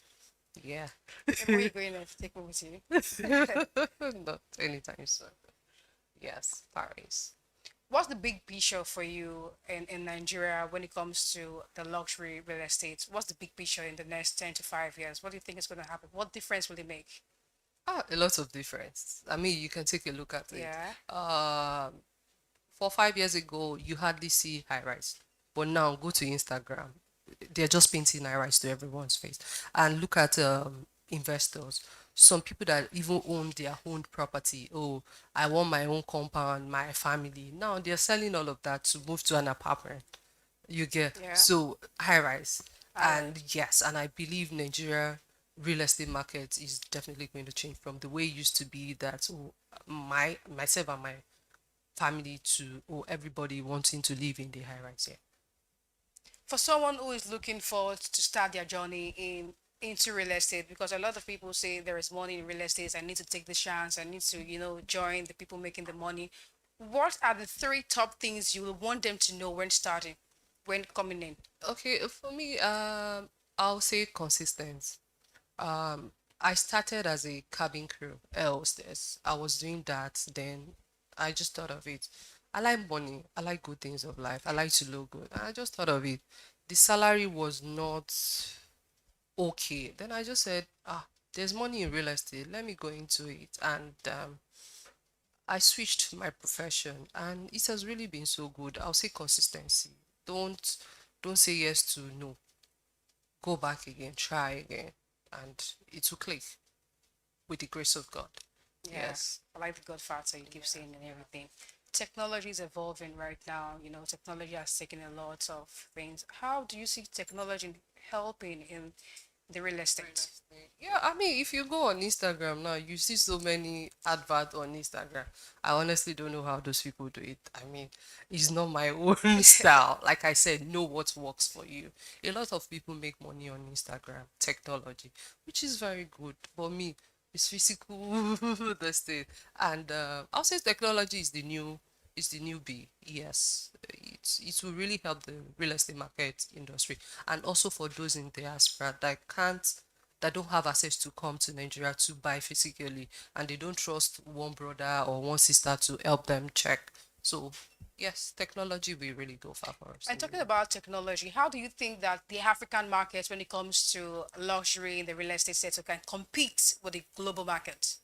Speaker 15: Yeah.
Speaker 14: And where are you going to take me with you?
Speaker 15: Not anytime soon. Yes, Paris.
Speaker 14: What's the big picture for you in Nigeria when it comes to the luxury real estate? What's the big picture in the next 10 to 5 years? What do you think is going to happen? What difference will it make?
Speaker 15: A lot of difference. I mean, you can take a look at it.
Speaker 14: Yeah.
Speaker 15: 4 5 years ago, you hardly see high rise, but now go to Instagram, they're just painting high rise to everyone's face. And look at investors. Some people that even own their own property. Oh, I want my own compound, my family. Now they're selling all of that to move to an apartment. You get
Speaker 14: Yeah.
Speaker 15: so high rise.
Speaker 14: High
Speaker 15: And yes, and I believe Nigeria real estate market is definitely going to change from the way it used to be that oh, myself and my family to or everybody wanting to live in the high rise here.
Speaker 14: For someone who is looking forward to start their journey into real estate, because a lot of people say there is money in real estate, I need to take the chance, I need to join the people making the money. What are the three top things you will want them to know when starting, when coming in?
Speaker 15: Okay, for me, I'll say consistent. Um, I started as a cabin crew, air hostess. I was doing that, then I just thought of it. I like money. I like good things of life. I like to look good. And I just thought of it. The salary was not okay. Then I just said, there's money in real estate. Let me go into it. And I switched my profession, and it has really been so good. I'll say consistency. Don't say yes to no. Go back again, try again, and it will click with the grace of God.
Speaker 14: Yeah,
Speaker 15: Yes.
Speaker 14: I like the God factor you keep saying and everything. Technology is evolving right now. Technology has taken a lot of things. How do you see technology helping in the real estate?
Speaker 15: Yeah, I mean, if you go on Instagram now, you see so many adverts on Instagram. I honestly don't know how those people do it. I mean, it's not my own style. Like I said, know what works for you. A lot of people make money on Instagram, technology, which is very good. For me, it's physical, this thing. And I'll say technology is the new B. Yes, it will really help the real estate market industry, and also for those in diaspora that can't that don't have access to come to Nigeria to buy physically, and they don't trust one brother or one sister to help them check. So yes, technology will really go far for us.
Speaker 14: And talking about technology, how do you think that the African market, when it comes to luxury in the real estate sector, can compete with the global market?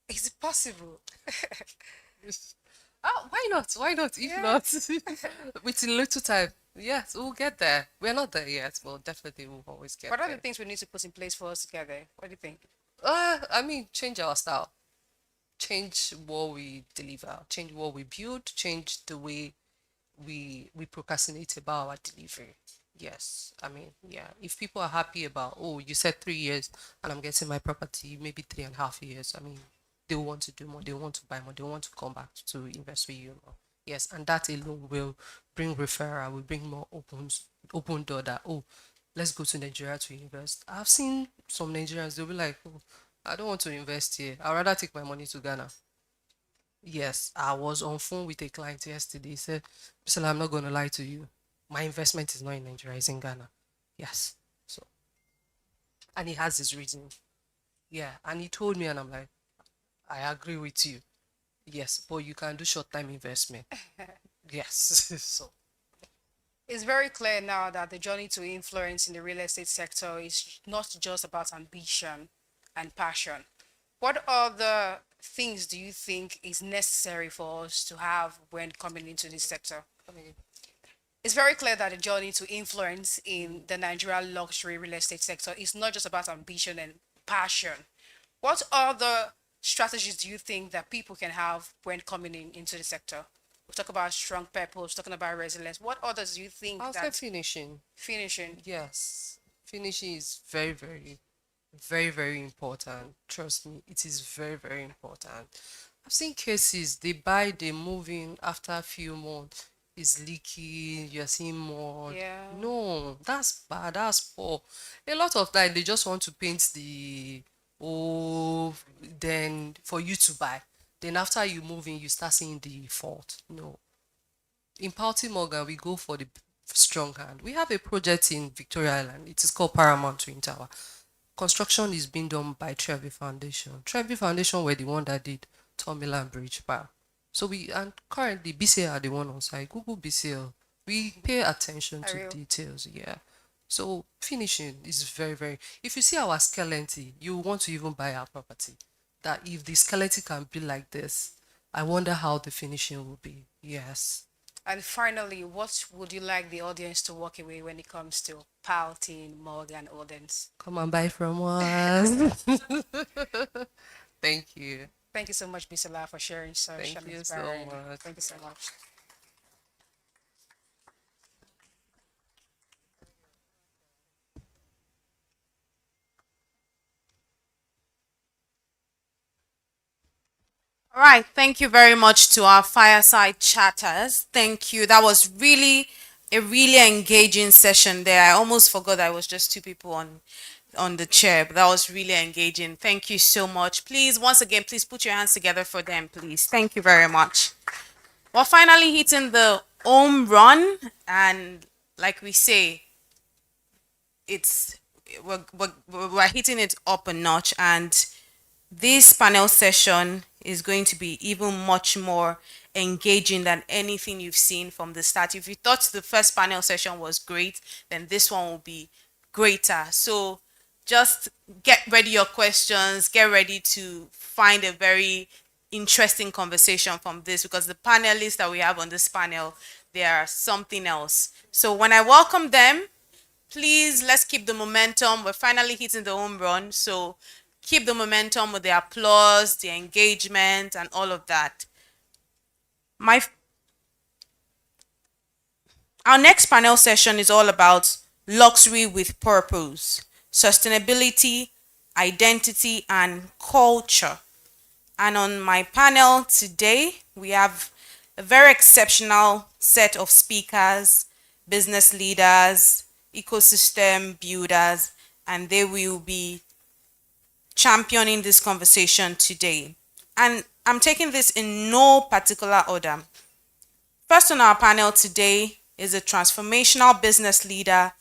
Speaker 14: Is it possible?
Speaker 15: Oh, why not? Why not? If not, with a little time, yes, we'll get there. We're not there yet, but definitely we'll always get
Speaker 14: What are
Speaker 15: there.
Speaker 14: the things we need to put in place for us to get there? What do you think?
Speaker 15: I mean, change our style, change what we deliver, change what we build, change the way we procrastinate about our delivery. Yes, I mean, yeah. If people are happy about, oh, you said 3 years and I'm getting my property maybe 3.5 years, I mean, they want to do more, they want to buy more, they want to come back to invest with you more. Yes, and that alone will bring referral, will bring more open door that, oh, let's go to Nigeria to invest. I've seen some Nigerians, they'll be like, oh, I don't want to invest here. I'd rather take my money to Ghana. Yes, I was on phone with a client yesterday. He said, Priscilla, I'm not going to lie to you. My investment is not in Nigeria, it's in Ghana. Yes. So, and he has his reason. Yeah. And he told me, and I'm like, I agree with you. Yes, but you can do short-term investment. Yes. So,
Speaker 14: It's very clear now that the journey to influence in the real estate sector is not just about ambition and passion. What other things do you think is necessary for us to have when coming into this sector? It's very clear that the journey to influence in the Nigerian luxury real estate sector is not just about ambition and passion. What other strategies do you think that people can have when coming into the sector? We talk about strong purpose, talking about resilience. What others do you think
Speaker 15: I'll say
Speaker 14: that
Speaker 15: finishing.
Speaker 14: finishing?
Speaker 15: Yes. Finishing is very, very, very, very important. Trust me, it is very, very important. I've seen cases they buy, they move in after a few months. It's leaky, you're seeing more.
Speaker 14: Yeah.
Speaker 15: No, that's bad, that's poor. A lot of time they just want to paint the then for you to buy. Then after you move in, you start seeing the fault. No. In Pouty Morgan, we go for the strong hand. We have a project in Victoria Island. It is called Paramount Twin Tower. Construction is being done by Trevi Foundation. Trevi Foundation were the one that did Tom Milan Bridge Power. So and currently BCL are the one on site. Google BCL. We pay attention to details, yeah. So finishing is very, very. If you see our skeleton, you want to even buy our property. That if the skeleton can be like this, I wonder how the finishing will be. Yes.
Speaker 14: And finally, what would you like the audience to walk away when it comes to Pouty Morgan Odens?
Speaker 15: Come and buy from us. Thank you.
Speaker 14: Thank you so much, Bisola, for sharing such
Speaker 15: Thank
Speaker 14: an
Speaker 15: you so
Speaker 14: inspiring.
Speaker 15: much.
Speaker 14: Thank you so much.
Speaker 1: All right, thank you very much to our fireside chatters. Thank you. That was really a really engaging session there. I almost forgot I was just two people on the chair, but that was really engaging. Thank you so much. Please, once again, please put your hands together for them, please. Thank you very much. We're finally hitting the home run, and like we say, we're hitting it up a notch, and this panel session is going to be even much more engaging than anything you've seen from the start. If you thought the first panel session was great, then this one will be greater. So just get ready your questions, get ready to find a very interesting conversation from this, because the panelists that we have on this panel, they are something else. So when I welcome them, please, let's keep the momentum. We're finally hitting the home run. So keep the momentum with the applause, the engagement, and all of that. Our next panel session is all about luxury with purpose, sustainability, identity, and culture. And on my panel today, we have a very exceptional set of speakers, business leaders, ecosystem builders, and they will be championing this conversation today. And I'm taking this in no particular order. First on our panel today is a transformational business leader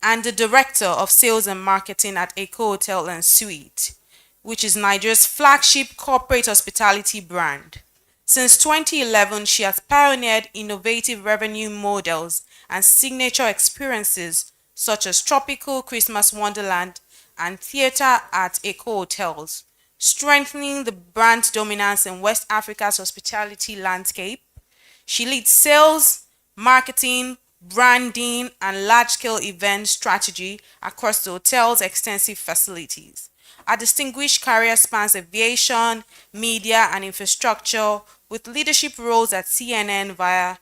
Speaker 1: and the Director of Sales and Marketing at Eco Hotel and Suite, which is Nigeria's flagship corporate hospitality brand. Since 2011, she has pioneered innovative revenue models and signature experiences such as Tropical Christmas Wonderland and Theatre at Eco Hotels, strengthening the brand's dominance in West Africa's hospitality landscape. She leads sales, marketing, branding, and large-scale event strategy across the hotel's extensive facilities. Her distinguished career spans aviation, media, and infrastructure, with leadership roles at CNN via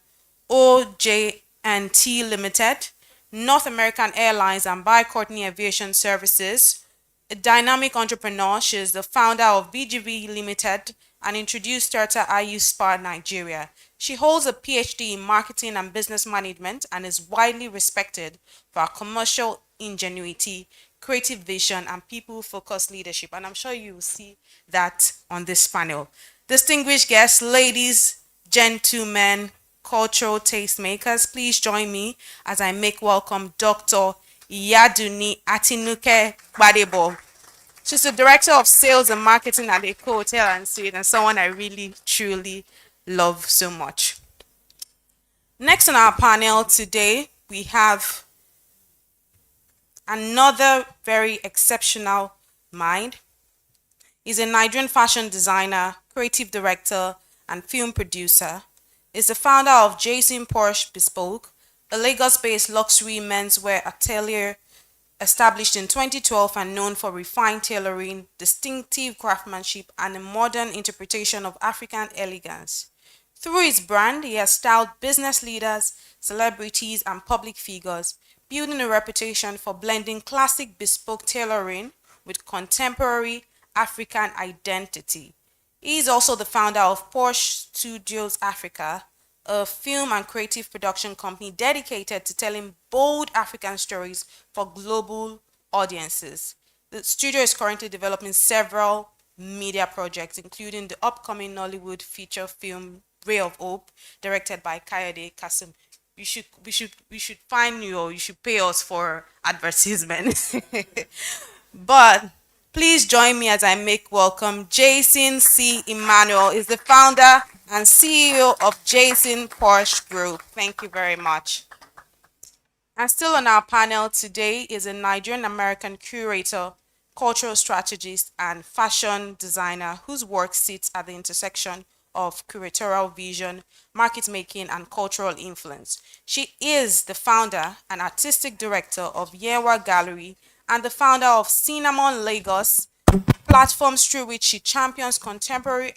Speaker 1: OJ&T Limited, North American Airlines, and by Courtney Aviation Services. A dynamic entrepreneur, she is the founder of BGV Limited and introduced her to IU Spa Nigeria. She holds a PhD in marketing and business management and is widely respected for her commercial ingenuity, creative vision, and people-focused leadership. And I'm sure you will see that on this panel. Distinguished guests, ladies, gentlemen, cultural tastemakers, please join me as I make welcome Dr. Iyaduni Atinuke Gbadebo. She's the Director of Sales and Marketing at Eco Hotel and Suite, and someone I really, truly love so much. Next on our panel today, we have another very exceptional mind. He's a Nigerian fashion designer, creative director, and film producer. He's the founder of Jason Porsche Bespoke, a Lagos-based luxury menswear atelier established in 2012 and known for refined tailoring, distinctive craftsmanship, and a modern interpretation of African elegance. Through his brand, he has styled business leaders, celebrities, and public figures, building a reputation for blending classic bespoke tailoring with contemporary African identity. He is also the founder of Porsche Studios Africa, a film and creative production company dedicated to telling bold African stories for global audiences. The studio is currently developing several media projects, including the upcoming Nollywood feature film Ray of Hope, directed by Kayode Kasim. We should find you, or you should pay us for advertisement. But please join me as I make welcome Jason C. Emmanuel, is the founder and CEO of Jason Porsche Group. Thank you very much. And still on our panel today is a Nigerian American curator, cultural strategist, and fashion designer whose work sits at the intersection of curatorial vision, market making, and cultural influence. She is the founder and artistic director of Yewa Gallery and the founder of Cinnamon Lagos, platforms through which she champions contemporary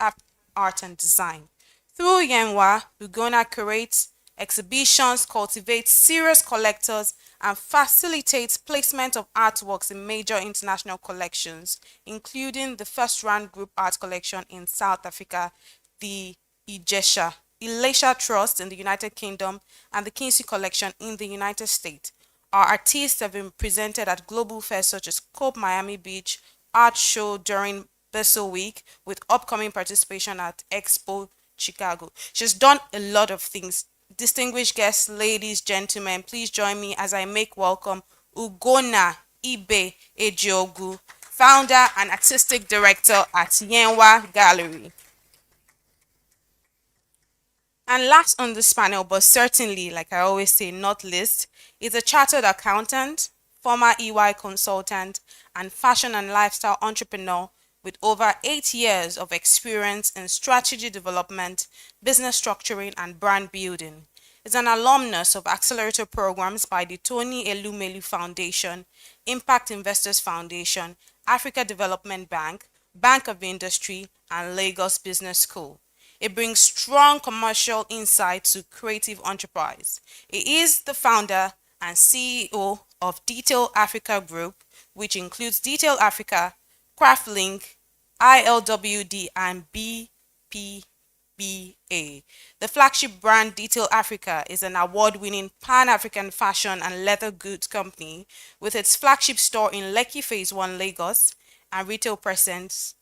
Speaker 1: art and design. Through Yenwa, Ugona curates exhibitions, cultivates serious collectors, and facilitates placement of artworks in major international collections, including the First Rand Group Art Collection in South Africa, the Elisha Trust in the United Kingdom, and the Kinsey Collection in the United States. Our artists have been presented at global fairs such as Cope Miami Beach, Art Show during Bissell Week, with upcoming participation at Expo Chicago. She's done a lot of things. Distinguished guests, ladies, gentlemen, please join me as I make welcome Ugonna Ibe Ejiogu, founder and artistic director at Yenwa Gallery. And last on this panel, but certainly, like I always say, not least, is a chartered accountant, former EY consultant, and fashion and lifestyle entrepreneur with over 8 years of experience in strategy development, business structuring, and brand building. Is an alumnus of accelerator programs by the Tony Elumelu Foundation, Impact Investors Foundation, Africa Development Bank, Bank of Industry, and Lagos Business School. It brings strong commercial insight to creative enterprise. It is the founder and CEO of Detail Africa Group, which includes Detail Africa, Craftlink, ILWD, and BPBA. The flagship brand Detail Africa is an award-winning pan-African fashion and leather goods company with its flagship store in Lekki Phase 1, Lagos, and retail presence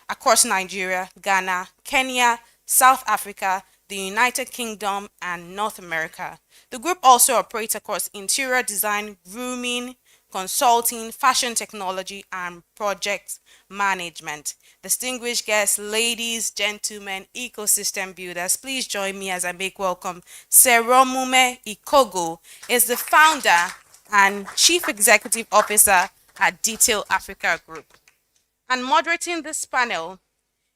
Speaker 1: across Nigeria, Ghana, Kenya, South Africa, the United Kingdom, and North America. The group also operates across interior design, grooming, consulting, fashion technology, and project management. Distinguished guests, ladies, gentlemen, ecosystem builders, please join me as I make welcome Seromume Ikogo, is the founder and chief executive officer at Detail Africa Group. And moderating this panel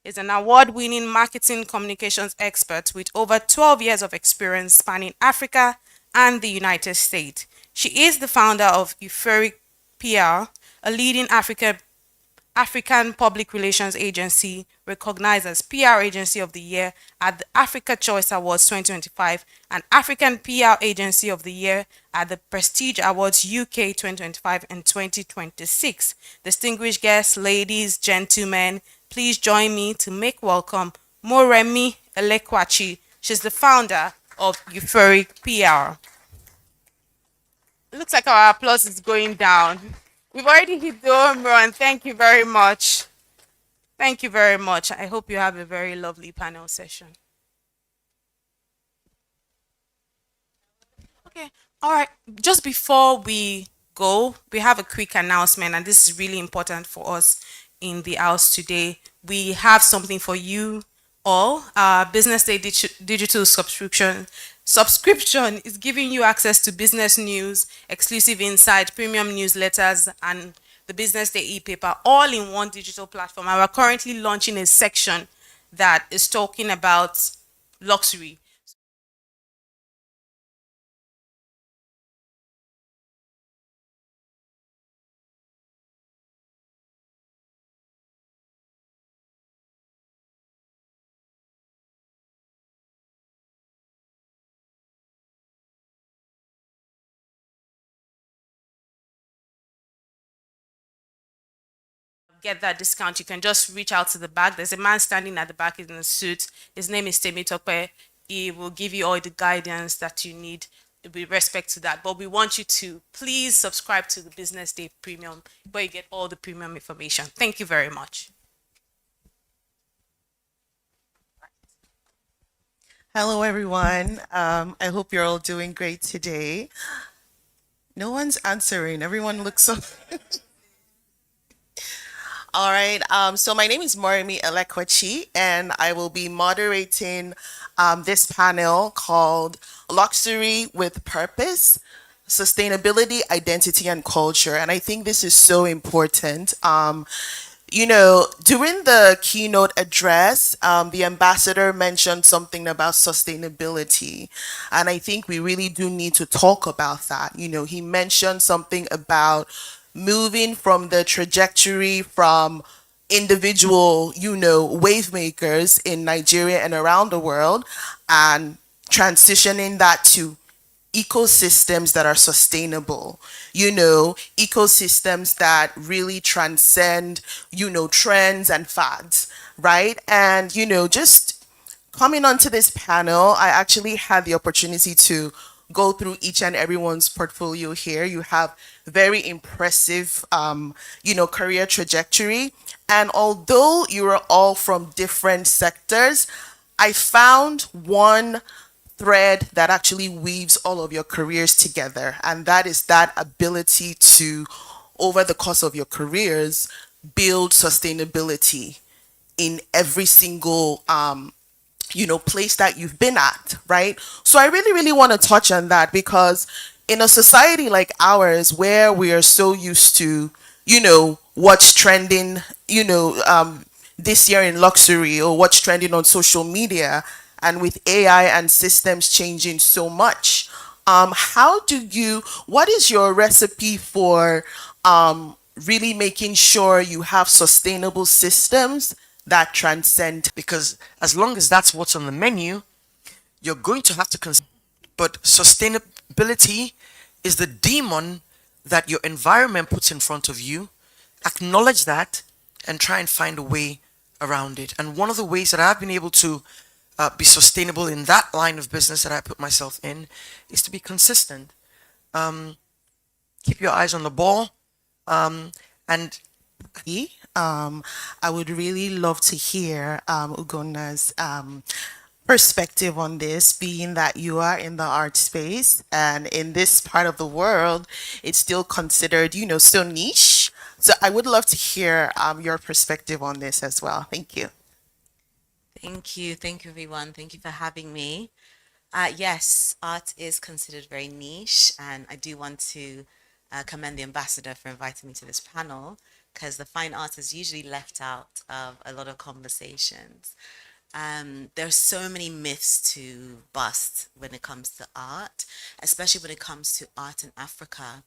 Speaker 1: is an award-winning marketing communications expert with over 12 years of experience spanning Africa and the United States. She is the founder of Euphoric PR, a leading African public relations agency recognized as PR Agency of the Year at the Africa Choice Awards 2025 and African PR Agency of the Year at the Prestige Awards UK 2025 and 2026. Distinguished guests, ladies, gentlemen, please join me to make welcome Moremi Elekwachi. She's the founder of Euphoric PR. It looks like our applause is going down. We've already hit the home run. Thank you very much. Thank you very much. I hope you have a very lovely panel session. Okay, all right. Just before we go, we have a quick announcement, and this is really important for us in the house today. We have something for you all. Our BusinessDay digital subscription is giving you access to business news, exclusive insight, premium newsletters, and the BusinessDay e-paper all in one digital platform. And we're currently launching a section that is talking about luxury. Get that discount, you can just reach out to the back. There's a man standing at the back in a suit. His name is Temitope. He will give you all the guidance that you need with respect to that. But we want you to please subscribe to the BusinessDay Premium where you get all the premium information. Thank you very much.
Speaker 16: Hello, everyone. I hope you're all doing great today. No one's answering. Everyone looks so. All right. So my name is Morimi Elekwachi, and I will be moderating this panel called Luxury with Purpose, Sustainability, Identity, and Culture. And I think this is so important. During the keynote address, the ambassador mentioned something about sustainability. And I think we really do need to talk about that. He mentioned something about moving from the trajectory from individual, wave makers in Nigeria and around the world and transitioning that to ecosystems that are sustainable, ecosystems that really transcend, trends and fads, right? And, just coming onto this panel, I actually had the opportunity to go through each and everyone's portfolio here. You have very impressive, career trajectory. And although you are all from different sectors, I found one thread that actually weaves all of your careers together, and that is that ability to, over the course of your careers, build sustainability in every single place that you've been at, right? So I really, really want to touch on that because in a society like ours where we are so used to, what's trending, this year in luxury or what's trending on social media, and with AI and systems changing so much, what is your recipe for really making sure you have sustainable systems that transcend?
Speaker 13: Because as long as that's what's on the menu, you're going to have to consider. But sustainability is the demon that your environment puts in front of you. Acknowledge that and try and find a way around it. And one of the ways that I've been able to be sustainable in that line of business that I put myself in is to be consistent. Keep your eyes on the ball. And
Speaker 16: I would really love to hear Ugonna's perspective on this, being that you are in the art space and in this part of the world, it's still considered, still niche. So I would love to hear your perspective on this as well. Thank you.
Speaker 17: Thank you. Thank you, everyone. Thank you for having me. Yes, art is considered very niche, and I do want to commend the ambassador for inviting me to this panel because the fine art is usually left out of a lot of conversations. There are so many myths to bust when it comes to art, especially when it comes to art in Africa.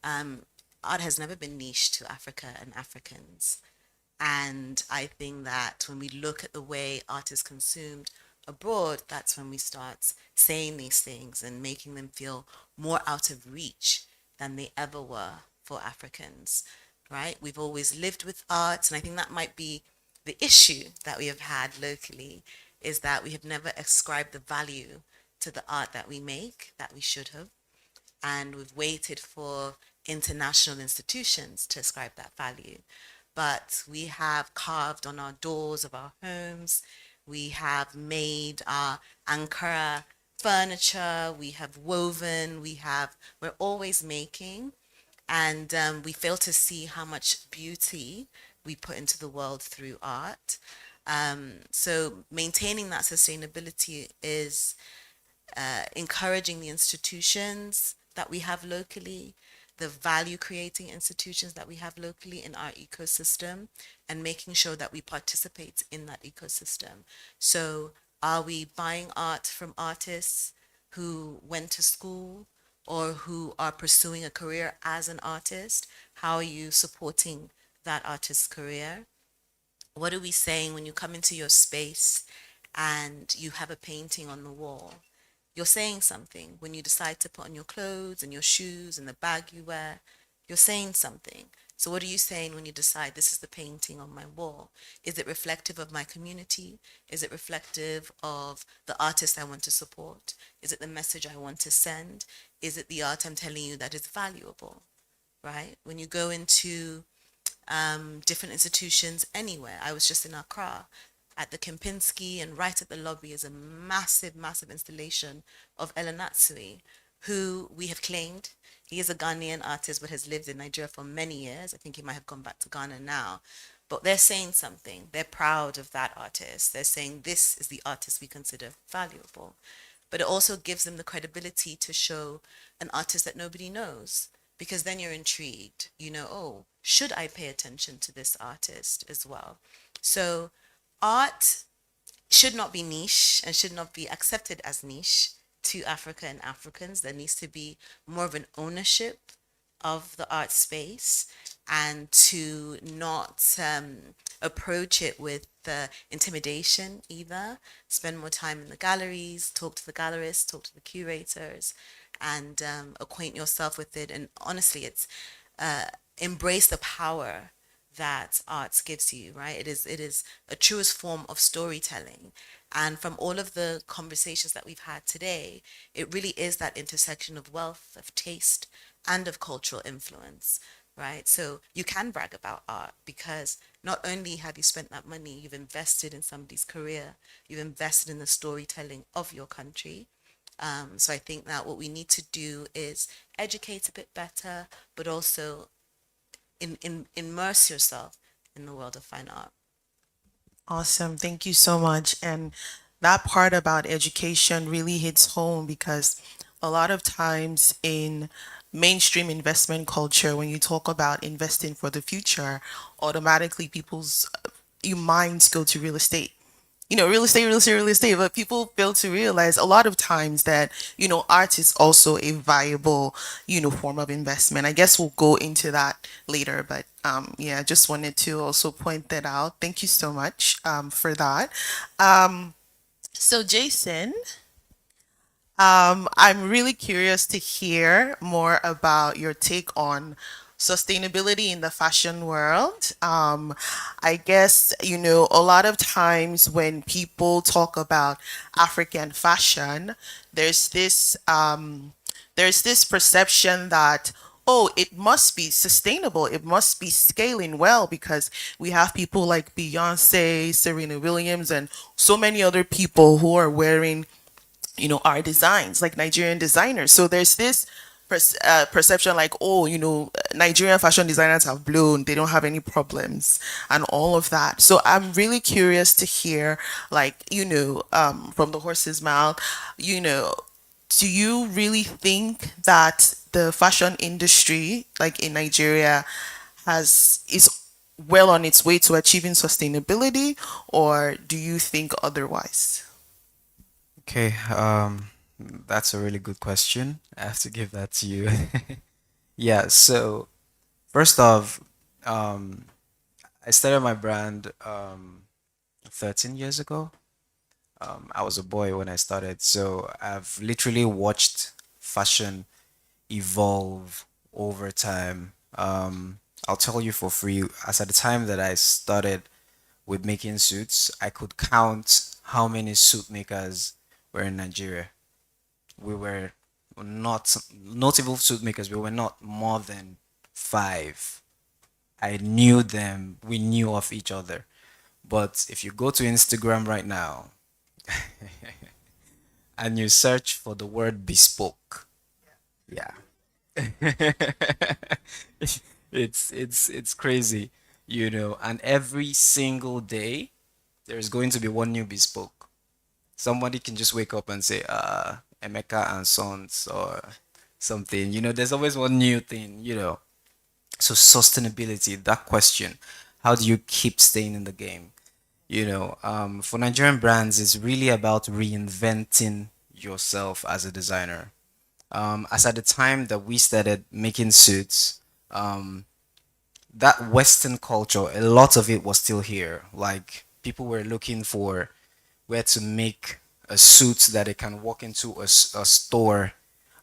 Speaker 17: Um, Art has never been niche to Africa and Africans. And I think that when we look at the way art is consumed abroad, that's when we start saying these things and making them feel more out of reach than they ever were for Africans, right? We've always lived with art, and I think that might be the issue that we have had locally is that we have never ascribed the value to the art that we make that we should have. And we've waited for international institutions to ascribe that value. But we have carved on our doors of our homes. We have made our Ankara furniture. We have woven. We're always making. And we fail to see how much beauty we put into the world through art. So maintaining that sustainability is encouraging the institutions that we have locally, the value creating institutions that we have locally in our ecosystem, and making sure that we participate in that ecosystem. So, are we buying art from artists who went to school or who are pursuing a career as an artist? How are you supporting that artist's career? What are we saying when you come into your space and you have a painting on the wall? You're saying something. When you decide to put on your clothes and your shoes and the bag you wear, you're saying something. So what are you saying when you decide this is the painting on my wall? Is it reflective of my community? Is it reflective of the artist I want to support? Is it the message I want to send? Is it the art I'm telling you that is valuable, right? When you go into different institutions anywhere. I was just in Accra at the Kempinski, and right at the lobby is a massive, massive installation of Elanatsui, who we have claimed. He is a Ghanaian artist but has lived in Nigeria for many years. I think he might have gone back to Ghana now. But they're saying something. They're proud of that artist. They're saying this is the artist we consider valuable. But it also gives them the credibility to show an artist that nobody knows, because then you're intrigued. You know, oh, should I pay attention to this artist as well? So art should not be niche and should not be accepted as niche to Africa and Africans. There needs to be more of an ownership of the art space, and to not approach it with intimidation either. Spend more time in the galleries, talk to the gallerists, talk to the curators, and acquaint yourself with it. And honestly, it's embrace the power that arts gives you, right? It is a truest form of storytelling. And from all of the conversations that we've had today, it really is that intersection of wealth, of taste, and of cultural influence, right? So you can brag about art because not only have you spent that money, you've invested in somebody's career, you've invested in the storytelling of your country. So I think that what we need to do is educate a bit better, but also immerse yourself in the world of fine art.
Speaker 16: Awesome. Thank you so much. And that part about education really hits home because a lot of times in mainstream investment culture, when you talk about investing for the future, automatically people's your minds go to real estate. Real estate, real estate, real estate. But people fail to realize a lot of times that, art is also a viable, form of investment. I guess we'll go into that later, but yeah, just wanted to also point that out. Thank you so much for that. So Jason, I'm really curious to hear more about your take on sustainability in the fashion world. I guess, a lot of times when people talk about African fashion, there's this perception that, oh, it must be sustainable. It must be scaling well because we have people like Beyonce, Serena Williams, and so many other people who are wearing, our designs, like Nigerian designers. So there's this perception like, oh, Nigerian fashion designers have blown, they don't have any problems, and all of that. So I'm really curious to hear, like, from the horse's mouth, you know, do you really think that the fashion industry, like in Nigeria, is well on its way to achieving sustainability, or do you think otherwise?
Speaker 18: Okay, that's a really good question. I have to give that to you. Yeah, so first off, um, I started my brand 13 years ago. I was a boy when I started, so I've literally watched fashion evolve over time. I'll tell you for free, as at the time that I started with making suits, I could count how many suit makers were in Nigeria. We were not notable suit makers, we were not more than five. I knew them, we knew of each other. But if you go to Instagram right now and you search for the word bespoke, yeah. It's crazy, and every single day there's going to be one new bespoke. Somebody can just wake up and say, Emeka and Sons or something. There's always one new thing. So sustainability, that question, how do you keep staying in the game? For Nigerian brands, it's really about reinventing yourself as a designer. As at the time that we started making suits, that Western culture, a lot of it was still here. Like people were looking for where to make a suit that they can walk into a store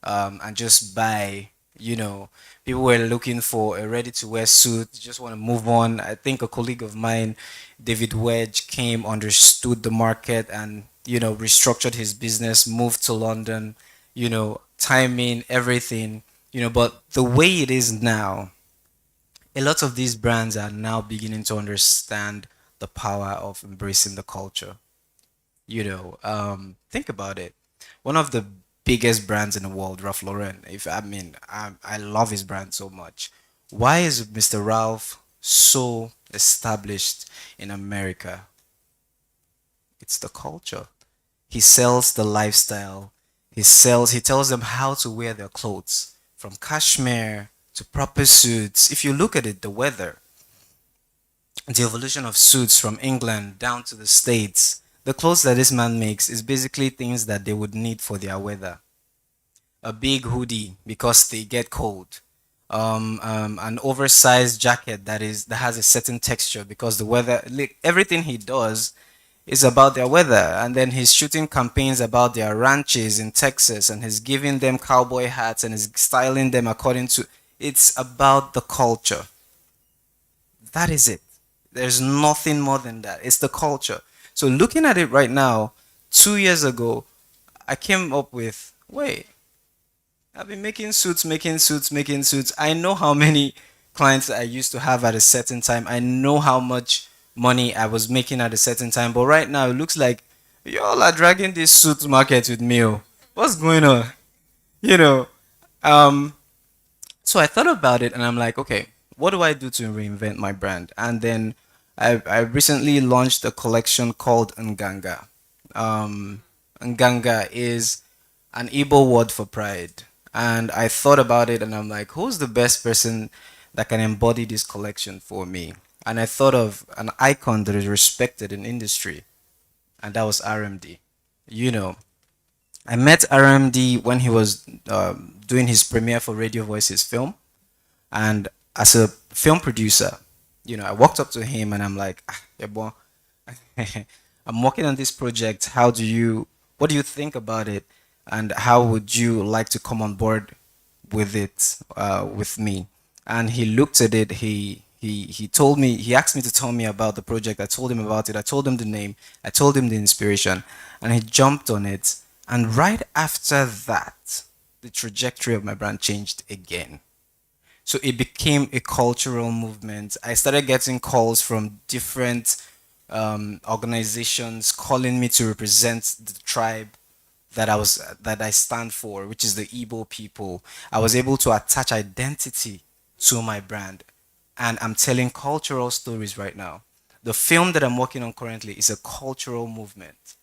Speaker 18: and just buy. People were looking for a ready-to-wear suit, just want to move on. I think a colleague of mine, David Wedge, came, understood the market, and restructured his business, moved to London. Timing, everything. But the way it is now, a lot of these brands are now beginning to understand the power of embracing the culture. Think about it. One of the biggest brands in the world, Ralph Lauren. If I mean, I love his brand so much. Why is Mr. Ralph so established in America? It's the culture. He sells the lifestyle. He tells them how to wear their clothes, from cashmere to proper suits. If you look at it, the weather, the evolution of suits from England down to the States, the clothes that this man makes is basically things that they would need for their weather. A big hoodie because they get cold. An oversized jacket that has a certain texture because the weather. Everything he does is about their weather, and then he's shooting campaigns about their ranches in Texas, and he's giving them cowboy hats and he's styling them according to. It's about the culture. That is it. There's nothing more than that. It's the culture. So looking at it right now, 2 years ago, I came up with, wait, I've been making suits, making suits, making suits. I know how many clients I used to have at a certain time. I know how much money I was making at a certain time. But right now, it looks like y'all are dragging this suit market with me. What's going on? You know, um, so I thought about it and I'm like, okay, what do I do to reinvent my brand? And then I recently launched a collection called Nganga. Nganga is an Igbo word for pride. And I thought about it and I'm like, who's the best person that can embody this collection for me? And I thought of an icon that is respected in industry, and that was RMD. You know, I met RMD when he was doing his premiere for Radio Voices film. And as a film producer, I walked up to him and I'm like, yeah, boy, I'm working on this project. What do you think about it? And how would you like to come on board with it, with me? And he looked at it. He told me, he asked me to tell me about the project. I told him about it. I told him the name. I told him the inspiration, and he jumped on it. And right after that, the trajectory of my brand changed again. So it became a cultural movement. I started getting calls from different organizations calling me to represent the tribe that I stand for, which is the Igbo people. I was able to attach identity to my brand, and I'm telling cultural stories right now. The film that I'm working on currently is a cultural movement,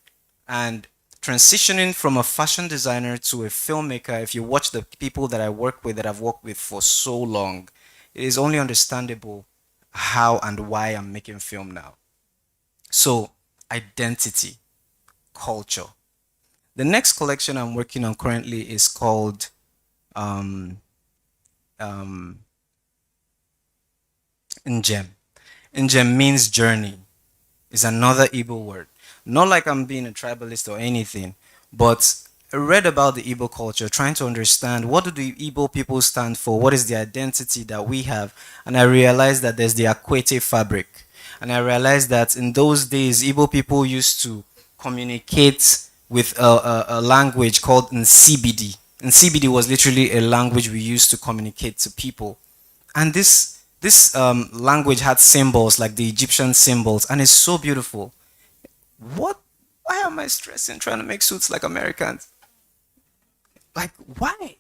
Speaker 18: and transitioning from a fashion designer to a filmmaker, if you watch the people that I work with, that I've worked with for so long, it is only understandable how and why I'm making film now. So, identity, culture. The next collection I'm working on currently is called um, um, Njem. Njem means journey. It's another Igbo word. Not like I'm being a tribalist or anything, but I read about the Igbo culture, trying to understand what do the Igbo people stand for, what is the identity that we have, and I realized that there's the Akwete fabric. And I realized that in those days, Igbo people used to communicate with a language called Nsibidi. Nsibidi was literally a language we used to communicate to people. And this language had symbols like the Egyptian symbols, and it's so beautiful. What? Why am I stressing trying to make suits like Americans? Like, why?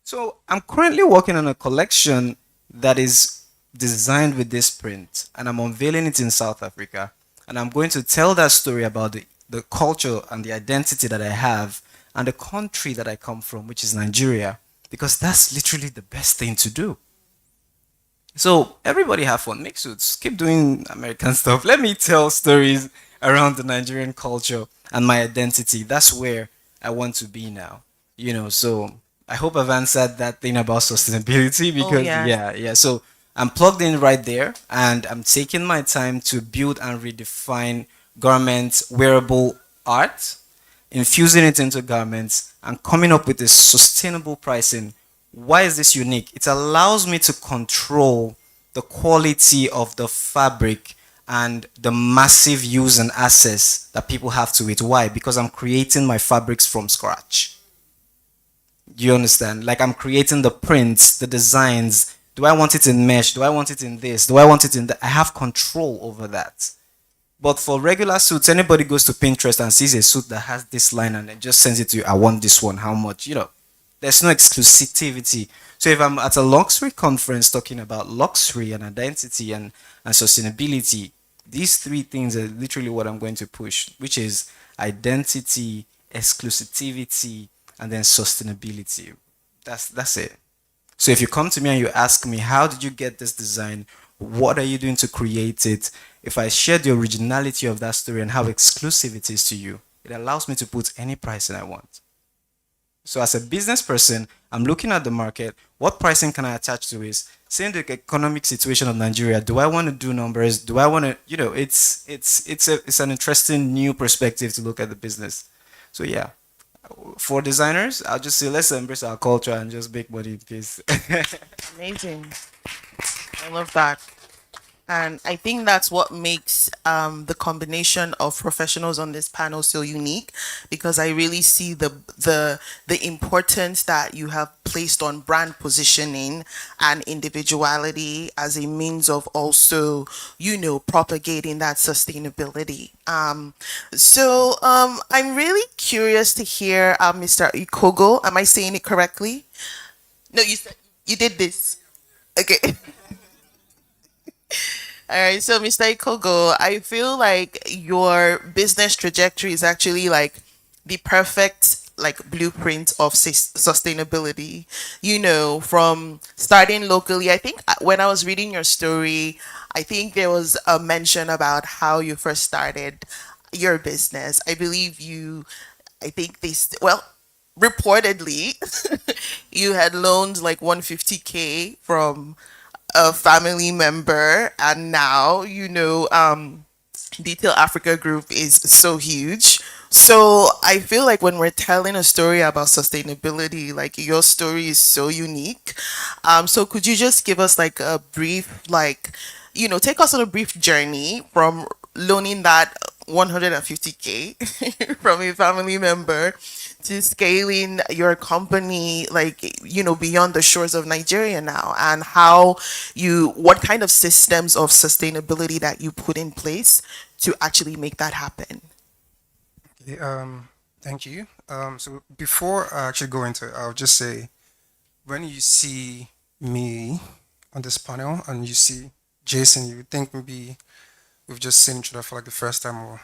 Speaker 18: So I'm currently working on a collection that is designed with this print, and I'm unveiling it in South Africa. And I'm going to tell that story about the culture and the identity that I have and the country that I come from, which is Nigeria, because that's literally the best thing to do. So everybody have fun, make suits, keep doing American stuff. Let me tell stories around the Nigerian culture and my identity. That's where I want to be now. So I hope I've answered that thing about sustainability
Speaker 16: Oh
Speaker 18: because
Speaker 16: yeah.
Speaker 18: yeah. So I'm plugged in right there and I'm taking my time to build and redefine garments, wearable art, infusing it into garments, and coming up with a sustainable pricing. Why is this unique? It allows me to control the quality of the fabric and the massive use and access that people have to it. Why? Because I'm creating my fabrics from scratch. Do you understand? Like I'm creating the prints, the designs. Do I want it in mesh? Do I want it in this? Do I want it in that? I have control over that. But for regular suits, anybody goes to Pinterest and sees a suit that has this line and then just sends it to you. I want this one. How much? There's no exclusivity. So if I'm at a luxury conference talking about luxury and identity and sustainability, these three things are literally what I'm going to push, which is identity, exclusivity, and then sustainability. That's it. So if you come to me and you ask me, how did you get this design? What are you doing to create it? If I share the originality of that story and how exclusive it is to you, it allows me to put any pricing I want. So as a business person, I'm looking at the market. What pricing can I attach to is seeing the economic situation of Nigeria. Do I want to do numbers? Do I want to, it's an interesting new perspective to look at the business. So yeah, for designers, I'll just say let's embrace our culture and just make money in peace.
Speaker 16: Amazing. I love that. And I think that's what makes the combination of professionals on this panel so unique, because I really see the importance that you have placed on brand positioning and individuality as a means of also, propagating that sustainability. I'm really curious to hear Mr. Ikogo. Am I saying it correctly? No, you said you did this. Okay. All right, so Mr. Ikogo, I feel like your business trajectory is actually like the perfect like blueprint of sustainability. From starting locally. I think when I was reading your story, I think there was a mention about how you first started your business. I believe you. I think well, reportedly, you had loaned like 150K from a family member, and now Detail Africa Group is so huge. So I feel like when we're telling a story about sustainability, like your story is so unique. So could you just give us like a brief, take us on a brief journey from loaning that 150K from a family member to scaling your company, like, beyond the shores of Nigeria now, and what kind of systems of sustainability that you put in place to actually make that happen?
Speaker 19: Okay, thank you. So before I actually go into it, I'll just say when you see me on this panel and you see Jason, you would think maybe we've just seen each other for like the first time, or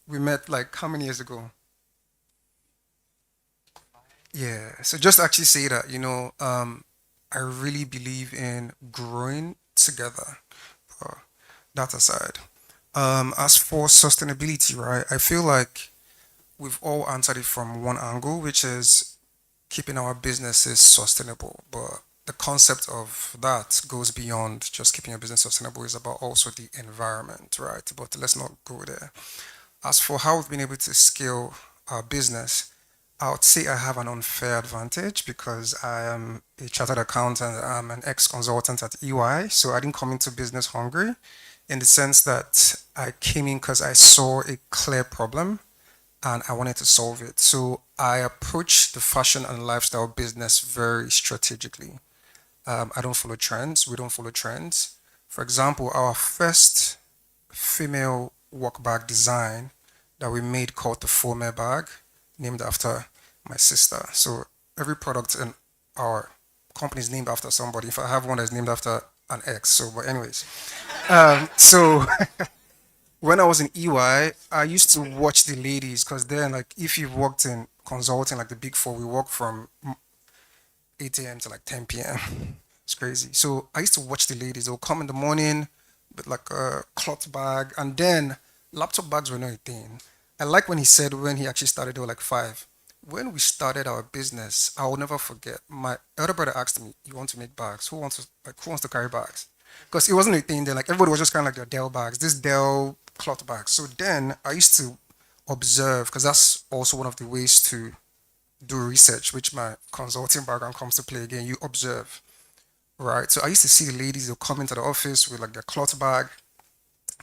Speaker 19: we met like how many years ago? Yeah. So just to actually say that, I really believe in growing together. Uh, that aside, as for sustainability, right? I feel like we've all answered it from one angle, which is keeping our businesses sustainable. But the concept of that goes beyond just keeping your business sustainable. It's about also the environment, right? But let's not go there. As for how we've been able to scale our business, I would say I have an unfair advantage because I am a chartered accountant. I'm an ex-consultant at EY, so I didn't come into business hungry in the sense that I came in because I saw a clear problem and I wanted to solve it. So I approach the fashion and lifestyle business very strategically. I don't follow trends. We don't follow trends. For example, our first female work bag design that we made called the Former bag, named after my sister. So every product in our company is named after somebody. If I have one that's named after an ex, so but anyways, so when I was in EY, I used to watch the ladies because then, like, if you've worked in consulting, like the Big Four, we work from 8 a.m. to like 10 p.m. It's crazy. So I used to watch the ladies. They'll come in the morning with like a cloth bag, and then laptop bags were not a thing. I like when he said when he actually started, they were like five. When we started our business, I will never forget. My elder brother asked me, "You want to make bags? Who wants to carry bags?" Because it wasn't a thing then. Like everybody was just kind of like their Dell bags, this Dell cloth bags. So then I used to observe because that's also one of the ways to do research, which my consulting background comes to play again. You observe, right? So I used to see the ladies who come into the office with like their cloth bag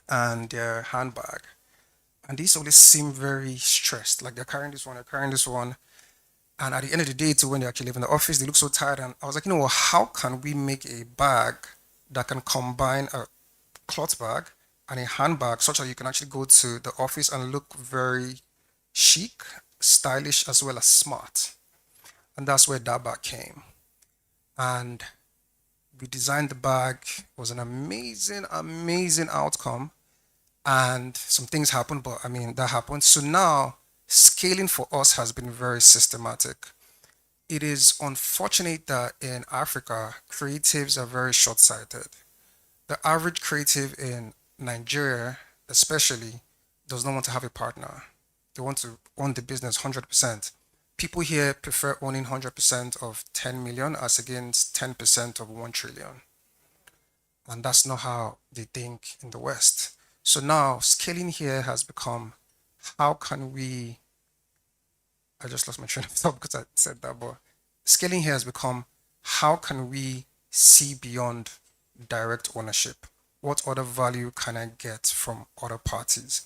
Speaker 19: and their handbag. And these always seem very stressed. Like they're carrying this one, they're carrying this one. And at the end of the day, too, when they actually leave in the office, they look so tired. And I was like, what, how can we make a bag that can combine a cloth bag and a handbag such that you can actually go to the office and look very chic, stylish, as well as smart? And that's where that bag came. And we designed the bag. It was an amazing, amazing outcome. And some things happened, but I mean, that happened. So now scaling for us has been very systematic. It is unfortunate that in Africa, creatives are very short sighted. The average creative in Nigeria, especially, does not want to have a partner. They want to own the business 100%. People here prefer owning 100% of 10 million as against 10% of 1 trillion. And that's not how they think in the West. So now scaling here has become how can we, I just lost my train of thought because I said that, but scaling here has become how can we see beyond direct ownership? What other value can I get from other parties?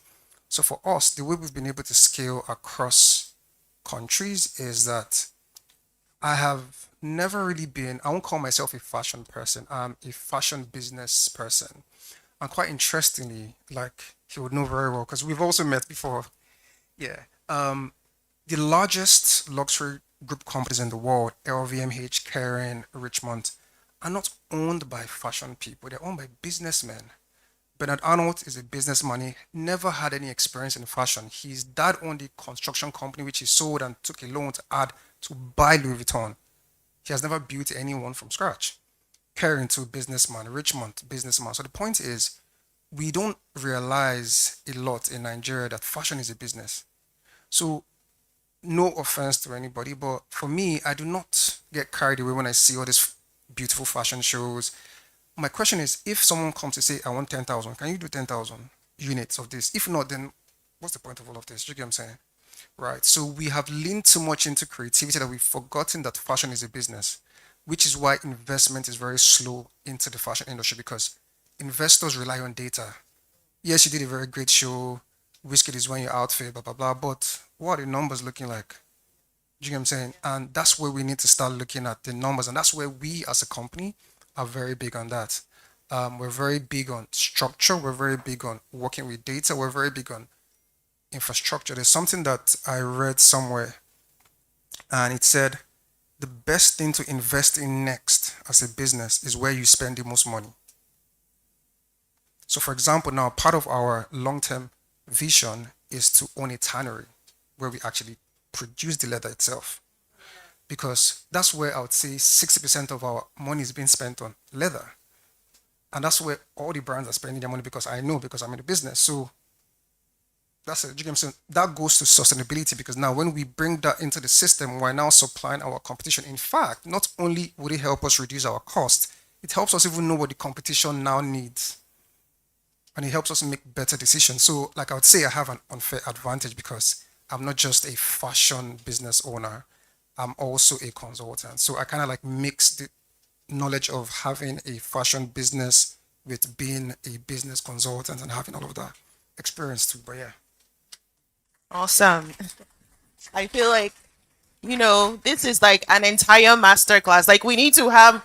Speaker 19: So for us, the way we've been able to scale across countries is that I have never really been, I won't call myself a fashion person. I'm a fashion business person. And quite interestingly, like he would know very well, because we've also met before. Yeah. The largest luxury group companies in the world, LVMH, Kering, Richmond, are not owned by fashion people. They're owned by businessmen. Bernard Arnault is a businessman. He never had any experience in fashion. His dad owned a construction company which he sold and took a loan to add to buy Louis Vuitton. He has never built anyone from scratch. Kering to businessman, Richmond businessman. So the point is, we don't realize a lot in Nigeria that fashion is a business. So no offense to anybody, but for me, I do not get carried away when I see all these beautiful fashion shows. My question is, if someone comes to say, I want 10,000, can you do 10,000 units of this? If not, then what's the point of all of this? You get what I'm saying? Right. So we have leaned too much into creativity that we've forgotten that fashion is a business, which is why investment is very slow into the fashion industry because investors rely on data. Yes, you did a very great show. Whiskey is wearing your outfit, blah, blah, blah. But what are the numbers looking like? Do you get what I'm saying? And that's where we need to start looking at the numbers. And that's where we as a company are very big on that. We're very big on structure. We're very big on working with data. We're very big on infrastructure. There's something that I read somewhere, and it said the best thing to invest in next as a business is where you spend the most money. So, for example, now part of our long term vision is to own a tannery where we actually produce the leather itself. Because that's where I would say 60% of our money is being spent on leather. And that's where all the brands are spending their money, because I know, because I'm in the business. So that's it. That goes to sustainability, because now when we bring that into the system, we're now supplying our competition. In fact, not only would it help us reduce our cost, it helps us even know what the competition now needs. And it helps us make better decisions. So, like I would say, I have an unfair advantage because I'm not just a fashion business owner, I'm also a consultant. So I kind of like mix the knowledge of having a fashion business with being a business consultant and having all of that experience too. But yeah.
Speaker 16: Awesome. I feel like, this is like an entire masterclass. Like, we need to have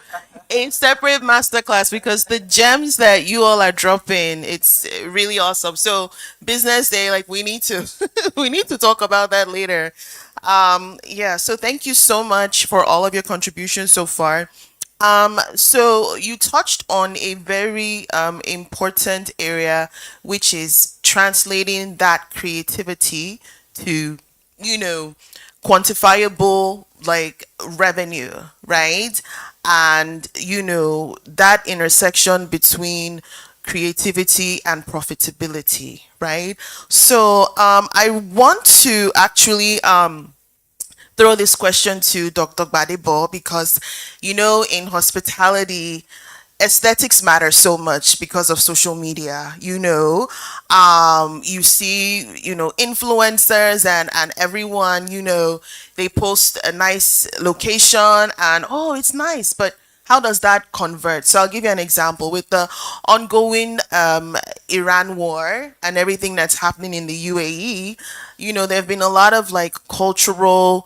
Speaker 16: a separate masterclass because the gems that you all are dropping, it's really awesome. So, Business Day, like, we need to we need to talk about that later. Yeah, so thank you so much for all of your contributions so far. So you touched on a very important area, which is translating that creativity to, quantifiable like revenue, right? And, that intersection between creativity and profitability, right? So I want to actually throw this question to Dr. Gbadebo because, in hospitality, aesthetics matter so much because of social media. You see, influencers and everyone, they post a nice location and, oh, it's nice, but how does that convert? So I'll give you an example with the ongoing Iran war and everything that's happening in the UAE. There have been a lot of like cultural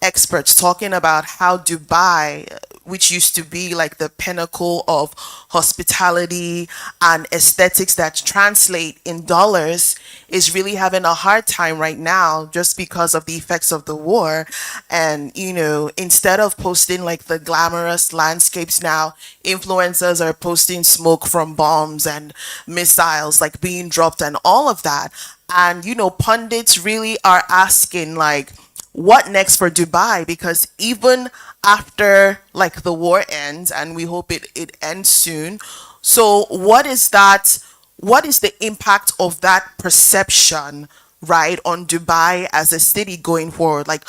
Speaker 16: experts talking about how Dubai, which used to be like the pinnacle of hospitality and aesthetics that translate in dollars, is really having a hard time right now just because of the effects of the war. And, instead of posting like the glamorous landscapes now, influencers are posting smoke from bombs and missiles like being dropped and all of that. And, pundits really are asking like, what next for Dubai? Because even after like the war ends, and we hope it ends soon. So what is that? What is the impact of that perception, right, on Dubai as a city going forward? Like,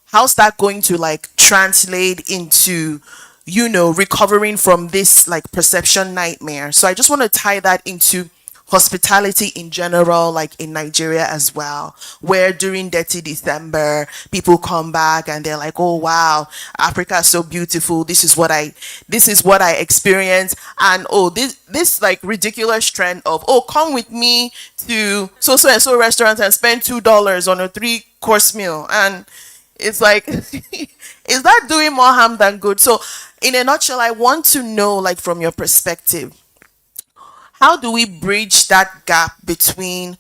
Speaker 16: how's that going to like translate into, recovering from this like perception nightmare? So I just want to tie that into hospitality in general, like in Nigeria as well, where during Dirty December, people come back and they're like, "Oh wow, Africa is so beautiful. This is what I experienced." And oh, this like ridiculous trend of, "Oh, come with me to so and so restaurant and spend $2 on a 3-course meal." And it's like, is that doing more harm than good? So, in a nutshell, I want to know, like, from your perspective, how do we bridge that gap between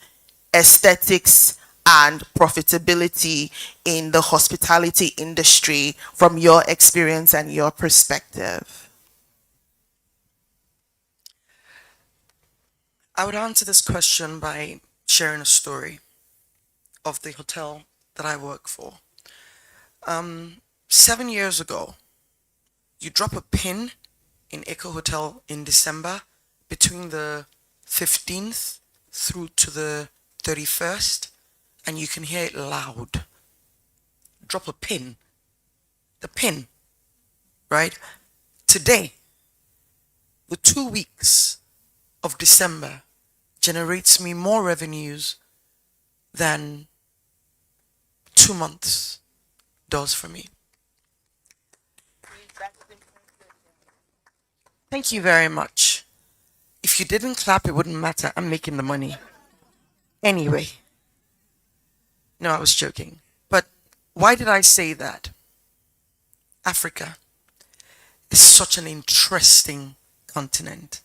Speaker 16: aesthetics and profitability in the hospitality industry from your experience and your perspective?
Speaker 13: I would answer this question by sharing a story of the hotel that I work for. 7 years ago, you drop a pin in Echo Hotel in December between the 15th through to the 31st, and you can hear it loud. Drop a pin. The pin, right? Today, the 2 weeks of December generates me more revenues than 2 months does for me. Thank you very much. If you didn't clap, it wouldn't matter. I'm making the money. Anyway. No, I was joking. But Why did I say that? Africa is such an interesting continent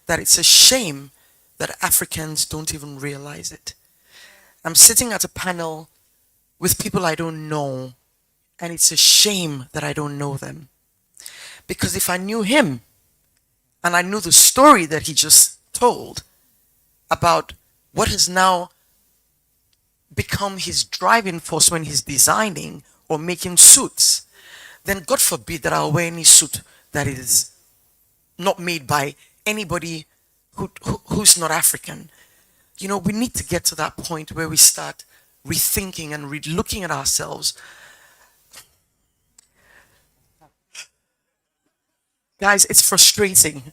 Speaker 13: that it's a shame that Africans don't even realize it. I'm sitting at a panel with people I don't know, and it's a shame that I don't know them. Because if I knew him, and I knew the story that he just told about what has now become his driving force when he's designing or making suits, then God forbid that I'll wear any suit that is not made by anybody who's not African. You know, we need to get to that point where we start rethinking and looking at ourselves. Guys, it's frustrating,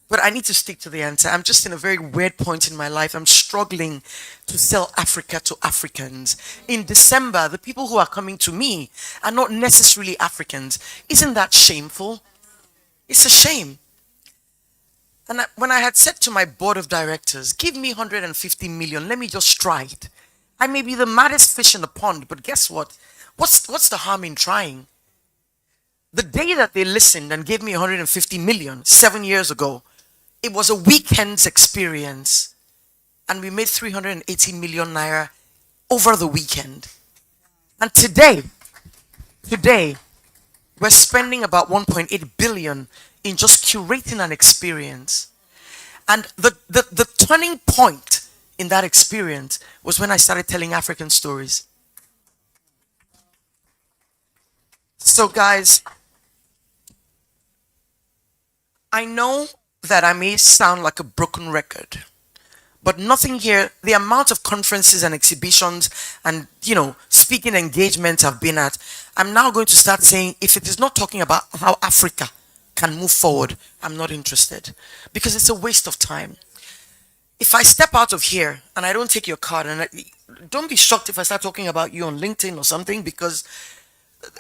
Speaker 13: but I need to stick to the answer. I'm just in a very weird point in my life. I'm struggling to sell Africa to Africans. In December, the people who are coming to me are not necessarily Africans. Isn't that shameful? It's a shame. And when I had said to my board of directors, give me 150 million, let me just try it. I may be the maddest fish in the pond, but guess what? What's the harm in trying? The day that they listened and gave me 150 million 7 years ago, it was a weekend's experience. And we made 380 million naira over the weekend. And today, we're spending about 1.8 billion in just curating an experience. And the turning point in that experience was when I started telling African stories. So guys, I know that I may sound like a broken record, but nothing here, the amount of conferences and exhibitions and, you know, speaking engagements I've been at, I'm now going to start saying, if it is not talking about how Africa can move forward, I'm not interested, because it's a waste of time. If I step out of here and I don't take your card, and don't be shocked if I start talking about you on LinkedIn or something, because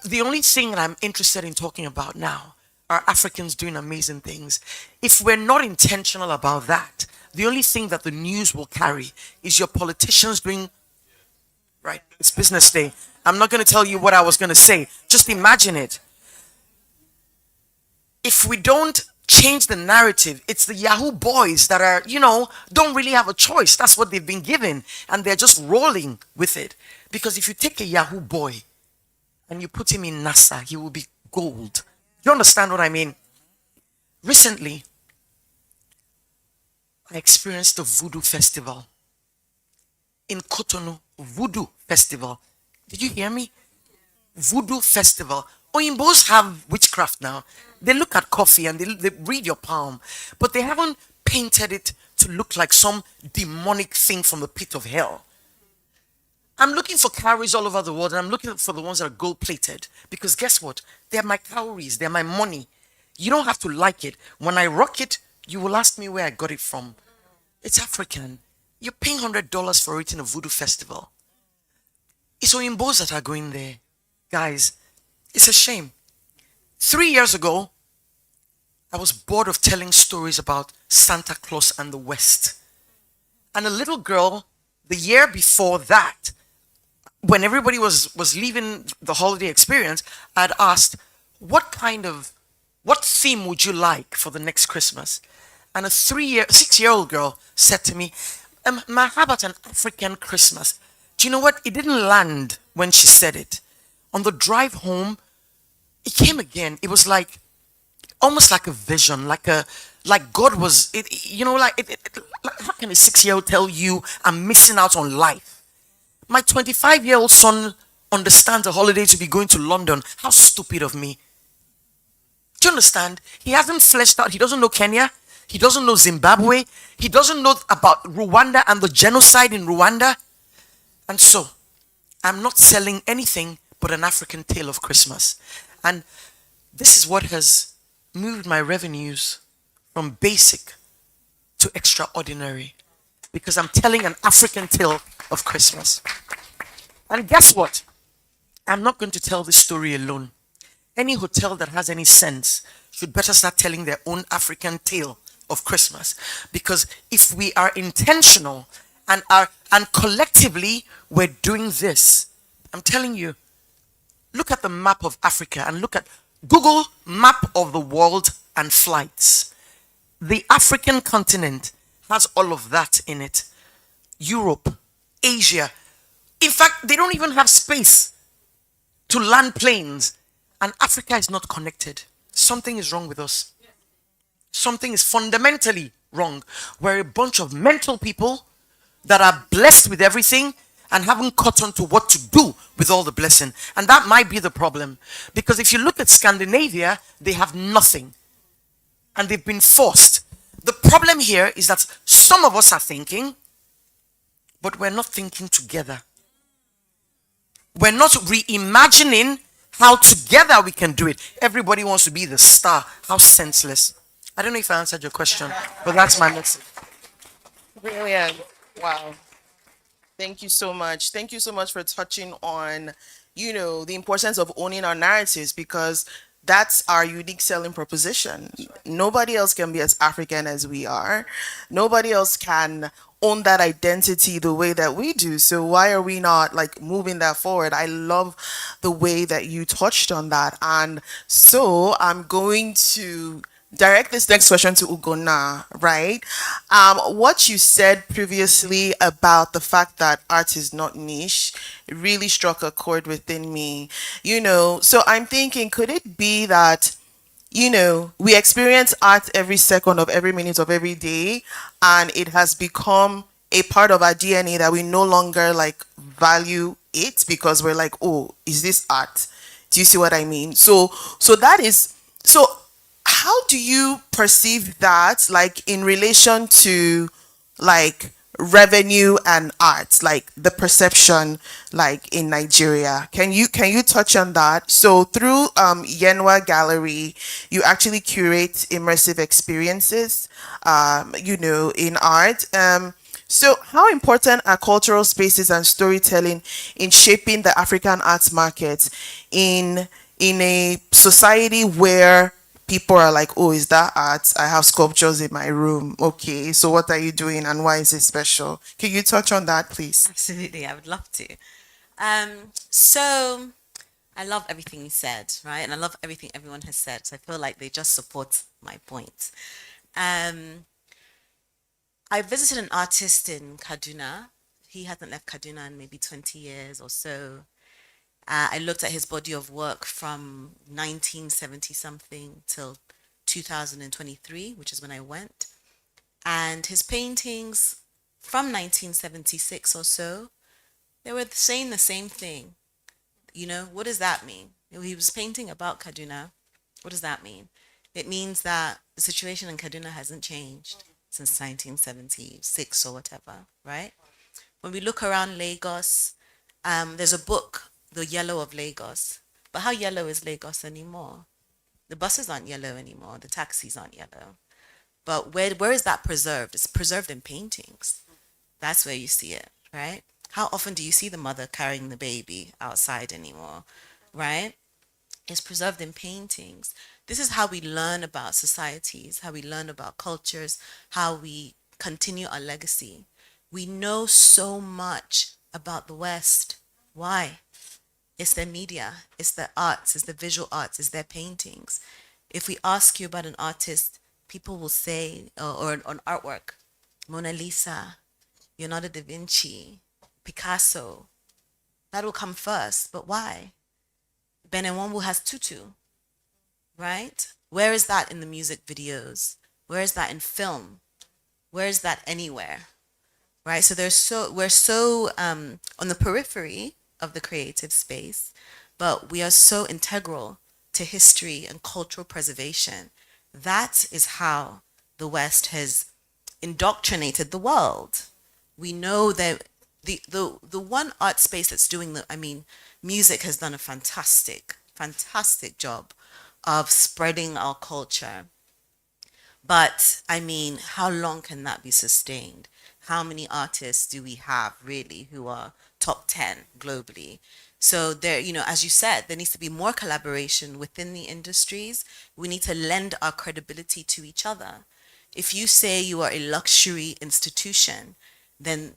Speaker 13: the only thing that I'm interested in talking about now are Africans doing amazing things. If we're not intentional about that, the only thing that the news will carry is your politicians doing, right, it's business day. I'm not going to tell you what I was going to say. Just imagine it. If we don't change the narrative, it's the Yahoo boys that are, you know, don't really have a choice. That's what they've been given. And they're just rolling with it. Because if you take a Yahoo boy and you put him in NASA, he will be gold. You understand what I mean? Recently, I experienced a voodoo festival in Cotonou. Voodoo festival. Did you hear me? Voodoo festival. Oyimbos have witchcraft now. They look at coffee and they read your palm, but they haven't painted it to look like some demonic thing from the pit of hell. I'm looking for cowries all over the world, and I'm looking for the ones that are gold plated, because guess what? They're my cowries, they're my money. You don't have to like it. When I rock it, you will ask me where I got it from. It's African. You're paying $100 for it in a voodoo festival. It's Oyimbos that are going there. Guys, it's a shame. 3 years ago, I was bored of telling stories about Santa Claus and the West. And a little girl, the year before that, when everybody was leaving the holiday experience, I'd asked, what theme would you like for the next Christmas? And a 6-year-old girl said to me, Ma, how about an African Christmas? Do you know what? It didn't land when she said it. On the drive home, it came again. It was like, almost like a vision, like God was, how can a 6-year-old tell you I'm missing out on life? My 25-year-old son understands a holiday to be going to London. How stupid of me. Do you understand? He hasn't fleshed out. He doesn't know Kenya. He doesn't know Zimbabwe. He doesn't know about Rwanda and the genocide in Rwanda. And so, I'm not selling anything but an African tale of Christmas. And this is what has moved my revenues from basic to extraordinary, because I'm telling an African tale of Christmas. And guess what? I'm not going to tell this story alone. Any hotel that has any sense should better start telling their own African tale of Christmas, because if we are intentional and collectively we're doing this, I'm telling you, Look at the map of Africa and look at Google map of the world and flights. The African continent has all of that in it. Europe, Asia. In fact, they don't even have space to land planes, and Africa is not connected. Something is wrong with us. Something is fundamentally wrong. We're a bunch of mental people that are blessed with everything and haven't caught on to what to do with all the blessing. And that might be the problem. Because if you look at Scandinavia, they have nothing. And they've been forced. The problem here is that some of us are thinking, but we're not thinking together. We're not reimagining how together we can do it. Everybody wants to be the star. How senseless. I don't know if I answered your question, but that's my message.
Speaker 16: Brilliant. Wow. Thank you so much. Thank you so much for touching on, the importance of owning our narratives, because that's our unique selling proposition. Nobody else can be as African as we are. Nobody else can own that identity the way that we do. So why are we not like moving that forward? I love the way that you touched on that. And so I'm going to direct this next question to Ugonna, right? What you said previously about the fact that art is not niche really struck a chord within me. So I'm thinking, could it be that we experience art every second of every minute of every day, and it has become a part of our DNA that we no longer like value it because we're like, oh, is this art? Do you see what I mean? So that is so. How do you perceive that, like in relation to like revenue and art, like the perception, like in Nigeria? Can you touch on that? So through Yenwa Gallery, you actually curate immersive experiences, in art. So how important are cultural spaces and storytelling in shaping the African arts market in a society where people are like, oh, is that art? I have sculptures in my room. Okay, so what are you doing and why is it special? Can you touch on that, please?
Speaker 17: Absolutely, I would love to. So I love everything you said, right? And I love everything everyone has said. So I feel like they just support my point. I visited an artist in Kaduna. He hasn't left Kaduna in maybe 20 years or so. I looked at his body of work from 1970 something till 2023, which is when I went. And his paintings from 1976 or so, they were saying the same thing. What does that mean? He was painting about Kaduna. What does that mean? It means that the situation in Kaduna hasn't changed since 1976 or whatever, right? When we look around Lagos, there's a book, The Yellow of Lagos. But how yellow is Lagos anymore? The buses aren't yellow anymore. The taxis aren't yellow. But where is that preserved? It's preserved in paintings. That's where you see it, right? How often do you see the mother carrying the baby outside anymore, right? It's preserved in paintings. This is how we learn about societies, how we learn about cultures, how we continue our legacy. We know so much about the West. Why? It's their media, it's their arts, it's the visual arts, it's their paintings. If we ask you about an artist, people will say, or an artwork, Mona Lisa, Leonardo da Vinci, Picasso. That will come first, but why? Benewambu has tutu, right? Where is that in the music videos? Where is that in film? Where is that anywhere? Right? So we're so on the periphery of the creative space, but we are so integral to history and cultural preservation. That is how the West has indoctrinated the world. We know that the one art space that's doing music has done a fantastic job of spreading our culture. But how long can that be sustained? How many artists do we have really who are top 10 globally? So there, as you said, there needs to be more collaboration within the industries. We need to lend our credibility to each other. If you say you are a luxury institution, then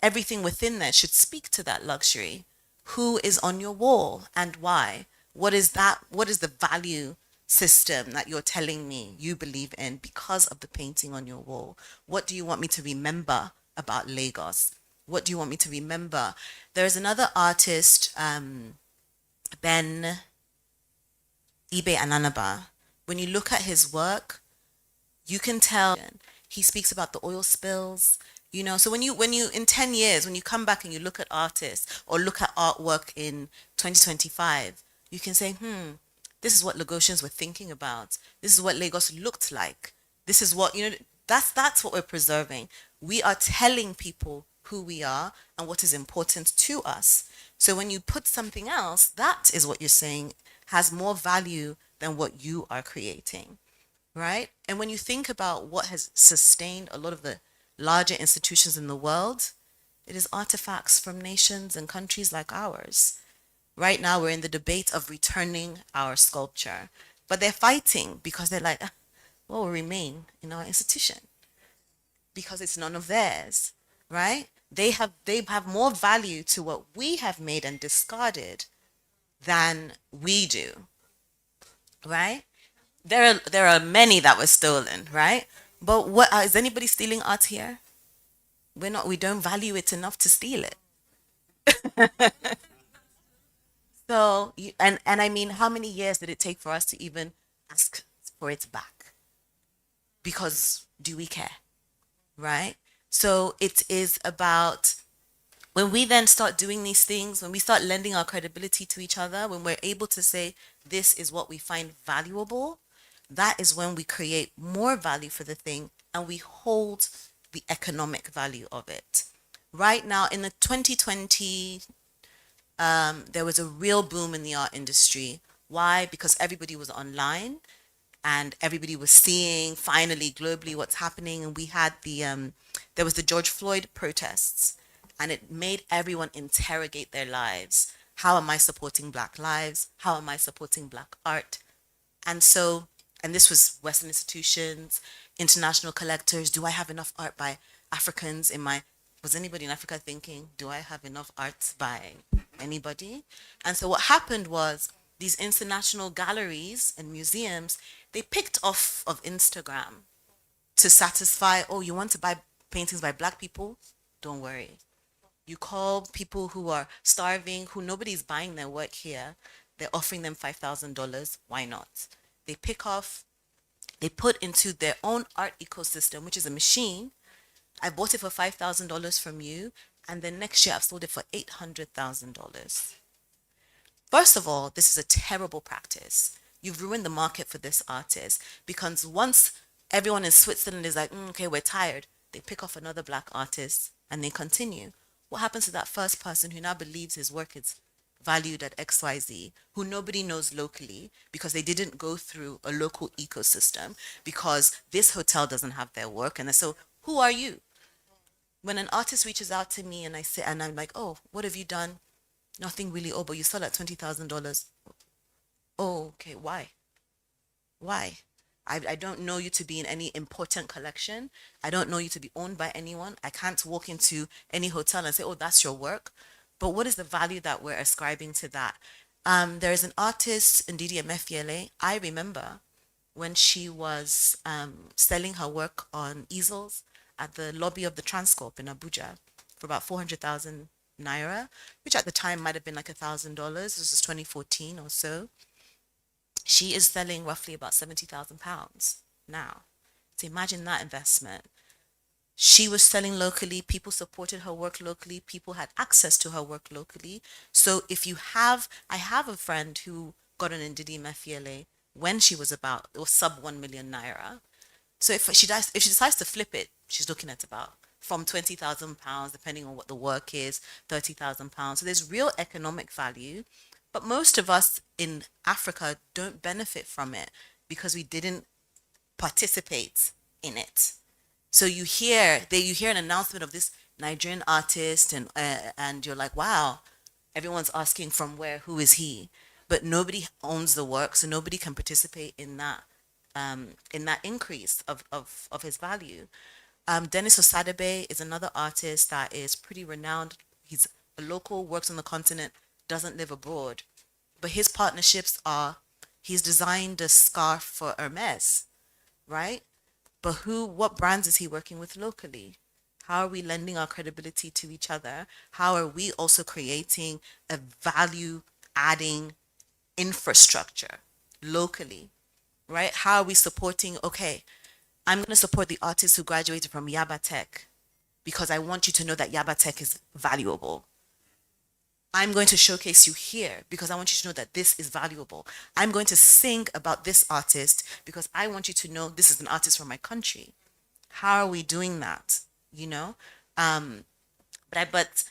Speaker 17: everything within that should speak to that luxury. Who is on your wall and why? What is that? What is the value system that you're telling me you believe in because of the painting on your wall? What do you want me to remember about Lagos? What do you want me to remember? There's another artist, Ben Ibe Ananaba. When you look at his work, you can tell he speaks about the oil spills. You know, so when you in 10 years, when you come back and you look at artists or look at artwork in 2025, you can say, this is what Lagosians were thinking about. This is what Lagos looked like. This is what, that's what we're preserving. We are telling people who we are and what is important to us. So when you put something else, that is what you're saying has more value than what you are creating, right? And when you think about what has sustained a lot of the larger institutions in the world, it is artifacts from nations and countries like ours. Right now, we're in the debate of returning our sculpture, but they're fighting because they're like, what will remain in our institution? Because it's none of theirs, right? They have more value to what we have made and discarded than we do, right? There are many that were stolen, right? But what is anybody stealing art here? We're not. We don't value it enough to steal it. So, and I mean, how many years did it take for us to even ask for it back? Because do we care, right? So it is about when we then start doing these things, when we start lending our credibility to each other, when we're able to say this is what we find valuable, that is when we create more value for the thing and we hold the economic value of it. Right now, in the 2020, there was a real boom in the art industry. Why? Because everybody was online and everybody was seeing finally globally what's happening. And we had there was the George Floyd protests, and it made everyone interrogate their lives. How am I supporting Black lives? How am I supporting Black art? And so, and this was Western institutions, international collectors. Do I have enough art by Africans in my, was anybody in Africa thinking, do I have enough art by anybody? And so what happened was these international galleries and museums, they picked off of Instagram to satisfy, oh, you want to buy paintings by Black people? Don't worry. You call people who are starving, who nobody's buying their work here, they're offering them $5,000. Why not? They pick off, they put into their own art ecosystem, which is a machine. I bought it for $5,000 from you, and then next year I've sold it for $800,000. First of all, this is a terrible practice. You've ruined the market for this artist because once everyone in Switzerland is like, okay, we're tired, they pick off another Black artist and they continue. What happens to that first person who now believes his work is valued at XYZ, who nobody knows locally because they didn't go through a local ecosystem because this hotel doesn't have their work? And so, who are you? When an artist reaches out to me and I say, and I'm like, oh, what have you done? Nothing really. Oh, but you sell at $20,000. Oh, okay. Why? Why? I don't know you to be in any important collection. I don't know you to be owned by anyone. I can't walk into any hotel and say, oh, that's your work. But what is the value that we're ascribing to that? There is an artist, Ndidi Emefiele. I remember when she was selling her work on easels at the lobby of the Transcorp in Abuja for about 400,000 naira, which at the time might have been like $1,000. This is 2014 or so. She is selling roughly about £70,000 now. So imagine that investment. She was selling locally, people supported her work locally, people had access to her work locally. So if you have, I have a friend who got an Ndidi Emefiele when she was about, it was sub 1 million naira. So if she decides to flip it, she's looking at about from £20,000, depending on what the work is, £30,000. So there's real economic value. But most of us in Africa don't benefit from it because we didn't participate in it. So you hear an announcement of this Nigerian artist, and you're like, wow, everyone's asking from where, who is he? But nobody owns the work, so nobody can participate in that increase of his value. Dennis Osadebe is another artist that is pretty renowned. He's a local, works on the continent, doesn't live abroad, but his partnerships are he's designed a scarf for Hermes, right? But what brands is he working with locally? How are we lending our credibility to each other? How are we also creating a value adding infrastructure locally, right? How are we supporting? Okay, I'm going to support the artists who graduated from Yaba Tech because I want you to know that Yaba Tech is valuable. I'm going to showcase you here because I want you to know that this is valuable. I'm going to sing about this artist because I want you to know this is an artist from my country. How are we doing that? You know? But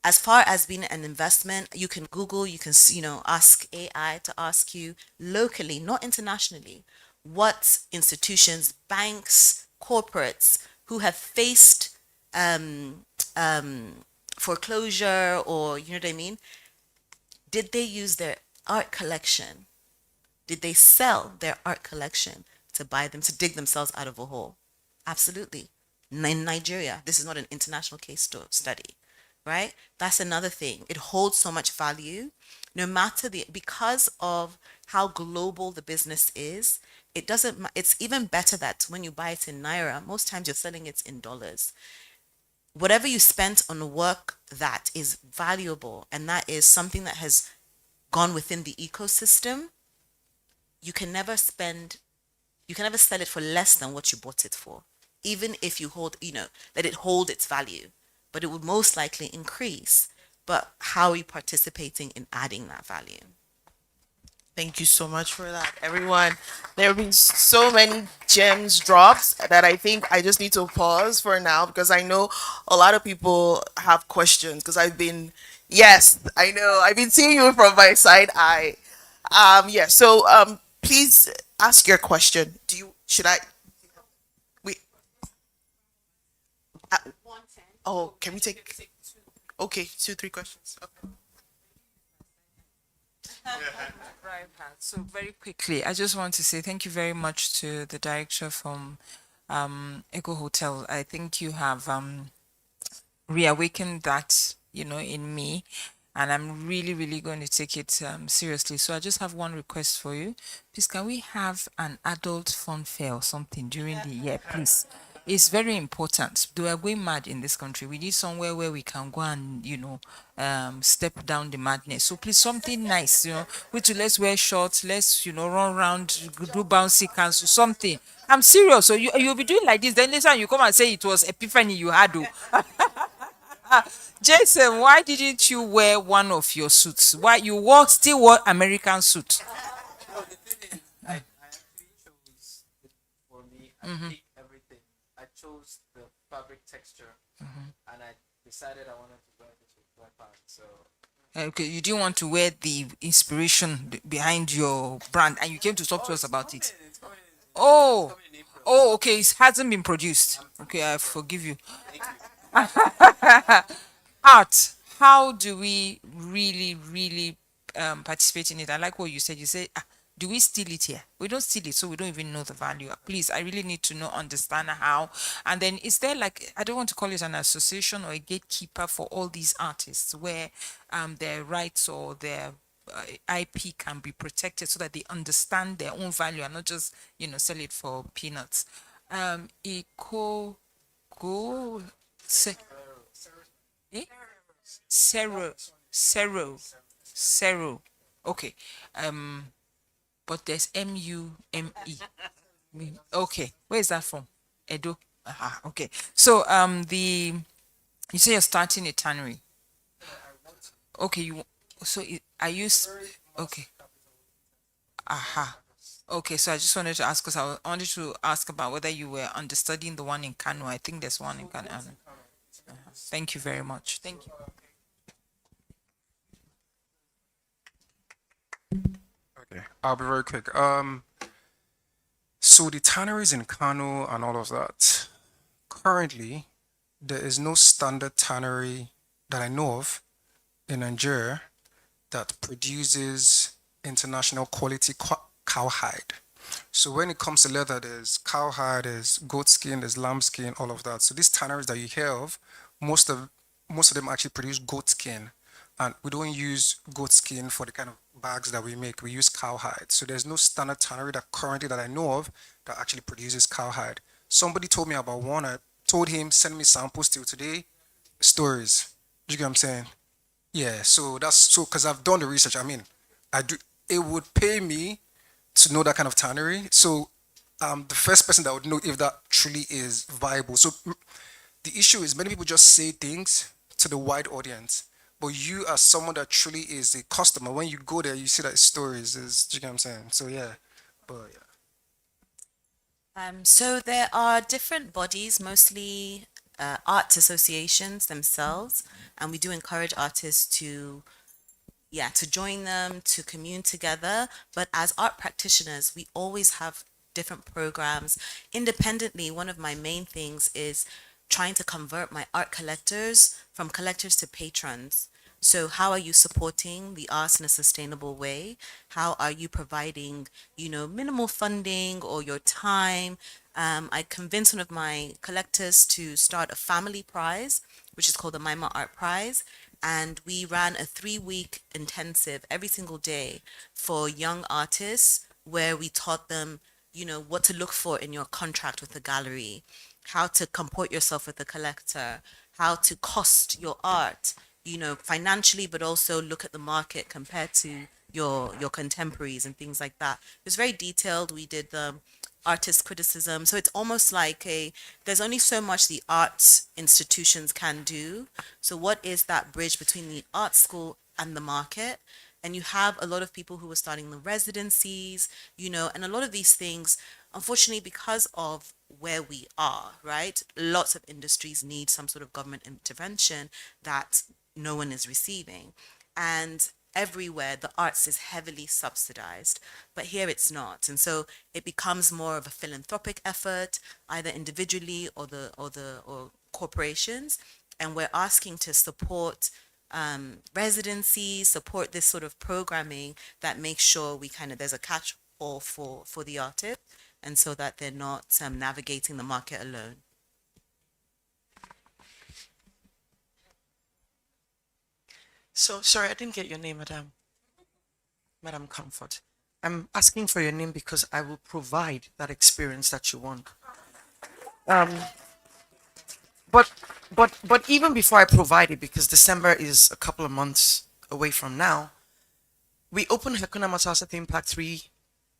Speaker 17: as far as being an investment, you can Google, you can, ask AI to ask you locally, not internationally, what institutions, banks, corporates who have faced foreclosure, or you know what I mean, did they use their art collection? Did they sell their art collection to buy them, to dig themselves out of a hole? Absolutely. In Nigeria, this is not an international case study, right? That's another thing. It holds so much value, no matter because of how global the business is. It doesn't, it's even better that when you buy it in Naira, most times you're selling it in dollars. Whatever you spent on work that is valuable and that is something that has gone within the ecosystem, you can never sell it for less than what you bought it for, even if you let it hold its value, but it would most likely increase. But how are you participating in adding that value?
Speaker 16: Thank you so much for that, everyone. There have been so many gems drops that I think I just need to pause for now because I know a lot of people have questions because yes, I know, I've been seeing you from my side eye. Yeah, so please ask your question. Should I, we, uh, oh, can we take, okay, 2, 3 questions. Okay.
Speaker 20: Right, Pat. So very quickly, I just want to say thank you very much to the director from Echo Hotel. I think you have reawakened that, in me, and I'm really, really going to take it seriously. So I just have one request for you. Please, can we have an adult fun fair or something during the year, please? It's very important. We are going mad in this country. We need somewhere where we can go and, step down the madness. So please, something nice, let's wear shorts, let's, run around, do bouncy cancel, something. I'm serious. So you'll be doing like this. Then later you come and say it was epiphany you had. Jason, why didn't you wear one of your suits? Why you still wore American suit?
Speaker 18: I actually chose for me. I picked everything. I chose the fabric texture, and I decided I wanted to wear this with black pants. So.
Speaker 20: Okay, you didn't want to wear the inspiration behind your brand, and you came to talk to us about it. Oh, okay. It hasn't been produced. Okay, I forgive you. Art. How do we really, really participate in it? I like what you said. You said, do we steal it here? We don't steal it, so we don't even know the value. Please, I really need to know, understand how. And then is there I don't want to call it an association or a gatekeeper for all these artists where their rights or their IP can be protected so that they understand their own value and not just, sell it for peanuts. Eco go se, eh? Zero. Okay. But there's MUME. Okay. Where is that from? Edo. Okay. So you say you're starting a tannery. Okay. Okay. Okay, so I just wanted to ask because wanted to ask about whether you were understudying the one in Kano. I think there's one in Kano. Thank you very much. Thank you.
Speaker 19: Okay, I'll be very quick. So the tanneries in Kano and all of that. Currently, there is no standard tannery that I know of in Nigeria that produces international quality cowhide. So when it comes to leather, there's cowhide, there's goat skin, there's lamb skin, all of that. So these tanneries that you hear of, most of them actually produce goat skin and we don't use goat skin for the kind of bags that we make. We use cowhide. So there's no standard tannery that currently that I know of that actually produces cowhide. Somebody told me about one. I told him send me samples till today. Stories. Do you get what I'm saying? Yeah. So that's so because I've done the research. I mean, I do. It would pay me to know that kind of tannery. So the first person that would know if that truly is viable. So the issue is many people just say things to the wide audience, but you as someone that truly is a customer, when you go there, you see that stories is, do you get what I'm saying? So yeah, but yeah.
Speaker 17: So there are different bodies, mostly arts associations themselves, and we do encourage artists to, yeah, to join them, to commune together. But as art practitioners, we always have different programs. Independently, one of my main things is trying to convert my art collectors from collectors to patrons. So how are you supporting the arts in a sustainable way? How are you providing, minimal funding or your time? I convinced one of my collectors to start a family prize, which is called the Maima Art Prize. And we ran a 3-week intensive every single day for young artists where we taught them, what to look for in your contract with the gallery, how to comport yourself with the collector, how to cost your art, financially, but also look at the market compared to your contemporaries and things like that. It was very detailed. We did the artist criticism. So it's almost like there's only so much the arts institutions can do. So what is that bridge between the art school and the market? And you have a lot of people who are starting the residencies, and a lot of these things, unfortunately, because of where we are, right? Lots of industries need some sort of government intervention that no one is receiving. And everywhere the arts is heavily subsidized, but here it's not. And so it becomes more of a philanthropic effort, either individually or corporations. And we're asking to support residencies, support this sort of programming that makes sure we there's a catch all for the artist, and so that they're not navigating the market alone.
Speaker 13: So, sorry, I didn't get your name, Madam. Madam Comfort. I'm asking for your name because I will provide that experience that you want. Um, but even before I provide it, because December is a couple of months away from now, we opened Hakuna Matata theme park 3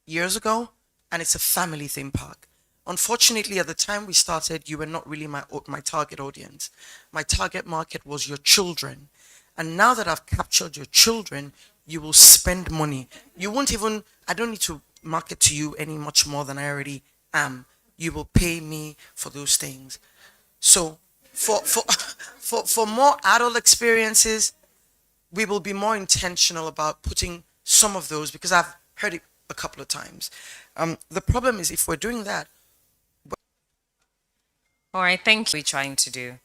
Speaker 13: years ago, and it's a family theme park. Unfortunately, at the time we started, you were not really my target audience. My target market was your children. And now that I've captured your children, you will spend money. You won't even, I don't need to market to you any much more than I already am. You will pay me for those things. So for more adult experiences, we will be more intentional about putting some of those, because I've heard it a couple of times. The problem is if we're doing that.
Speaker 21: All right, thank you. We're trying to do.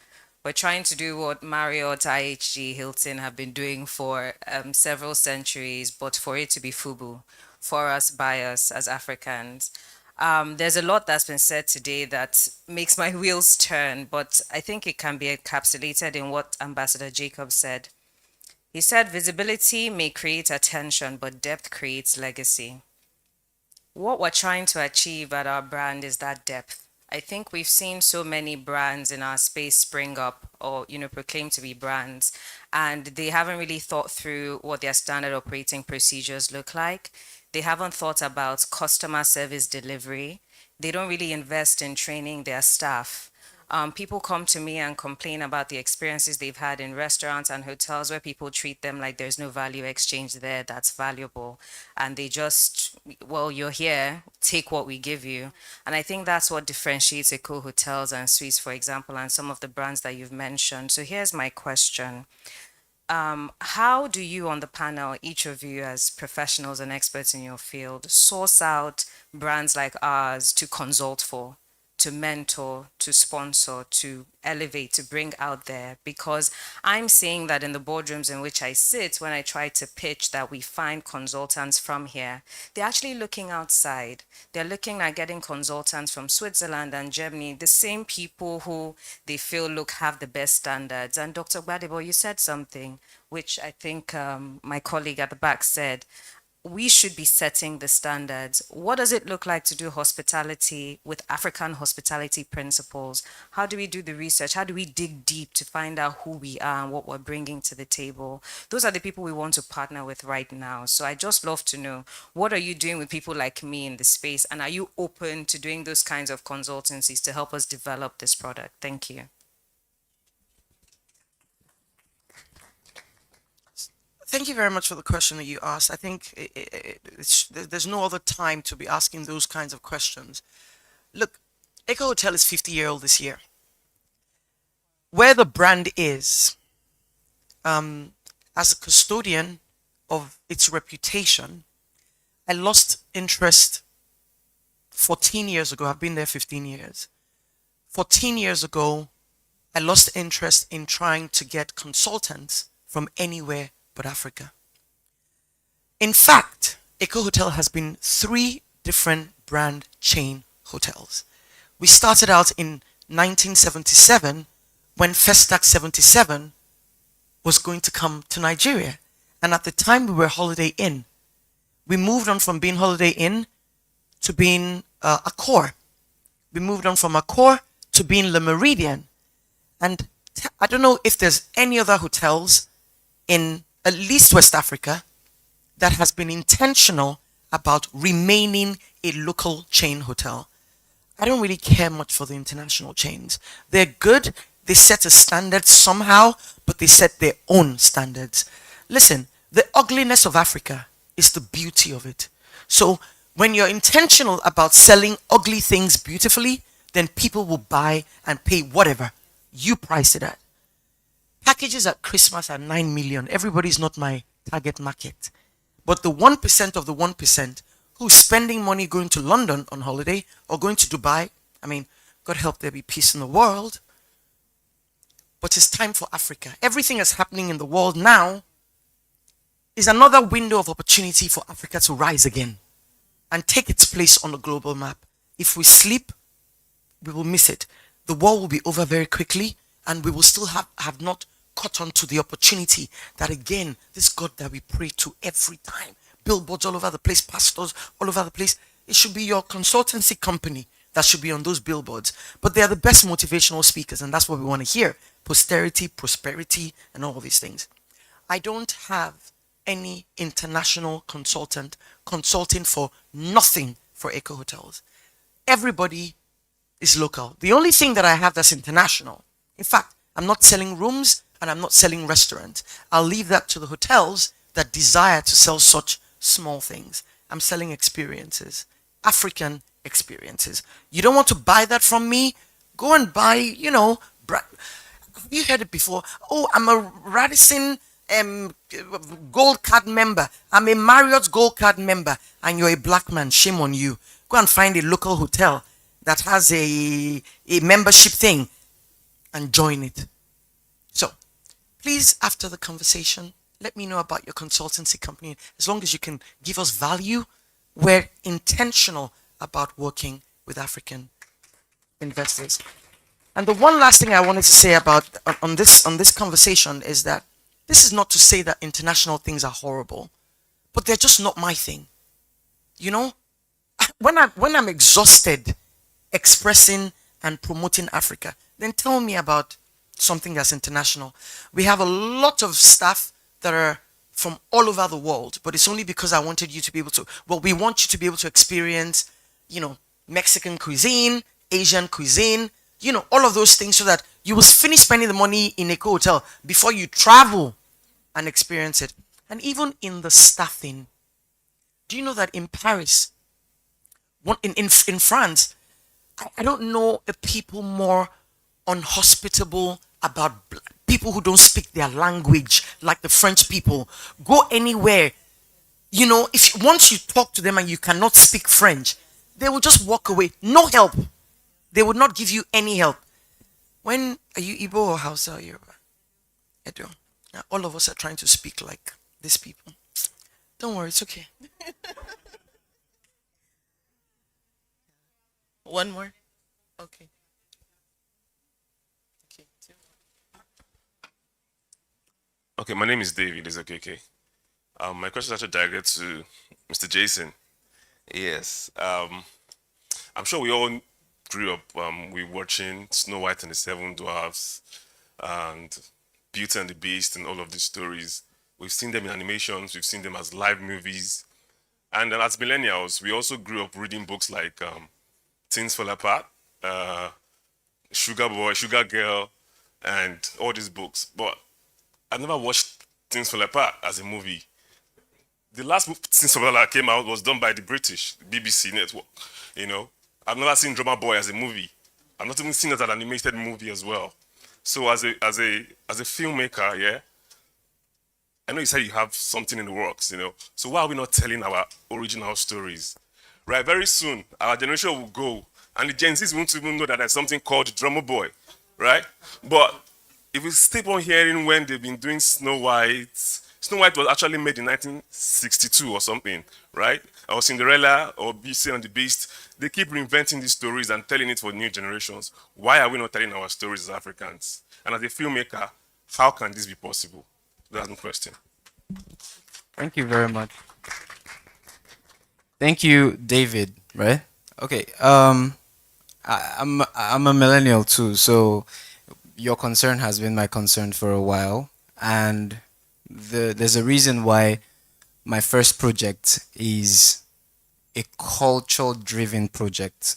Speaker 21: We're trying to do what Marriott, IHG, Hilton have been doing for several centuries, but for it to be FUBU, for us, by us as Africans. There's a lot that's been said today that makes my wheels turn, but I think it can be encapsulated in what Ambassador Jacob said. He said visibility may create attention, but depth creates legacy. What we're trying to achieve at our brand is that depth. I think we've seen so many brands in our space spring up or, proclaim to be brands, and they haven't really thought through what their standard operating procedures look like. They haven't thought about customer service delivery. They don't really invest in training their staff. People come to me and complain about the experiences they've had in restaurants and hotels where people treat them like there's no value exchange there that's valuable. And they just, well, you're here, take what we give you. And I think that's what differentiates Eco Hotels and Suites, for example, and some of the brands that you've mentioned. So here's my question. How do you on the panel, each of you as professionals and experts in your field, source out brands like ours to consult for, to mentor, to sponsor, to elevate, to bring out there. Because I'm seeing that in the boardrooms in which I sit, when I try to pitch that we find consultants from here, they're actually looking outside. They're looking at getting consultants from Switzerland and Germany, the same people who they feel look have the best standards. And Dr. Gbadebo, you said something which I think my colleague at the back said. We should be setting the standards. What does it look like to do hospitality with African hospitality principles? How do we do the research? How do we dig deep to find out who we are and what we're bringing to the table? Those are the people we want to partner with right now. So I just love to know, what are you doing with people like me in the space? And are you open to doing those kinds of consultancies to help us develop this product? Thank you.
Speaker 13: Thank you very much for the question that you asked. I think there's no other time to be asking those kinds of questions. Look, Echo Hotel is 50-year-old this year. Where the brand is, as a custodian of its reputation, I lost interest 14 years ago. I've been there 15 years. 14 years ago, I lost interest in trying to get consultants from anywhere but Africa. In fact, Echo Hotel has been 3 different brand chain hotels. We started out in 1977 when Festac 77 was going to come to Nigeria. And at the time we were Holiday Inn. We moved on from being Holiday Inn to being Accor. We moved on from Accor to being Le Méridien. And I don't know if there's any other hotels in at least West Africa that has been intentional about remaining a local chain hotel. I don't really care much for the international chains. They're good. They set a standard somehow, but they set their own standards. Listen, the ugliness of Africa is the beauty of it. So when you're intentional about selling ugly things beautifully, then people will buy and pay whatever you price it at. Packages at Christmas are 9 million. Everybody's not my target market. But the 1% of the 1% who's spending money going to London on holiday or going to Dubai, I mean, God help there be peace in the world. But it's time for Africa. Everything that's happening in the world now is another window of opportunity for Africa to rise again and take its place on the global map. If we sleep, we will miss it. The war will be over very quickly, and we will still have not caught on to the opportunity that, again, this God that we pray to every time, billboards all over the place, pastors all over the place, it should be your consultancy company that should be on those billboards. But they are the best motivational speakers, and that's what we want to hear. Posterity, prosperity, and all of these things. I don't have any international consultant consulting for nothing for Echo Hotels. Everybody is local. The only thing that I have that's international, in fact, I'm not selling rooms and I'm not selling restaurants. I'll leave that to the hotels that desire to sell such small things. I'm selling experiences, African experiences. You don't want to buy that from me? Go and buy, have you heard it before? Oh, I'm a Radisson Gold Card member. I'm a Marriott Gold Card member. And you're a black man. Shame on you. Go and find a local hotel that has a membership thing and join it. So, please, after the conversation, let me know about your consultancy company. As long as you can give us value, we're intentional about working with African investors. And the one last thing I wanted to say about on this conversation is that this is not to say that international things are horrible, but they're just not my thing. When I'm exhausted expressing and promoting Africa, then tell me about something that's international. We have a lot of staff that are from all over the world, but it's only because I wanted you to be able to, we want you to be able to experience, Mexican cuisine, Asian cuisine, all of those things so that you will finish spending the money in a hotel before you travel and experience it. And even in the staffing, do you know that in Paris, in France, I don't know a people more unhospitable about people who don't speak their language like the French people. Go anywhere, if once you talk to them and you cannot speak French, they will just walk away. No help. They would not give you any help. When are you Igbo or Hausa or Yoruba? Edo. Yeah, all of us are trying to speak like these people. Don't worry, it's okay. One more. Okay.
Speaker 2: Okay, my name is David. Is okay, okay. My question is actually directed to Mr. Jason. Yes. I'm sure we all grew up we watching Snow White and the Seven Dwarfs and Beauty and the Beast and all of these stories. We've seen them in animations. We've seen them as live movies. And then as millennials, we also grew up reading books like Things Fall Apart, Sugar Boy, Sugar Girl, and all these books. But I've never watched Things Fall Apart as a movie. The last Things Fall Apart came out was done by the British BBC network. You know, I've never seen Drummer Boy as a movie. I've not even seen it as an animated movie as well. So as a filmmaker, yeah, I know you said you have something in the works, you know. So why are we not telling our original stories? Right, very soon our generation will go, and the Gen Zs won't even know that there's something called Drummer Boy, right? But if we keep on hearing when they've been doing Snow White, Snow White was actually made in 1962 or something, right? Or Cinderella or Beauty and the Beast. They keep reinventing these stories and telling it for new generations. Why are we not telling our stories as Africans? And as a filmmaker, how can this be possible? That's my question.
Speaker 18: Thank you very much. Thank you, David. Right? Okay. I'm a millennial too, so your concern has been my concern for a while, and there's a reason why my first project is a culture-driven project.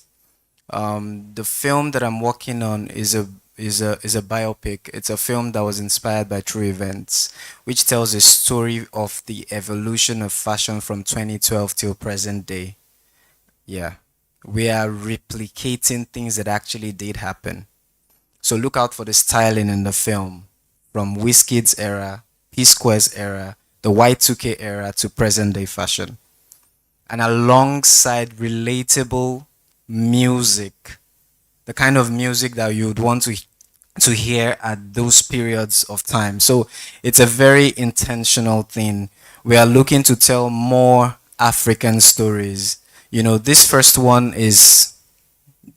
Speaker 18: The film that I'm working on is a biopic. It's a film that was inspired by true events, which tells a story of the evolution of fashion from 2012 till present day. Yeah, we are replicating things that actually did happen. So look out for the styling in the film, from Wizkid's era, P Square's era, the Y2K era to present day fashion, and alongside relatable music, the kind of music that you would want to hear at those periods of time. So it's a very intentional thing. We are looking to tell more African stories. You know, this first one is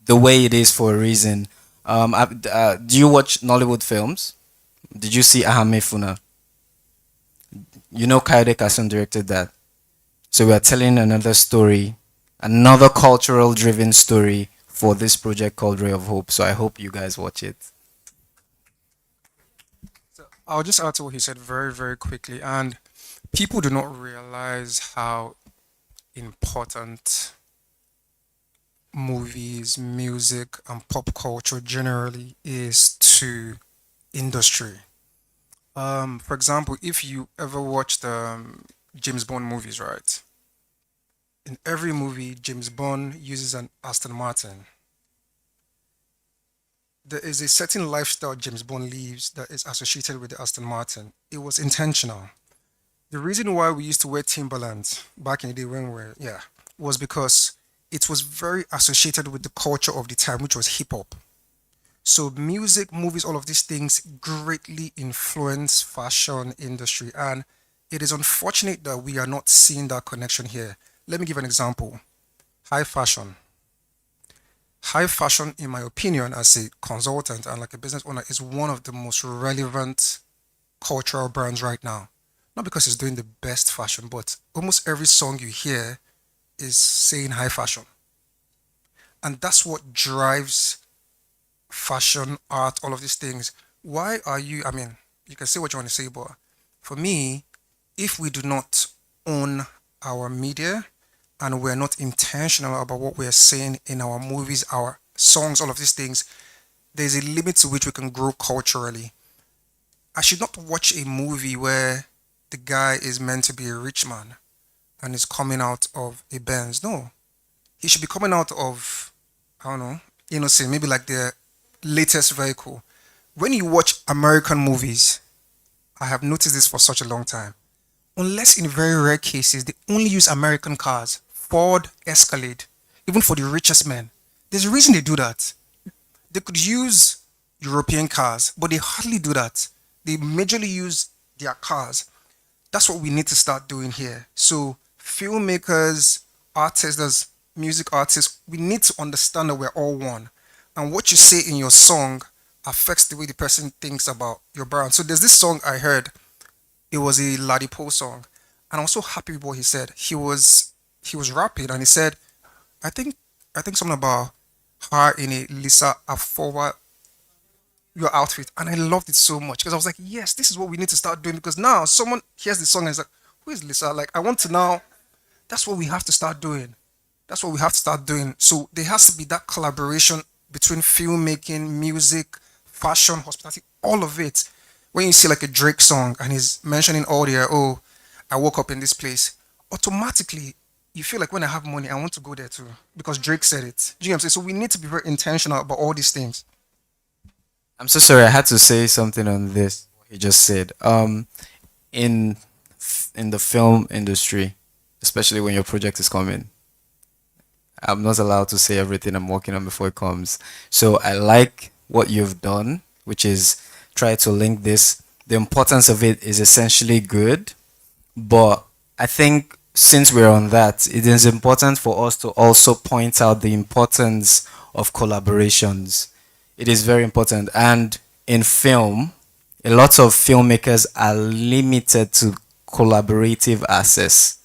Speaker 18: the way it is for a reason. Do you watch Nollywood films? Did you see Ahame Funa? You know Kayode Kasson directed that. So we are telling another story, another cultural driven story for this project called Ray of Hope. So I hope you guys watch it.
Speaker 19: I'll just add to what he said very, very quickly. And people do not realize how important movies, music, and pop culture generally is to industry. For example, if you ever watched James Bond movies, right? In every movie, James Bond uses an Aston Martin. There is a certain lifestyle James Bond lives that is associated with the Aston Martin. It was intentional. The reason why we used to wear Timberlands back in the day when we were, yeah, was because it was very associated with the culture of the time, which was hip hop. So music, movies, all of these things greatly influence fashion industry, and it is unfortunate that we are not seeing that connection here. Let me give an example. High fashion. High fashion, in my opinion, as a consultant and like a business owner, is one of the most relevant cultural brands right now. Not because it's doing the best fashion, but almost every song you hear is saying high fashion. And that's what drives fashion, art, all of these things. Why are you, I mean, you can say what you want to say, but for me, if we do not own our media and we're not intentional about what we're saying in our movies, our songs, all of these things, there's a limit to which we can grow culturally. I should not watch a movie where the guy is meant to be a rich man and is coming out of a Benz. No, he should be coming out of, I don't know, innocent, maybe like the latest vehicle. When you watch American movies, I have noticed this for such a long time. Unless in very rare cases, they only use American cars, Ford, Escalade, even for the richest men. There's a reason they do that. They could use European cars, but they hardly do that. They majorly use their cars. That's what we need to start doing here. So filmmakers, artists, there's music artists, we need to understand that we're all one. And what you say in your song affects the way the person thinks about your brand. So there's this song I heard. It was a Ladipo song. And I'm so happy with what he said. He was rapping and he said, I think I think something about her in a Lisa Afora your outfit. And I loved it so much because I was like, yes, this is what we need to start doing because now someone hears the song and is like, who is Lisa? Like I want to now that's what we have to start doing. That's what we have to start doing. So there has to be that collaboration between filmmaking, music, fashion, hospitality, all of it. When you see like a Drake song and he's mentioning all the oh, I woke up in this place, automatically you feel like when I have money, I want to go there too because Drake said it. Do you know what I'm saying? So we need to be very intentional about all these things.
Speaker 18: I'm so sorry. I had to say something on this. What he just said. In in the film industry, especially when your project is coming, I'm not allowed to say everything I'm working on before it comes. So I like what you've done, which is try to link this. The importance of it is essentially good, but I think since we're on that, it is important for us to also point out the importance of collaborations. It is very important. And in film, a lot of filmmakers are limited to collaborative access.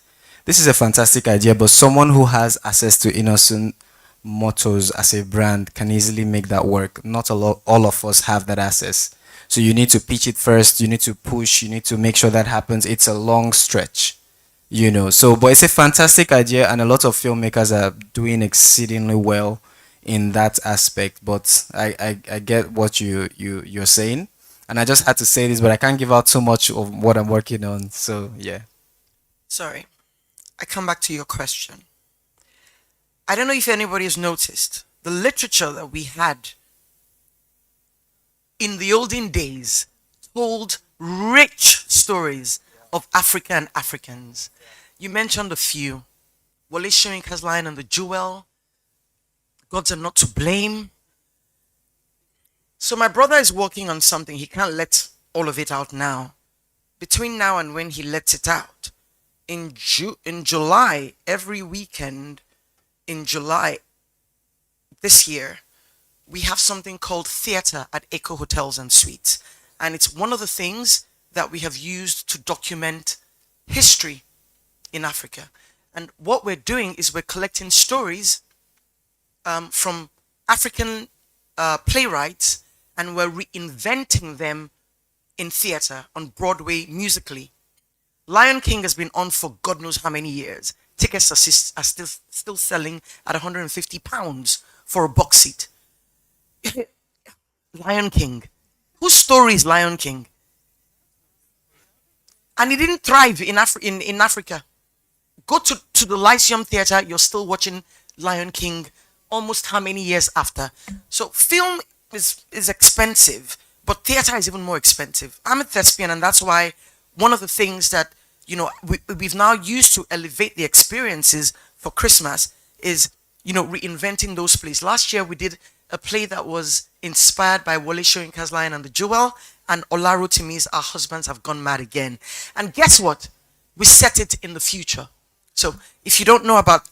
Speaker 18: This is a fantastic idea, but someone who has access to Innocent Motors as a brand can easily make that work. Not a lot, all of us have that access. So you need to pitch it first, you need to push, you need to make sure that happens. It's a long stretch, you know. So, but it's a fantastic idea, and a lot of filmmakers are doing exceedingly well in that aspect. But I get what you're saying, and I just had to say this, but I can't give out too much of what I'm working on. So yeah.
Speaker 13: Sorry, I come back to your question. I don't know if anybody has noticed the literature that we had in the olden days told rich stories of Africa and Africans. You mentioned a few. Wale Soyinka's line on the jewel, gods are not to blame. So my brother is working on something. He can't let all of it out now. Between now and when he lets it out, in July, every weekend in July this year, we have something called theater at Echo Hotels and Suites. And it's one of the things that we have used to document history in Africa. And what we're doing is we're collecting stories from African playwrights and we're reinventing them in theater on Broadway musically. Lion King has been on for God knows how many years. Tickets are still selling at £150 for a box seat. Lion King. Whose story is Lion King? And he didn't thrive in Africa. Go to the Lyceum Theatre, you're still watching Lion King almost how many years after. So film is expensive, but theater is even more expensive. I'm a thespian, and that's why one of the things that we've now used to elevate the experiences for Christmas is reinventing those plays. Last year we did a play that was inspired by Wale Soyinka's Lion and the Jewel and Olaro Timi's Our Husbands Have Gone Mad Again. And guess what? We set it in the future. So if you don't know about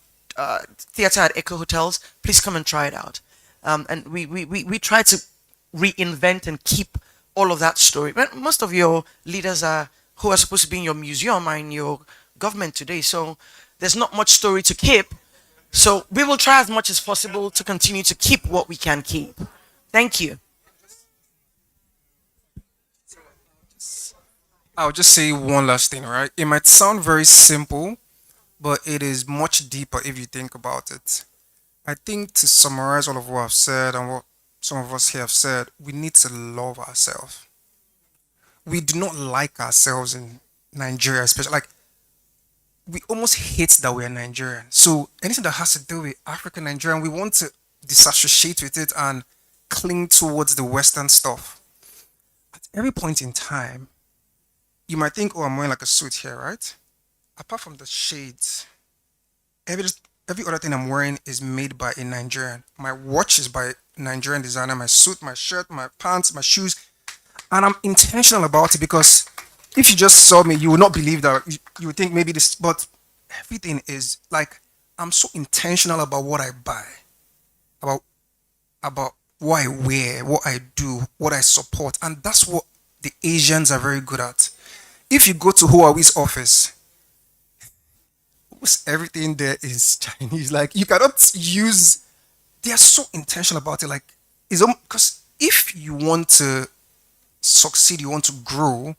Speaker 13: theater at Echo Hotels, please come and try it out. And we try to reinvent and keep all of that story. But most of your leaders who are supposed to be in your museum are in your government today. So there's not much story to keep. So we will try as much as possible to continue to keep what we can keep. Thank you.
Speaker 19: I'll just say one last thing, all right? It might sound very simple, but it is much deeper if you think about it. I think to summarize all of what I've said and what some of us here have said, we need to love ourselves. We do not like ourselves in Nigeria, especially like we almost hate that we're Nigerian. So anything that has to do with African Nigerian, we want to disassociate with it and cling towards the Western stuff. At every point in time, you might think, oh, I'm wearing like a suit here, right? Apart from the shades, every every other thing I'm wearing is made by a Nigerian. My watch is by a Nigerian designer. My suit, my shirt, my pants, my shoes, and I'm intentional about it because if you just saw me, you would not believe that. You would think maybe this, but everything is like I'm so intentional about what I buy, about what I wear, what I do, what I support, and that's what the Asians are very good at. If you go to Huawei's office, everything there is Chinese. Like you cannot use. They are so intentional about it. Like it's because if you want to succeed, you want to grow,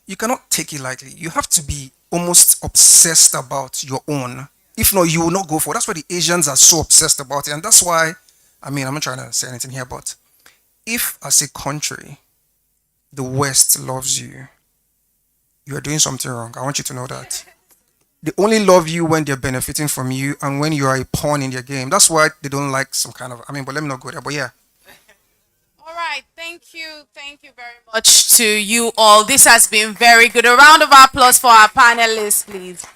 Speaker 19: you cannot take it lightly. You have to be almost obsessed about your own. If not, you will not go for it. That's why the Asians are so obsessed about it. And that's why, I mean, I'm not trying to say anything here, but if as a country, the West loves you, you are doing something wrong. I want you to know that. They only love you when they're benefiting from you and when you are a pawn in their game. That's why they don't like some kind of, I mean, but let me not go there. But yeah,
Speaker 1: All right, thank you. Thank you very much to you all. This has been very good. A round of applause for our panelists, please.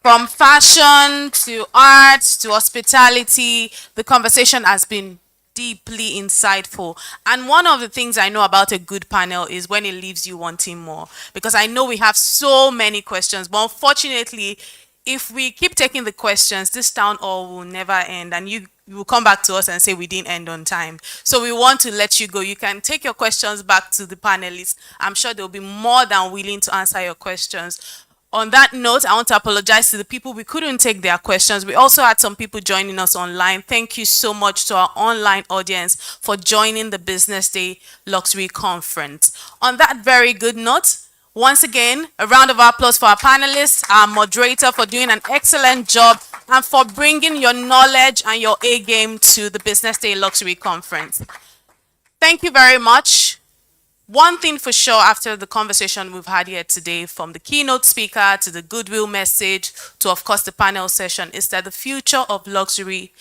Speaker 1: From fashion to art to hospitality, the conversation has been deeply insightful. And one of the things I know about a good panel is when it leaves you wanting more. Because I know we have so many questions, but unfortunately, if we keep taking the questions, this town hall will never end. And you will come back to us and say we didn't end on time. So we want to let you go. You can take your questions back to the panelists. I'm sure they'll be more than willing to answer your questions. On that note, I want to apologize to the people we couldn't take their questions. We also had some people joining us online. Thank you so much to our online audience for joining the Business Day Luxury Conference. On that very good note, once again, a round of applause for our panelists, our moderator for doing an excellent job, and for bringing your knowledge and your A game to the Business Day Luxury Conference. Thank you very much. One thing for sure after the conversation we've had here today, from the keynote speaker to the goodwill message to, of course, the panel session, is that the future of luxury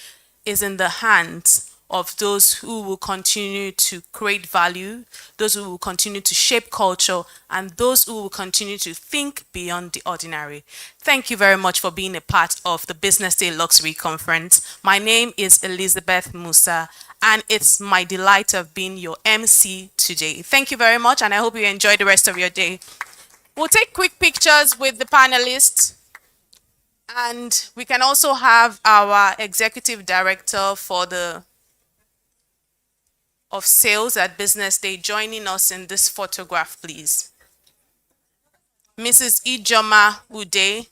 Speaker 1: is in the hands of those who will continue to create value, those who will continue to shape culture, and those who will continue to think beyond the ordinary. Thank you very much for being a part of the Business Day Luxury Conference. My name is Elizabeth Musa, and it's my delight of being your MC today. Thank you very much, and I hope you enjoy the rest of your day. We'll take quick pictures with the panelists, and we can also have our executive director of sales at Business Day joining us in this photograph, please. Mrs. Ijoma Ude,